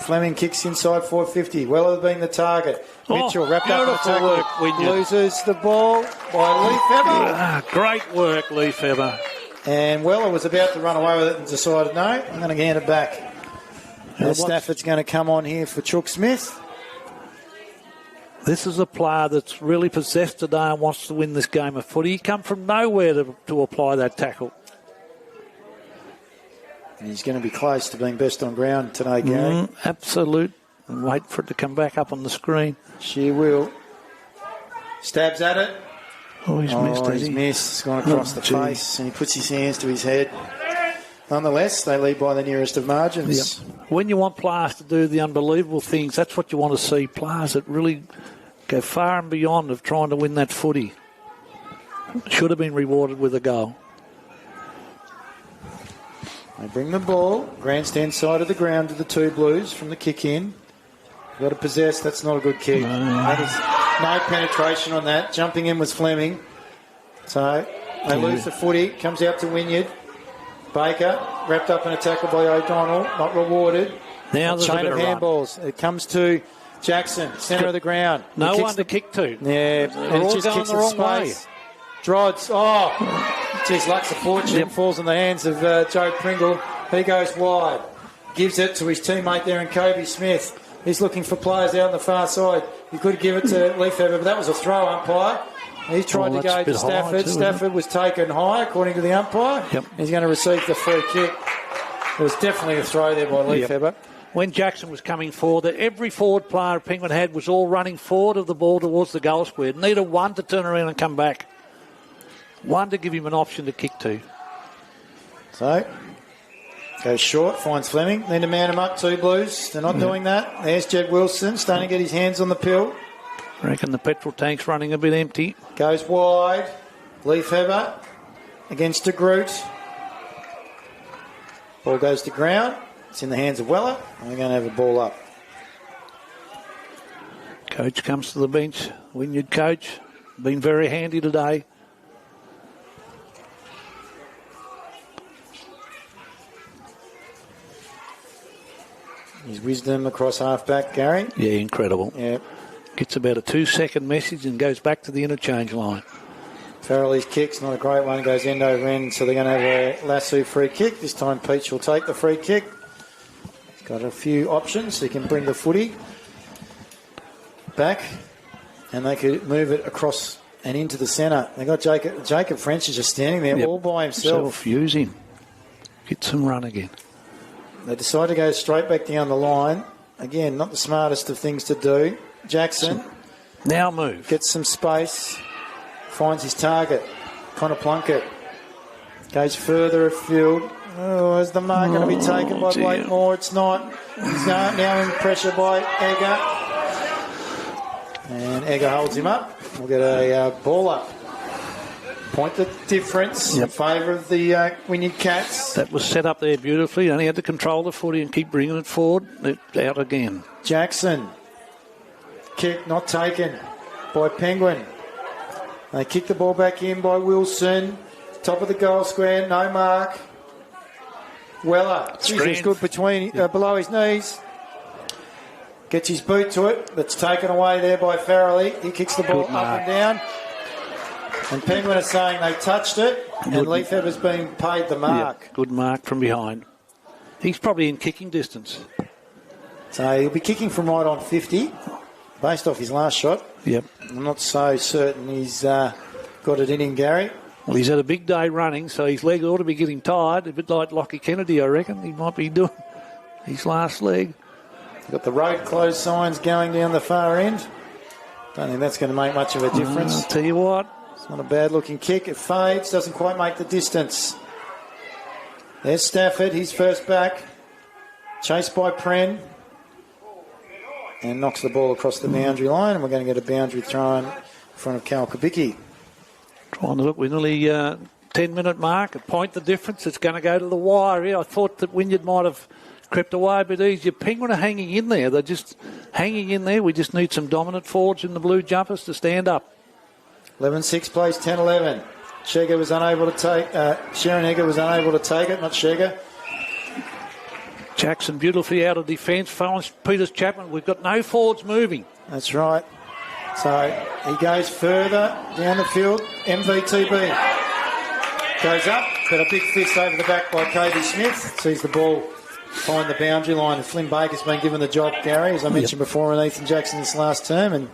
Fleming kicks inside 450. Weller being the target. Mitchell wrapped up in the tackle. Loses the ball by Lefebvre.
Great work, Lefebvre.
And Weller was about to run away with it and decided, no, I'm going to hand it back. Stafford's going to come on here for Chook Smith.
This is a player that's really possessed today and wants to win this game of footy. He come from nowhere to apply that tackle.
And he's going to be close to being best on ground today, Gary.
Absolute. And wait for it to come back up on the screen.
She will. Stabs at it.
Oh, he's missed.
He's missed. It's gone across the face, and he puts his hands to his head. Nonetheless, they lead by the nearest of margins.
Yep. When you want players to do the unbelievable things, that's what you want to see. Players that really go far and beyond of trying to win that footy. Should have been rewarded with a goal.
They bring the ball, grandstand side of the ground to the two Blues from the kick in. Got to possess, that's not a good kick. That is no penetration on that. Jumping in was Fleming. So they lose the footy, comes out to Wynyard. Baker, wrapped up in a tackle by O'Donnell, not rewarded.
Now there's
chain
a
of
bit of
handballs. It comes to Jackson, centre of the ground.
No one to kick to.
Yeah,
They're all
just
going
kicks
the
in
wrong
space. Drods, geez, luck's a fortune. Falls in the hands of Joe Pringle. He goes wide. Gives it to his teammate there in Kobe Smith. He's looking for players out on the far side. He could give it to Leafever, but that was a throw, umpire. He tried to go to Stafford. Stafford was taken high, according to the umpire.
Yep.
He's going to receive the free kick. It was definitely a throw there by Leafever.
Yep. When Jackson was coming forward, every forward player Penguin had was all running forward of the ball towards the goal square. Needed one to turn around and come back. One to give him an option to kick to.
So, goes short, finds Fleming. Then to man him up, two Blues. They're not doing that. There's Jed Wilson, starting to get his hands on the pill.
I reckon the petrol tank's running a bit empty.
Goes wide. Leafever against de Groot. Ball goes to ground. It's in the hands of Weller. And we're going to have a ball up.
Coach comes to the bench. Wynyard coach. Been very handy today.
His wisdom across half-back, Gary.
Yeah, incredible.
Yeah.
Gets about a 2-second message and goes back to the interchange line.
Farrelly's kick's not a great one. Goes end over end, so they're going to have a lasso free kick. This time Peach will take the free kick. He's got a few options. He can bring the footy back, and they could move it across and into the centre. They got Jacob French is just standing there all by himself.
Use him. Get some run again.
They decide to go straight back down the line. Again, not the smartest of things to do. Jackson
now move.
Gets some space. Finds his target. Connor Plunkett goes further afield. Oh, is the mark going to be taken by Blake Moore? It's not. He's now in pressure by Egger. And Egger holds him up. We'll get a ball up. Point the difference in favour of the Wynyard Cats.
That was set up there beautifully. Only had to control the footy and keep bringing it forward. Out again.
Jackson. Kick not taken by Penguin. They kick the ball back in by Wilson. Top of the goal square, no mark. Weller. He's good between below his knees. Gets his boot to it. That's taken away there by Farrelly. He kicks the ball up and down. And Penguin are saying they touched it, and Leafever's been paid the mark.
Yep, good mark from behind. He's probably in kicking distance.
So he'll be kicking from right on 50, based off his last shot.
Yep.
I'm not so certain he's got it in him, Gary.
Well, he's had a big day running, so his leg ought to be getting tired. A bit like Lockie Kennedy, I reckon. He might be doing his last leg.
Got the road closed signs going down the far end. Don't think that's going to make much of a difference.
I'll tell you what.
It's not a bad-looking kick. It fades, doesn't quite make the distance. There's Stafford, he's first back. Chased by Pren. And knocks the ball across the boundary line, and we're going to get a boundary thrown in front of Cal Kubicki.
Trying to look, we're nearly 10-minute mark. A point the difference. It's going to go to the wire here. I thought that Wynyard might have crept away a bit easier. Penguin are hanging in there. They're just hanging in there. We just need some dominant forwards in the blue jumpers to stand up.
11-6 plays 10-11. Shegger was unable to take... Sharon Egger was unable to take it, not Shegger.
Jackson beautifully out of defence. Finds Peters Chapman. We've got no forwards moving.
That's right. So he goes further down the field. MVTB goes up. Got a big fist over the back by Kobe Smith. Sees the ball find the boundary line. And Flynn Baker's been given the job, Gary, as I mentioned before, and Ethan Jackson this last term. And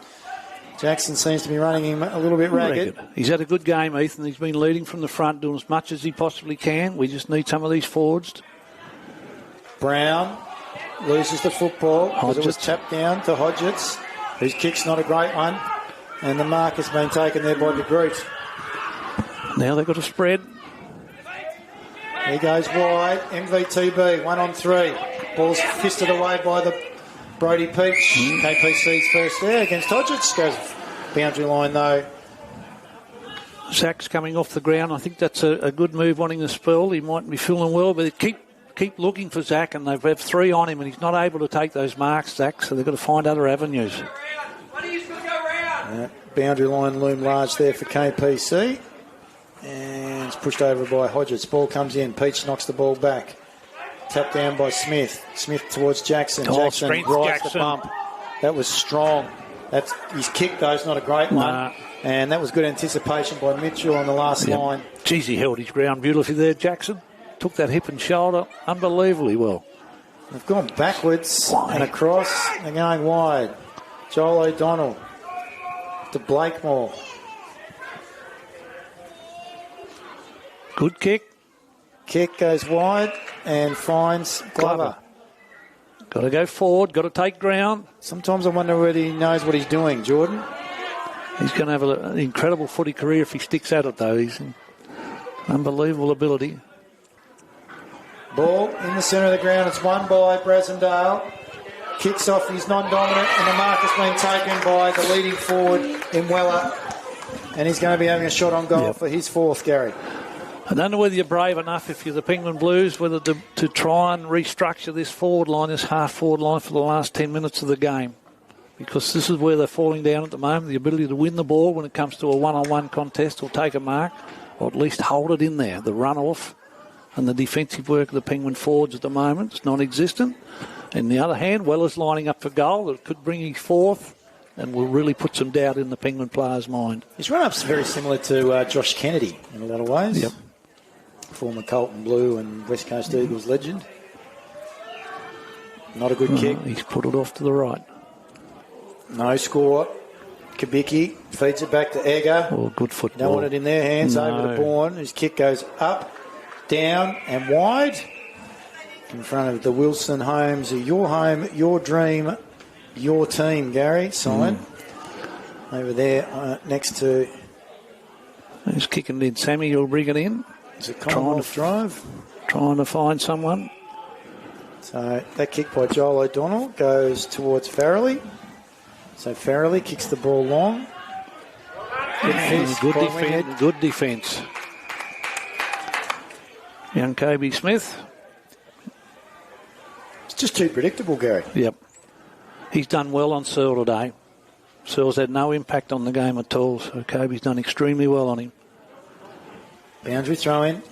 Jackson seems to be running him a little bit ragged.
He's had a good game, Ethan. He's been leading from the front, doing as much as he possibly can. We just need some of these forwards.
Brown loses the football because it was tapped down to Hodgetts, whose kick's not a great one. And the mark has been taken there by de Groot.
Now they've got a spread.
He goes wide. MVTB, 1 on 3. Ball's fisted away by the Brody Peach. KPC's first there against Hodgetts. Goes boundary line though.
Zach's coming off the ground. I think that's a good move wanting the spell. He might be feeling well, but keep looking for Zach, and they've had 3 on him, and he's not able to take those marks, Zach, so they've got to find other avenues.
Boundary line loomed large there for KPC. And it's pushed over by Hodgetts. Ball comes in. Peach knocks the ball back. Tapped down by Smith. Smith towards Jackson. Jackson rides the bump. That was strong. That's his kick, though, is not a great one. And that was good anticipation by Mitchell on the last line.
Geez, he held his ground beautifully there, Jackson. Took that hip and shoulder unbelievably well.
They've gone backwards and across. They're going wide. Joel O'Donnell to Blakemore.
Good kick.
Kick goes wide and finds Glover.
Got to go forward, got to take ground.
Sometimes I wonder whether he knows what he's doing, Jordan.
He's going to have an incredible footy career if he sticks at it, though. He's an unbelievable ability.
Ball in the centre of the ground. It's won by Brasendale. Kicks off. He's non-dominant, and the mark has been taken by the leading forward in Weller. And he's going to be having a shot on goal for his 4th, Gary.
I don't know whether you're brave enough, if you're the Penguin Blues, whether to try and restructure this forward line, this half-forward line for the last 10 minutes of the game. Because this is where they're falling down at the moment, the ability to win the ball when it comes to a one-on-one contest or take a mark, or at least hold it in there. The run-off and the defensive work of the Penguin forwards at the moment is non-existent. On the other hand, Weller's lining up for goal. That could bring his 4th and will really put some doubt in the Penguin player's mind.
His run-up's very similar to Josh Kennedy in a lot of ways.
Yep.
Former Colton Blue and West Coast Eagles legend. Not a good kick.
He's put it off to the right.
No score. Kabicki feeds it back to Egger.
Oh, good football.
Don't want it in their hands. Over to Bourne. His kick goes up, down and wide. In front of the Wilson Homes. Your home, your dream, your team, Gary. Sign. Over there next to...
He's kicking it in. Sammy, you'll bring it in.
It's a Commonwealth drive.
Trying to find someone.
So that kick by Joel O'Donnell goes towards Farrelly. So Farrelly kicks the ball long.
Good defence. Young Kobe Smith.
It's just too predictable, Gary.
Yep. He's done well on Searle today. Searle's had no impact on the game at all, so Kobe's done extremely well on him.
Boundary throw in.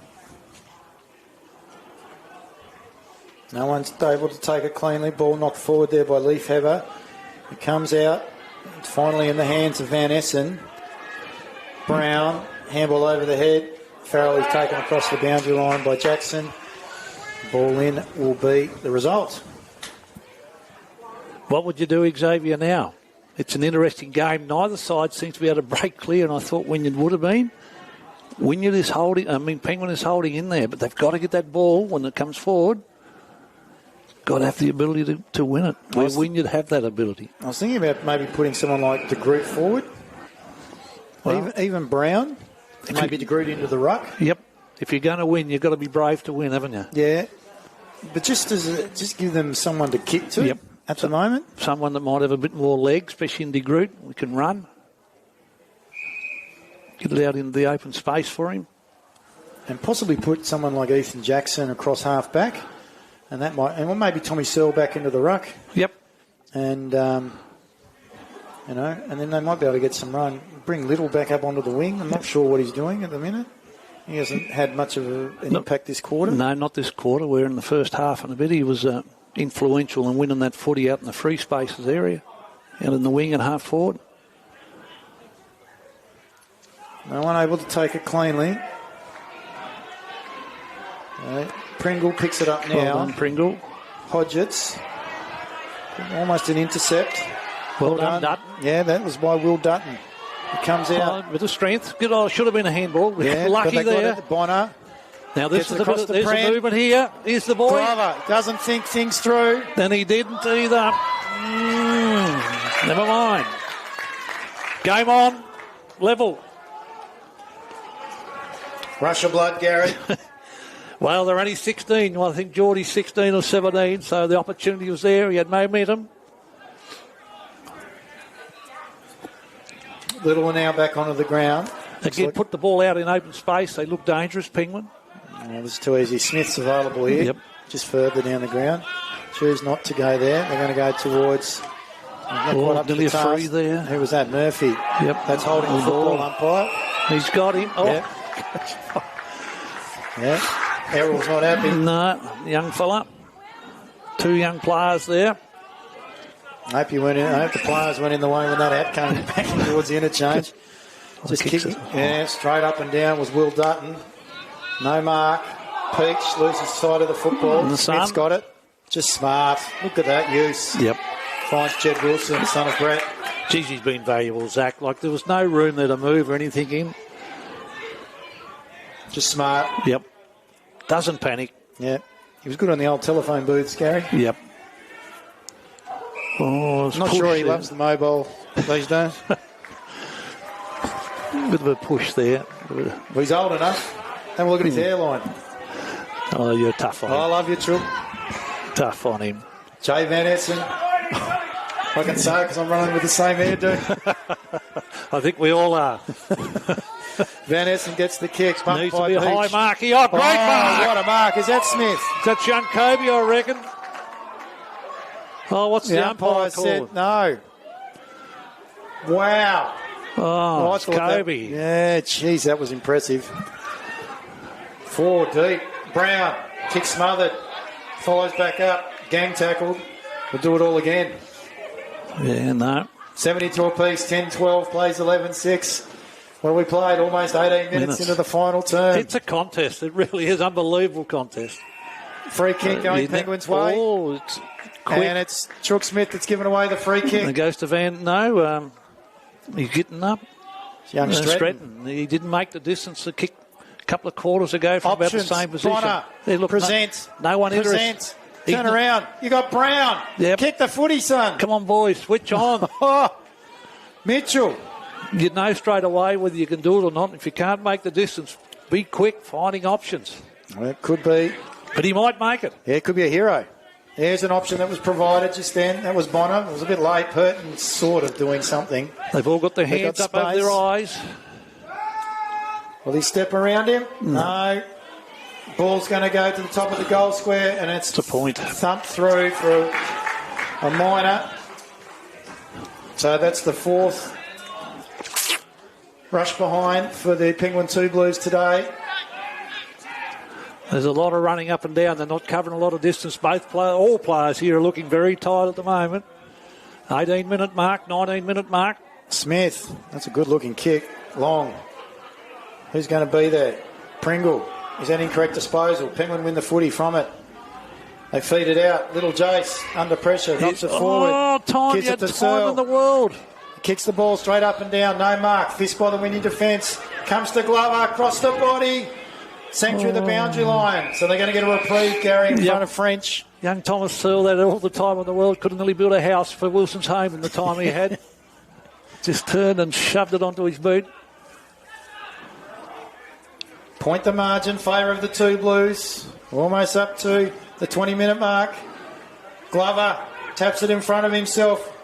No one's able to take it cleanly. Ball knocked forward there by Leaf Hever. It comes out. It's finally in the hands of Van Essen. Brown, handball over the head. Farrell is taken across the boundary line by Jackson. Ball in will be the result.
What would you do, Xavier, now? It's an interesting game. Neither side seems to be able to break clear, and I thought Wynyard would have been. Wynyard is holding, Penguin is holding in there, but they've got to get that ball when it comes forward. Got to have the ability to win it. Where Wynyard have that ability.
I was thinking about maybe putting someone like de Groot forward. Well, even Brown. Maybe de Groot into the ruck.
Yep. If you're going to win, you've got to be brave to win, haven't you?
Yeah. But just give them someone to kick to at the moment.
Someone that might have a bit more leg, especially in de Groot. We can run. Get it out into the open space for him.
And possibly put someone like Ethan Jackson across half back. And that might, and maybe Tommy Searle back into the ruck.
Yep.
And, and then they might be able to get some run. Bring Little back up onto the wing. I'm not sure what he's doing at the minute. He hasn't had much of an impact this quarter.
No, not this quarter. We're in the first half and a bit. He was influential in winning that footy out in the free spaces area. Out in the wing and half forward.
No one able to take it cleanly. Pringle picks it up now.
Well done, Pringle.
Hodgetts. Almost an intercept.
Well done, Dutton.
Yeah, that was by Will Dutton. He comes out.
With the strength. Good old, should have been a handball.
Yeah,
lucky there.
Bonner.
Now this is
across
there's a movement here. Here's the boy.
Glover doesn't think things through.
Then he didn't either. Never mind. Game on. Level.
Rush of blood, Gary.
Well, they're only 16. Well, I think Geordie's 16 or 17, so the opportunity was there. He had momentum.
Little one now back onto the ground.
Again, put the ball out in open space. They look dangerous, Penguin.
It was too easy. Smith's available here.
Yep.
Just further down the ground. Choose not to go there. They're going to go towards...
nearly a free there.
Who was that? Murphy.
Yep.
That's holding the football umpire.
He's got him. Oh.
Yeah. Yeah. Errol's not happy.
No, young fella. Two young players there.
I hope the players went in the way when that hat came back towards the interchange. Just kicking. Yeah, straight up and down was Will Dutton. No mark. Peach loses sight of the football. Smith's got it. Just smart. Look at that use.
Yep.
Finds Jed Wilson, son of Brett.
Geez, he's been valuable, Zach. Like, there was no room there to move or anything in.
Just smart.
Yep. Doesn't panic.
Yeah. He was good on the old telephone booths, Gary.
Yep. Oh,
I'm not sure he loves the mobile these days.
Bit of a push there.
Well, he's old enough. Have a look at his hairline.
Oh, you're tough on him.
I love you, Troop.
Tough on him.
Jay Van Essen. I can say it because I'm running with the same hairdo.
I think we all are.
Van Essen gets the kick.
Needs to be a high mark here. Oh, great mark.
What a mark. Is that Smith?
That's young Kobe, I reckon. Oh, what's the umpire
said no. Wow.
Oh, it's Kobe.
Yeah, geez, that was impressive. 4 deep. Brown. Kick smothered. Follows back up. Gang tackled. We'll do it all again.
Yeah, no.
72 apiece. 10-12. Plays 11-6. Well, we played almost 18 minutes into the final term.
It's a contest. It really is. Unbelievable contest.
Free kick going Penguins' way.
Oh, it's quick.
And it's Chook Smith that's given away the free kick.
And it goes to Van. No, he's getting up.
Young Stratton.
He didn't make the distance to kick a couple of quarters ago from about the same position.
Bonner.
Present. No one
present. Turn around. You got Brown.
Yep.
Kick the footy, son.
Come on, boys. Switch on.
Mitchell.
You know straight away whether you can do it or not. If you can't make the distance, be quick finding options.
Well, it could be.
But he might make it.
Yeah, it could be a hero. There's an option that was provided just then. That was Bonner. It was a bit late. Burton sort of doing something.
They've all got their hands up over their eyes.
Will he step around him? No. Ball's going to go to the top of the goal square, and it's
a point.
Thumped through for a minor. So that's the fourth rush behind for the Penguin 2 Blues today.
There's a lot of running up and down. They're not covering a lot of distance. All players here are looking very tired at the moment. 18-minute mark, 19-minute mark.
Smith, that's a good-looking kick. Long. Who's going to be there? Pringle. Is that incorrect disposal? Penguin win the footy from it. They feed it out. Little Jace under pressure. Knocks it forward.
Oh, time. You had time in the world.
Kicks the ball straight up and down. No mark. Fist by the winning defence. Comes to Glover. Across the body. Sank through the boundary line. So they're going to get a reprieve, Gary, in front of French.
Young Thomas Searle had all the time in the world. Could have nearly built a house for Wilson's home in the time he had. Just turned and shoved it onto his boot.
Point the margin, favour of the 2 Blues. Almost up to the 20-minute mark. Glover taps it in front of himself.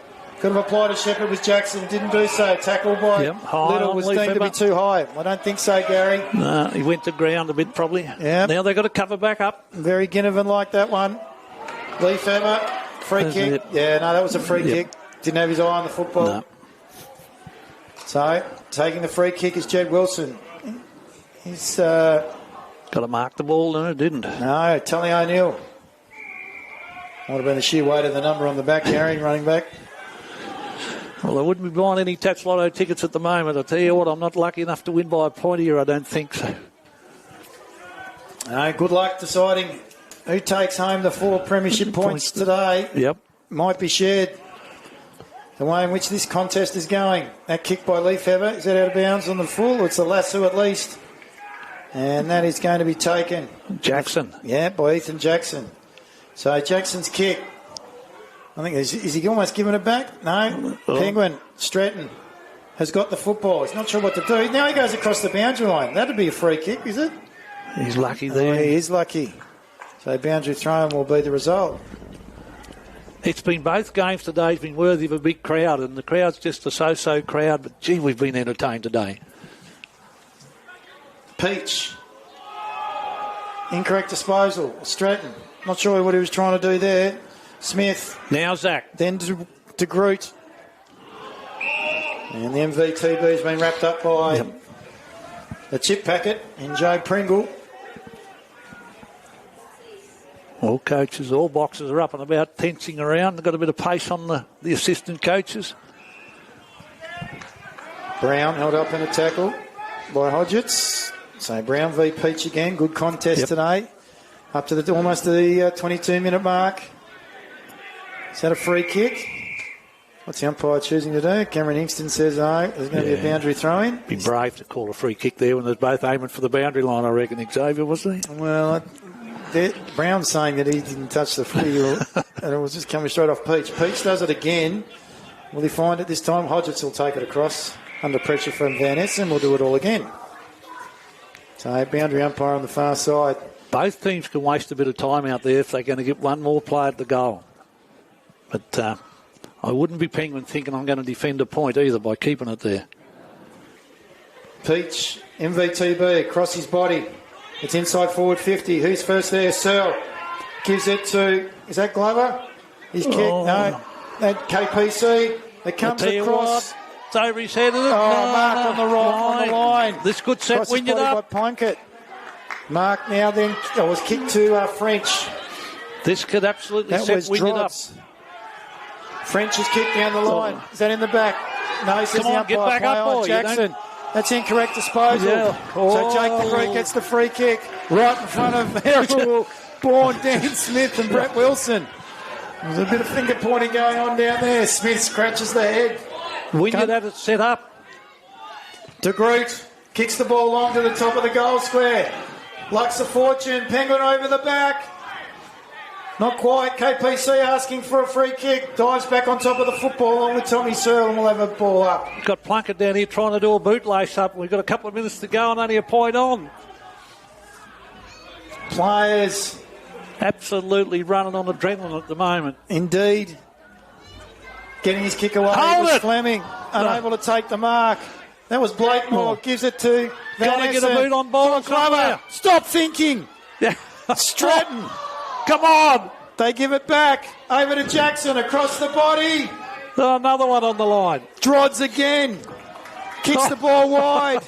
Could have applied a Shepherd with Jackson. Didn't do so. Tackled by Little was deemed to be too high. I don't think so, Gary.
No, he went to ground a bit probably.
Yeah.
Now they've got to cover back up.
Very Ginnivan like that one. Leifever, free kick. Yeah, no, that was a free kick. Didn't have his eye on the football.
No.
So, taking the free kick is Jed Wilson. He's
got to mark the ball, no, didn't.
No, Tully O'Neill. Might have been the sheer weight of the number on the back, Gary, running back.
Well, I wouldn't be buying any Tats Lotto tickets at the moment. I'll tell you what, I'm not lucky enough to win by a point here, I don't think so.
No, good luck deciding who takes home the 4 premiership points today
Yep.
might be shared. The way in which this contest is going. That kick by Leafhever, is that out of bounds on the full? It's a lasso at least. And that is going to be taken.
Jackson.
Yeah, by Ethan Jackson. So Jackson's kick. I think, is he almost giving it back? No. Penguin, Stratton, has got the football. He's not sure what to do. Now he goes across the boundary line. That'd be a free kick, is it?
He's lucky there.
He is lucky. So boundary throw will be the result.
It's been both games today has been worthy of a big crowd, and the crowd's just a so-so crowd, but gee, we've been entertained today. Peach.
Incorrect disposal. Stratton. Not sure what he was trying to do there. Smith.
Now Zach.
Then to Groot. And the MVTB has been wrapped up by the chip packet in Joe Pringle.
All coaches, all boxes are up and about, tensing around. They've got a bit of pace on the assistant coaches.
Brown held up in a tackle by Hodgetts. So Brown v Peach again. Good contest today. Up to almost the 22-minute mark. Is that a free kick? What's the umpire choosing to do? Cameron Ingston says no. There's going to be a boundary throw-in.
Be brave to call a free kick there when they're both aiming for the boundary line, I reckon, Xavier, wasn't he?
Well, Brown's saying that he didn't touch the field and it was just coming straight off Peach. Peach does it again. Will he find it this time? Hodgetts will take it across under pressure from Van Essen. We'll do it all again. So boundary umpire on the far side.
Both teams can waste a bit of time out there if they're going to get one more play at the goal. But I wouldn't be Penguin thinking I'm going to defend a point either by keeping it there.
Peach, MVTB, across his body. It's inside forward 50. Who's first there? Searle gives it to, is that Glover? He's kicked. No. That KPC. It comes across.
It's over his head, isn't it?
Mark on the line.
This could set Wynyard up.
By Plunkett. Mark now then was kicked to French.
This could absolutely set Wynyard up.
French is kicked down the line. Is that in the back? No, he says
Come on, get back up, boy.
Jackson. That's incorrect disposal.
Yeah.
So Jake DeGroot gets the free kick right in front of Errol Bourne, Dan Smith and Brett Wilson. There's a bit of finger pointing going on down there. Smith scratches the head.
Wynyard had it set up.
DeGroot kicks the ball long to the top of the goal square. Lux of Fortune, Penguin over the back. Not quite. KPC asking for a free kick. Dives back on top of the football along with Tommy Searle and we'll have a ball up.
Got Plunkett down here trying to do a bootlace up. We've got a couple of minutes to go and only a point on.
Players
absolutely running on adrenaline at the moment.
Indeed. Getting his kick away.
Hold it.
Fleming unable to take the mark. That was Blakemore. Gives it to Van
Got to get a boot on ball.
Glover. Stop thinking.
Yeah.
Stratton.
Come on.
They give it back. Over to Jackson. Across the body.
Another one on the line.
Drodds again. Kicks the ball wide.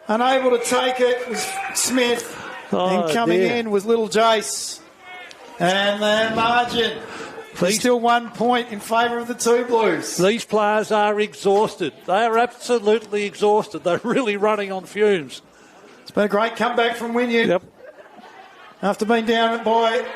Unable to take it was Smith. And coming in was Little Jace. And the margin. Still 1 point in favour of the two Blues.
These players are exhausted. They are absolutely exhausted. They're really running on fumes.
It's been a great comeback from Wynyard.
Yep.
After being down by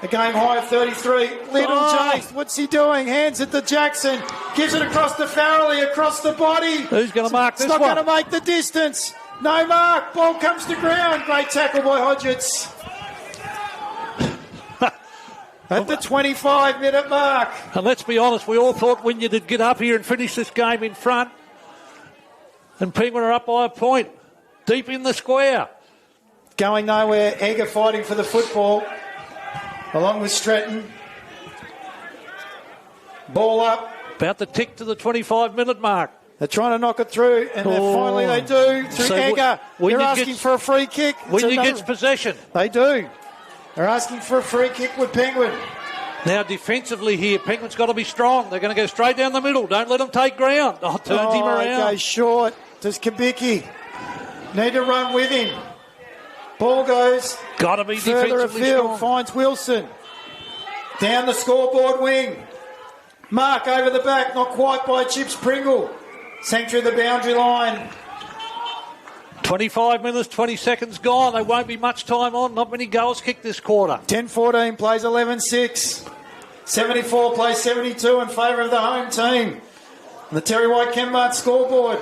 a game high of 33. Little Jace, what's he doing? Hands it to Jackson. Gives it across to Farrelly, across the body.
Who's going to mark this one?
It's not going to make the distance. No mark. Ball comes to ground. Great tackle by Hodgetts. At the 25-minute mark.
And let's be honest, we all thought Wynyard would get up here and finish this game in front. And Penguin are up by a point. Deep in the square.
Going nowhere. Egger fighting for the football. Along with Stratton. Ball up.
About to tick to the 25-minute mark.
They're trying to knock it through, and finally they do. Through Egger. They're asking for a free kick.
Wynyard gets possession.
They do. They're asking for a free kick with Penguin.
Now defensively here, Penguin's got to be strong. They're going to go straight down the middle. Don't let them take ground. Turns him around.
It goes short. Does Kabicki need to run with him? Ball goes
got to be
further
defensively
afield.
strong.
Finds Wilson. Down the scoreboard wing. Mark over the back. Not quite by Chips Pringle. Sank through the boundary line.
25 minutes, 20 seconds gone. There won't be much time on. Not many goals kicked this quarter.
10-14 plays 11-6. 74 plays 72 in favour of the home team. And the Terry White Kmart scoreboard.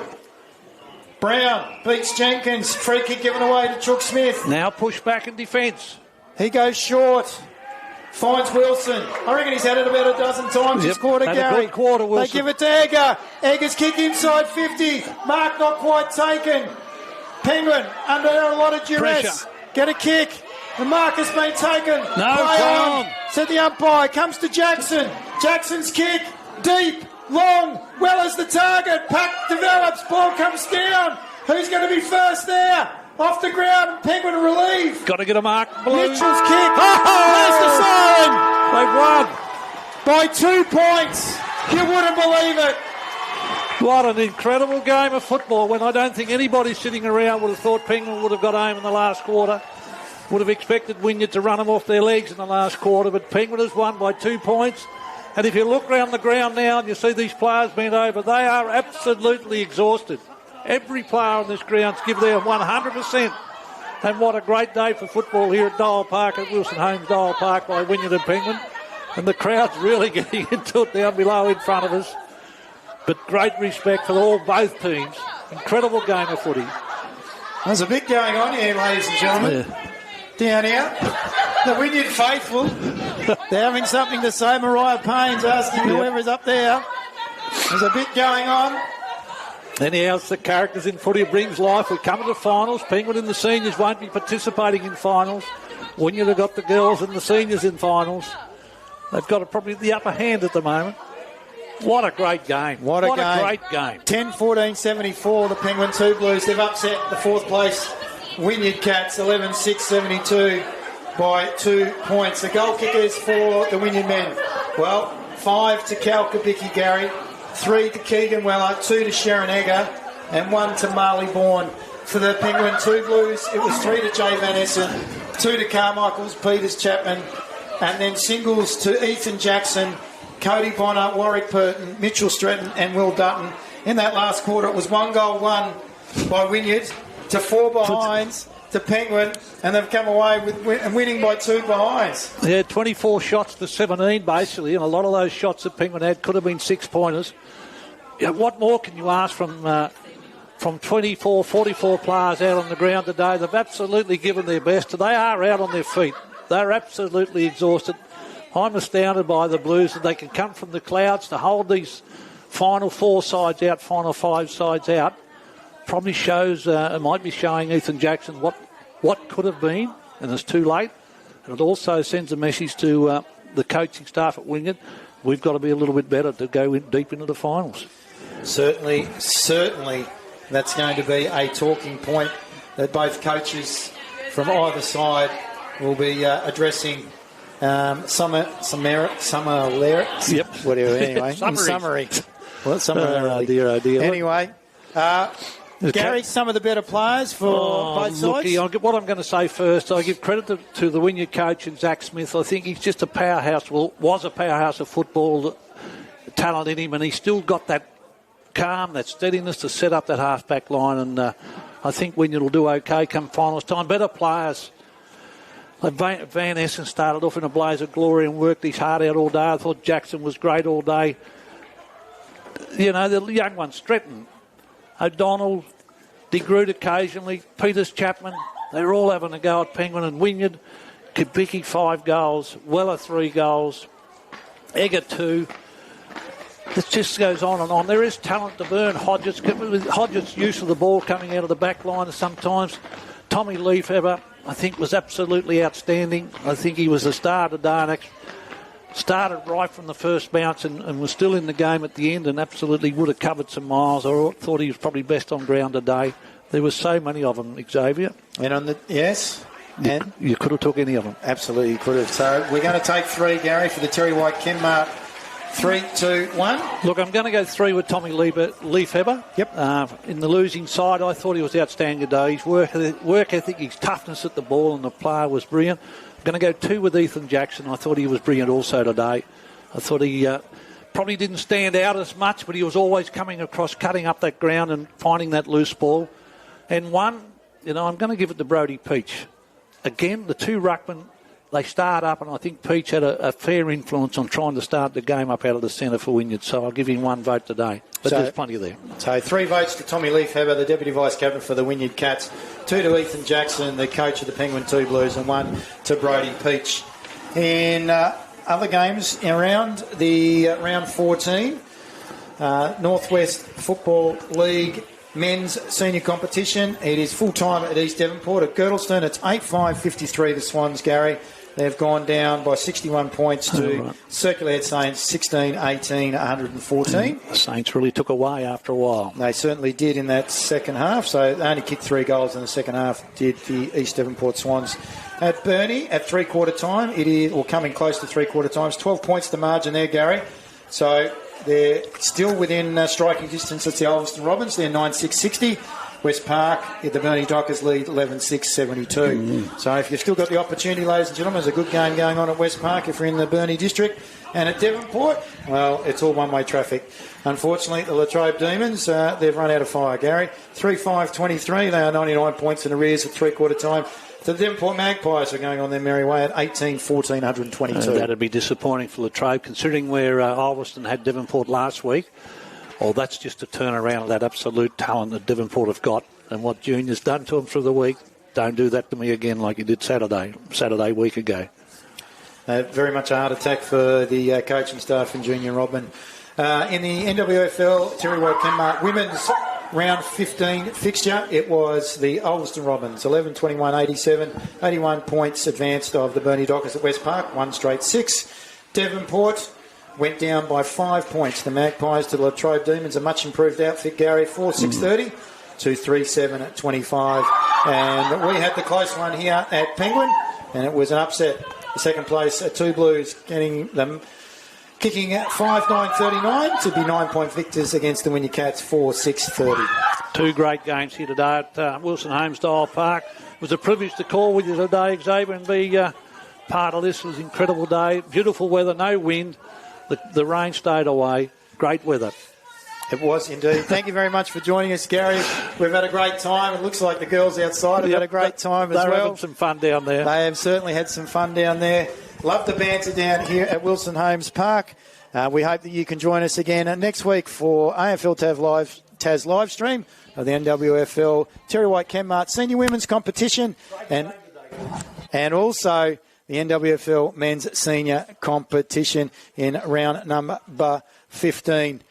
Brown beats Jenkins. Free kick given away to Chook Smith.
Now push back in defence.
He goes short. Finds Wilson. I reckon he's had it about a dozen times this quarter,
Had
Gary.
a good quarter, Wilson.
They give it to Egger. Egger's kick inside 50. Mark not quite taken. Penguin under a lot of duress.
Pressure.
Get a kick. The mark has been taken.
No,
play
on.
Said the umpire. Comes to Jackson. Jackson's kick. Deep. Long. Well as the target. Puck develops. Ball comes down. Who's going to be first there? Off the ground. Penguin relief.
Got to get a mark. Blue.
Mitchell's kick. There's the siren.
They've won.
By 2 points. You wouldn't believe it.
What an incredible game of football when I don't think anybody sitting around would have thought Penguin would have got home in the last quarter. Would have expected Wynyard to run them off their legs in the last quarter, but Penguin has won by 2 points. And if you look around the ground now and you see these players bent over, they are absolutely exhausted. Every player on this ground's give their 100%. And what a great day for football here at Dial Park, at Wilson Homes Dial Park by Wynyard and Penguin. And the crowd's really getting into it down below in front of us. But great respect for both teams. Incredible game of footy.
There's a bit going on here, ladies and gentlemen.
Yeah.
Down here. The Wynyard faithful. They're having something to say. Mariah Payne's asking whoever's up there. There's a bit going on.
Anyhow, it's the characters in footy brings life. We come to the finals. Penguin and the seniors won't be participating in finals. Wynyard have got the girls and the seniors in finals. They've got probably the upper hand at the moment. What a great game.
What a
great game.
10-14-74, the Penguin 2 Blues. They've upset the fourth place Wynyard Cats, 11-6-72 by 2 points. The goal kickers for the Wynyard men. Well, 5 to Cal Kabicki, Gary, 3 to Keegan Weller, 2 to Sharon Egger, and 1 to Marley Bourne. For the Penguin 2 Blues, it was 3 to Jay Van Essen, 2 to Carmichaels, Peters Chapman, and then singles to Ethan Jackson, Cody Bonner, Warwick Purton, Mitchell Stretton and Will Dutton. In that last quarter, it was 1 goal won by Wynyard to 4 behinds to Penguin, and they've come away with winning by 2 behinds.
Yeah, 24 shots to 17 basically, and a lot of those shots that Penguin had could have been 6-pointers. Yeah, what more can you ask from 24, 44 players out on the ground today? They've absolutely given their best. They are out on their feet. They're absolutely exhausted. I'm astounded by the Blues that they can come from the clouds to hold these final 4 sides out, final 5 sides out. Probably shows, it might be showing Ethan Jackson what could have been, and it's too late. And it also sends a message to the coaching staff at Wynyard. We've got to be a little bit better to go deep into the finals.
Certainly, that's going to be a talking point that both coaches from either side will be addressing. Summer lyrics.
Yep.
Whatever. Anyway, in summary. Well,
Oh dear.
Anyway, Gary, some of the better players for both sides.
What I'm going to say first, I give credit to the Wynyard coach and Zach Smith. I think he's just a powerhouse. Well, was a powerhouse of football, talent in him, and he's still got that calm, that steadiness to set up that half-back line. And I think Wynyard will do okay come finals time. Better players. Van Essen started off in a blaze of glory and worked his heart out all day. I thought Jackson was great all day. You know, the young ones, Stretton, O'Donnell, DeGroot occasionally, Peters Chapman, they're all having a go at Penguin and Wynyard. Kabicki 5 goals, Weller 3 goals, Egger 2. It just goes on and on. There is talent to burn. Hodges' use of the ball coming out of the back line sometimes. Tommy Leafever, I think, was absolutely outstanding. I think he was a star today and started right from the first bounce and was still in the game at the end and absolutely would have covered some miles. I thought he was probably best on ground today. There were so many of them, Xavier.
And on the yes, and
you could have took any of them.
Absolutely could have. So we're going to take 3, Gary, for the Terry White Kmart. 3, 2, 1.
Look, I'm going to go 3 with Tommy Leafever.
Yep.
In the losing side, I thought he was outstanding today. His work ethic, his toughness at the ball and the player was brilliant. I'm going to go 2 with Ethan Jackson. I thought he was brilliant also today. I thought he probably didn't stand out as much, but he was always coming across, cutting up that ground and finding that loose ball. And 1, I'm going to give it to Brodie Peach. Again, the two ruckmen, they start up, and I think Peach had a fair influence on trying to start the game up out of the centre for Wynyard, so I'll give him one vote today. But there's plenty there.
So 3 votes to Tommy Leafheber, the Deputy Vice-Captain for the Wynyard Cats, 2 to Ethan Jackson, the coach of the Penguin 2 Blues, and 1 to Brodie Peach. In other games around the round 14, Northwest Football League men's senior competition. It is full-time at East Devonport at Girdlestone. It's 8-5-53 the Swans, Gary. They've gone down by 61 points to Circular Head Saints 16-18, 114.
The Saints really took away after a while.
They certainly did in that second half. So they only kicked 3 goals in the second half, did the East Devonport Swans. At Burnie, at three-quarter time, it is, or coming close to three-quarter times, 12 points the margin there, Gary. So they're still within striking distance. It's the Ulverston Robins. They're 9-6-60. West Park, the Burnie Dockers lead 11-6-72. So if you've still got the opportunity, ladies and gentlemen, there's a good game going on at West Park if you're in the Burnie district. And at Devonport, well, it's all one-way traffic. Unfortunately, the Latrobe Demons, they've run out of fire, Gary. 3-5-23. They are 99 points in arrears at three-quarter time. The Devonport Magpies are going on their merry way at 18-14, 122.
That'd be disappointing for Latrobe, considering where Ulverston had Devonport last week. Well, that's just a turnaround of that absolute talent that Devonport have got. And what Junior's done to them through the week, don't do that to me again like you did Saturday week ago.
Very much a heart attack for the coaching staff in Junior Rodman. In the NWFL, Terry White Kenmart women's round 15 fixture, it was the Ulverston Robins, 11-21-87, 81 points advanced of the Burnie Dockers at West Park, 1 straight 6. Devonport went down by 5 points. The Magpies to the Latrobe Demons, a much improved outfit, Gary, 4-6-30 to 3-7-25. And we had the close one here at Penguin, and it was an upset. The second place, 2 Blues, getting them kicking at 5-9-39 to be 9-point victors against the Wynyard Cats, 4-6-30.
2 great games here today at Wilson Homestyle Park. It was a privilege to call with you today, Xavier, and be part of this. It was an incredible day. Beautiful weather, no wind. The rain stayed away. Great weather.
It was indeed. Thank you very much for joining us, Gary. We've had a great time. It looks like the girls outside have had a great time as well.
They're having some fun down there.
They have certainly had some fun down there. Love the banter down here at Wilson Homes Park. We hope that you can join us again next week for AFL TAS live stream of the NWFL Terry White Kenmart Senior Women's Competition and also the NWFL Men's Senior Competition in round number 15.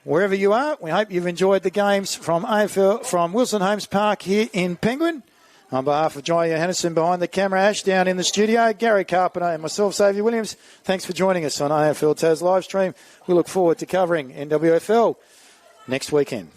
Wherever you are, we hope you've enjoyed the games from AFL from Wilson Homes Park here in Penguin. On behalf of Johnny Hennison behind the camera, Ash down in the studio, Gary Carpenter and myself, Xavier Williams, thanks for joining us on AFL TAS live stream. We look forward to covering NWFL next weekend.